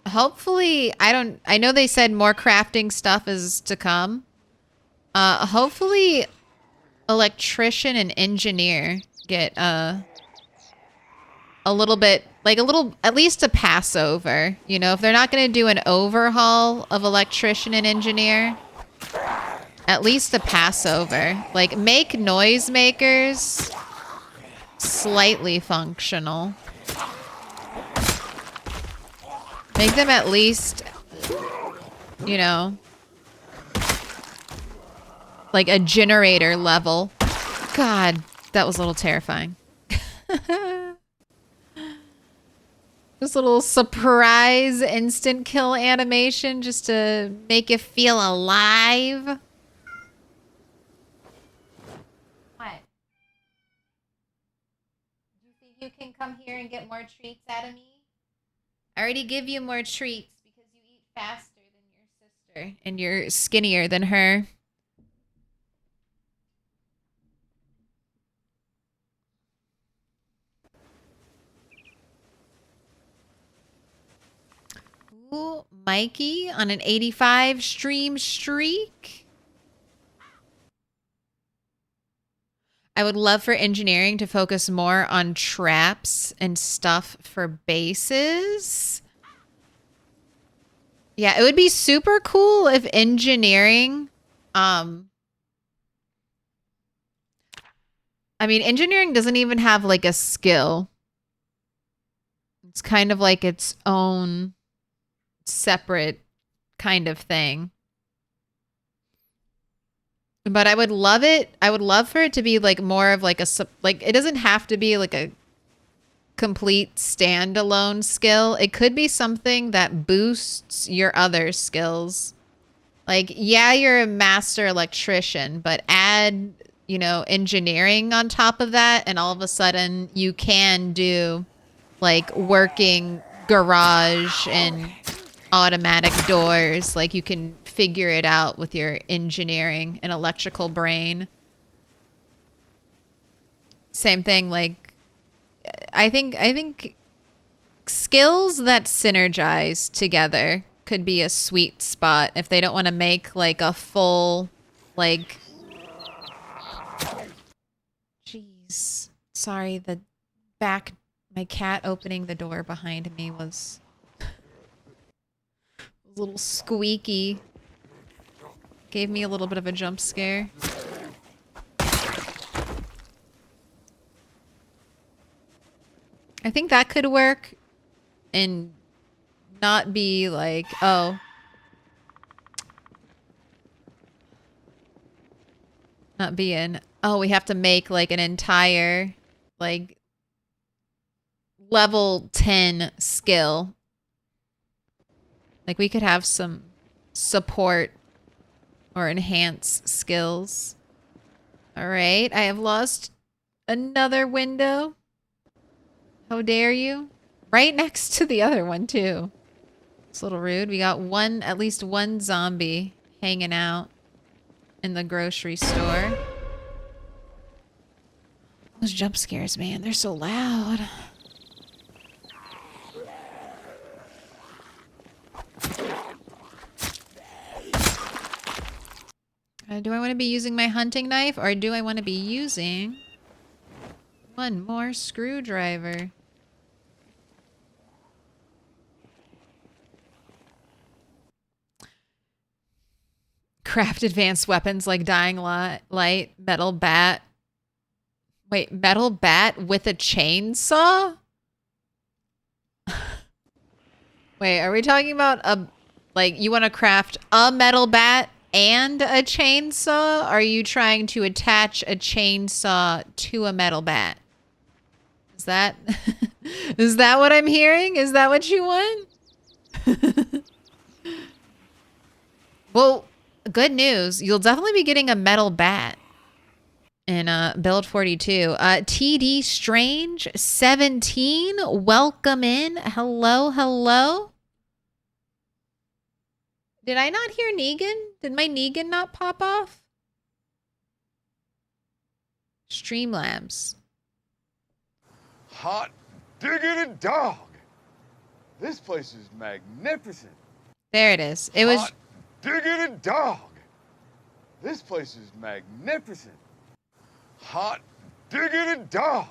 hopefully, I know they said more crafting stuff is to come. Hopefully electrician and engineer get a little bit, like at least a Passover. You know, if they're not going to do an overhaul of electrician and engineer, at least a Passover. Like make noisemakers slightly functional. Make them at least, you know, like a generator level. God, that was a little terrifying. This little surprise instant kill animation just to make you feel alive. What? Do you think you can come here and get more treats out of me? I already give you more treats because you eat faster than your sister and you're skinnier than her. Ooh, Mikey on an 85 stream streak. I would love for engineering to focus more on traps and stuff for bases. Yeah, it would be super cool if engineering, I mean, engineering doesn't even have like a skill. It's kind of like its own separate kind of thing. But I would love it. I would love for it to be like more of like like it doesn't have to be like a complete standalone skill. It could be something that boosts your other skills. Like, yeah, you're a master electrician, but add, you know, engineering on top of that, and all of a sudden you can do like working garage and automatic doors. Like you can figure it out with your engineering and electrical brain. Same thing, like I think skills that synergize together could be a sweet spot if they don't want to make like a full like Sorry, my cat opening the door behind me was a little squeaky. Gave me a little bit of a jump scare. I think that could work and not be like, oh. Not being, oh, we have to make like an entire like level 10 skill. Like we could have some support or enhance skills. All right, I have lost another window. How dare you? Right next to the other one too. It's a little rude. We got at least one zombie hanging out in the grocery store. Those jump scares, man, they're so loud. Do I want to be using my hunting knife or do I want to be using one more screwdriver? Craft advanced weapons like dying light, metal bat. Wait, metal bat with a chainsaw? Wait, are we talking about you want to craft a metal bat and a chainsaw? Or are you trying to attach a chainsaw to a metal bat? Is that is that what I'm hearing? Is that what you want? Well, good news. You'll definitely be getting a metal bat in build 42. TD Strange 17. Welcome in. Hello, hello. Did I not hear Negan? Did my Negan not pop off? Streamlabs. Hot diggity dog. This place is magnificent. There it is. It was. Diggity dog. This place is magnificent. Hot diggity dog.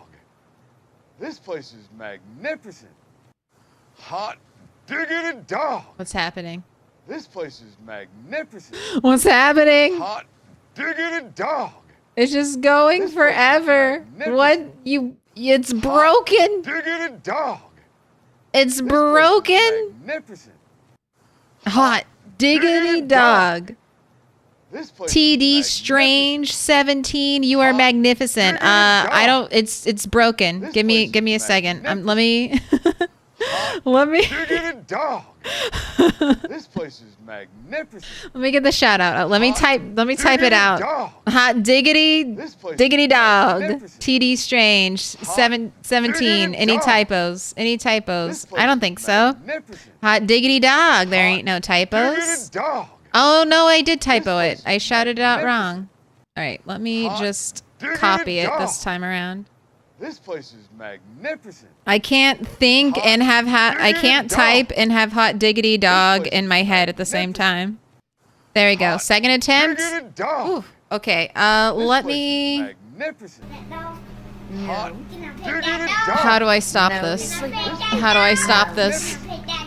This place is magnificent. Hot diggity dog. What's happening? This place is magnificent. What's happening? Hot diggity dog. It's just going This forever. place is What you? It's broken. Diggity dog. It's This broken. place is magnificent. Hot diggity dog. This place TD is Strange 17. You are Hot magnificent. diggity dog. I don't. It's broken. This Give me place a is second. Let me. Hot let me. diggity dog. This place is magnificent. Let me get the shout out. Let me type. Let me type it Diggity out. dog. Hot diggity. This place Diggity is dog. magnificent. TD Strange 17. diggity Any dog. typos? Any This typos? place I don't is think so. magnificent. Hot diggity dog. There Hot ain't no Diggity typos. dog. Oh no, I did typo place it. I is shouted it out magnificent. wrong. All right, let me Hot just diggity copy it dog. this time around. This place is magnificent. I can't think Hot and have I diggity can't dog. type and have hot diggity dog place in my is head at the same magnificent. time. There we go. Hot Second attempt. Diggity dog. Ooh, okay. This Let place is me. magnificent. No. Hot You can pick diggity that dog. How do I stop No, this? he's sleeping. How do I stop this? Pick that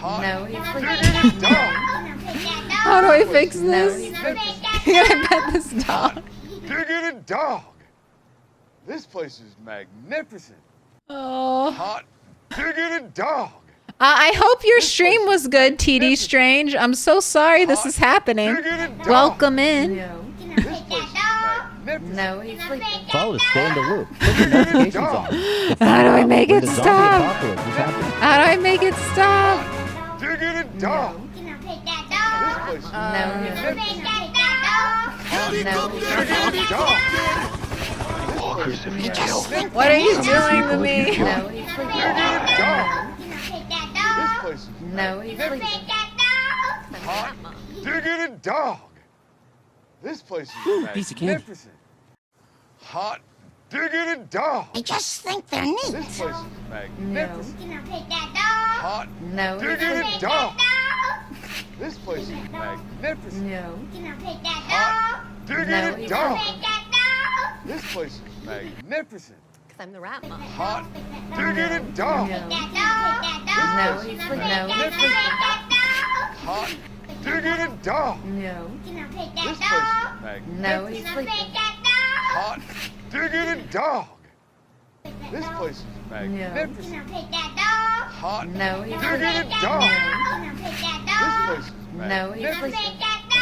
Hot No, he's diggity dog. dog. You can pick that How do I fix No, this? he's dog. Pick that I gotta pet this dog. Diggity dog. This place is magnificent. Oh. Hot diggity dog. I hope your This stream place was is good, TD magnificent. Strange. I'm so sorry this Hot is happening. diggity dog. Welcome in. No. You can This pick place is that magnificent. No, he's sleeping. Follow to stay in the loop. Put your notifications dog. on. How do I make When it the zombie stop? apocalypse is happening. How do I make it stop? dog. Diggity No. dog. You can pick that This dog. place is No, You he's can magnificent. pick that No. Diggity dog. What are you doing to me? No, he's sleeping. Diggity dog. dog. You can pick that This dog. place is No, he's sleeping. Pick that dog. hot. Diggity dog. This place is piece of candy. magnificent. Hot. Diggity dog. I just think they're neat. This place is magnificent. You can pick that dog. Hot. No, he's Diggity sleeping. dog. Dog. This place is magnificent. No. You can pick that Hot. dog. Diggity No, he's dog. Pick that dog. This place is magnificent. Because I'm the rat mom. Hot diggity dog. That dog. No, he's sleeping. No, he's sleeping. Hot diggity dog. No. Can I pet This that place dog? is magnificent. No, he's Can I sleeping. pet that dog? Hot diggity dog. This place is Can magnificent. I pet that dog? Hot No, he's diggity sleeping. dog. Can I pet that This dog? place is No, he's Can I magnificent. pet sleeping. that dog?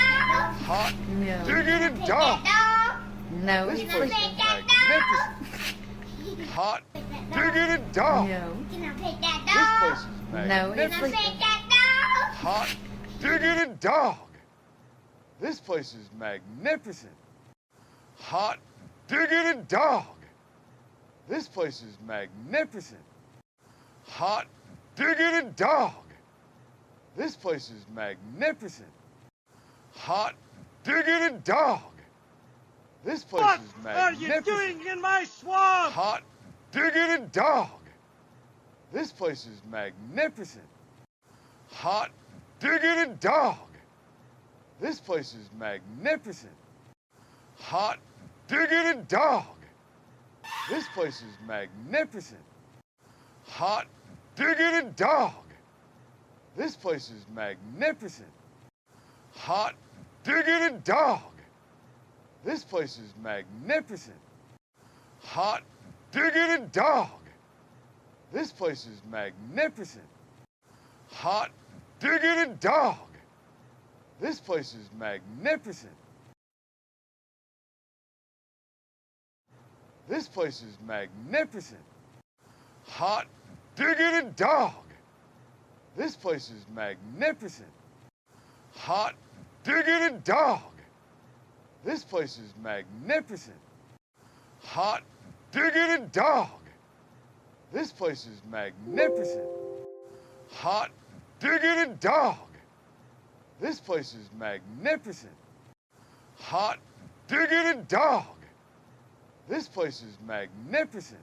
Hot No. diggity Pet dog. that dog? No, This he's place is sleeping. magnificent. Hot diggity dog. No. Can I pet that This dog? place is No, he's Can I magnificent. sleeping. pet that dog? Hot diggity dog. This place is magnificent. Hot diggity dog. This place is magnificent. Hot diggity dog. This place is magnificent. Hot diggity dog. This place is magnificent. in my swamp? Hot diggity dog. This place is magnificent. Hot diggity dog. This place is magnificent. Hot diggity dog. This place is magnificent. Hot diggity dog. This place is magnificent. Hot diggity dog. This place is magnificent. Hot diggity dog. This place is magnificent. Hot diggity dog. This place is magnificent. This place is magnificent. Hot diggity dog. This place is magnificent. Hot diggity dog. This place is magnificent. Hot diggity dog. This place is magnificent. Hot diggity dog. This place is magnificent. Hot diggity dog. This place is magnificent.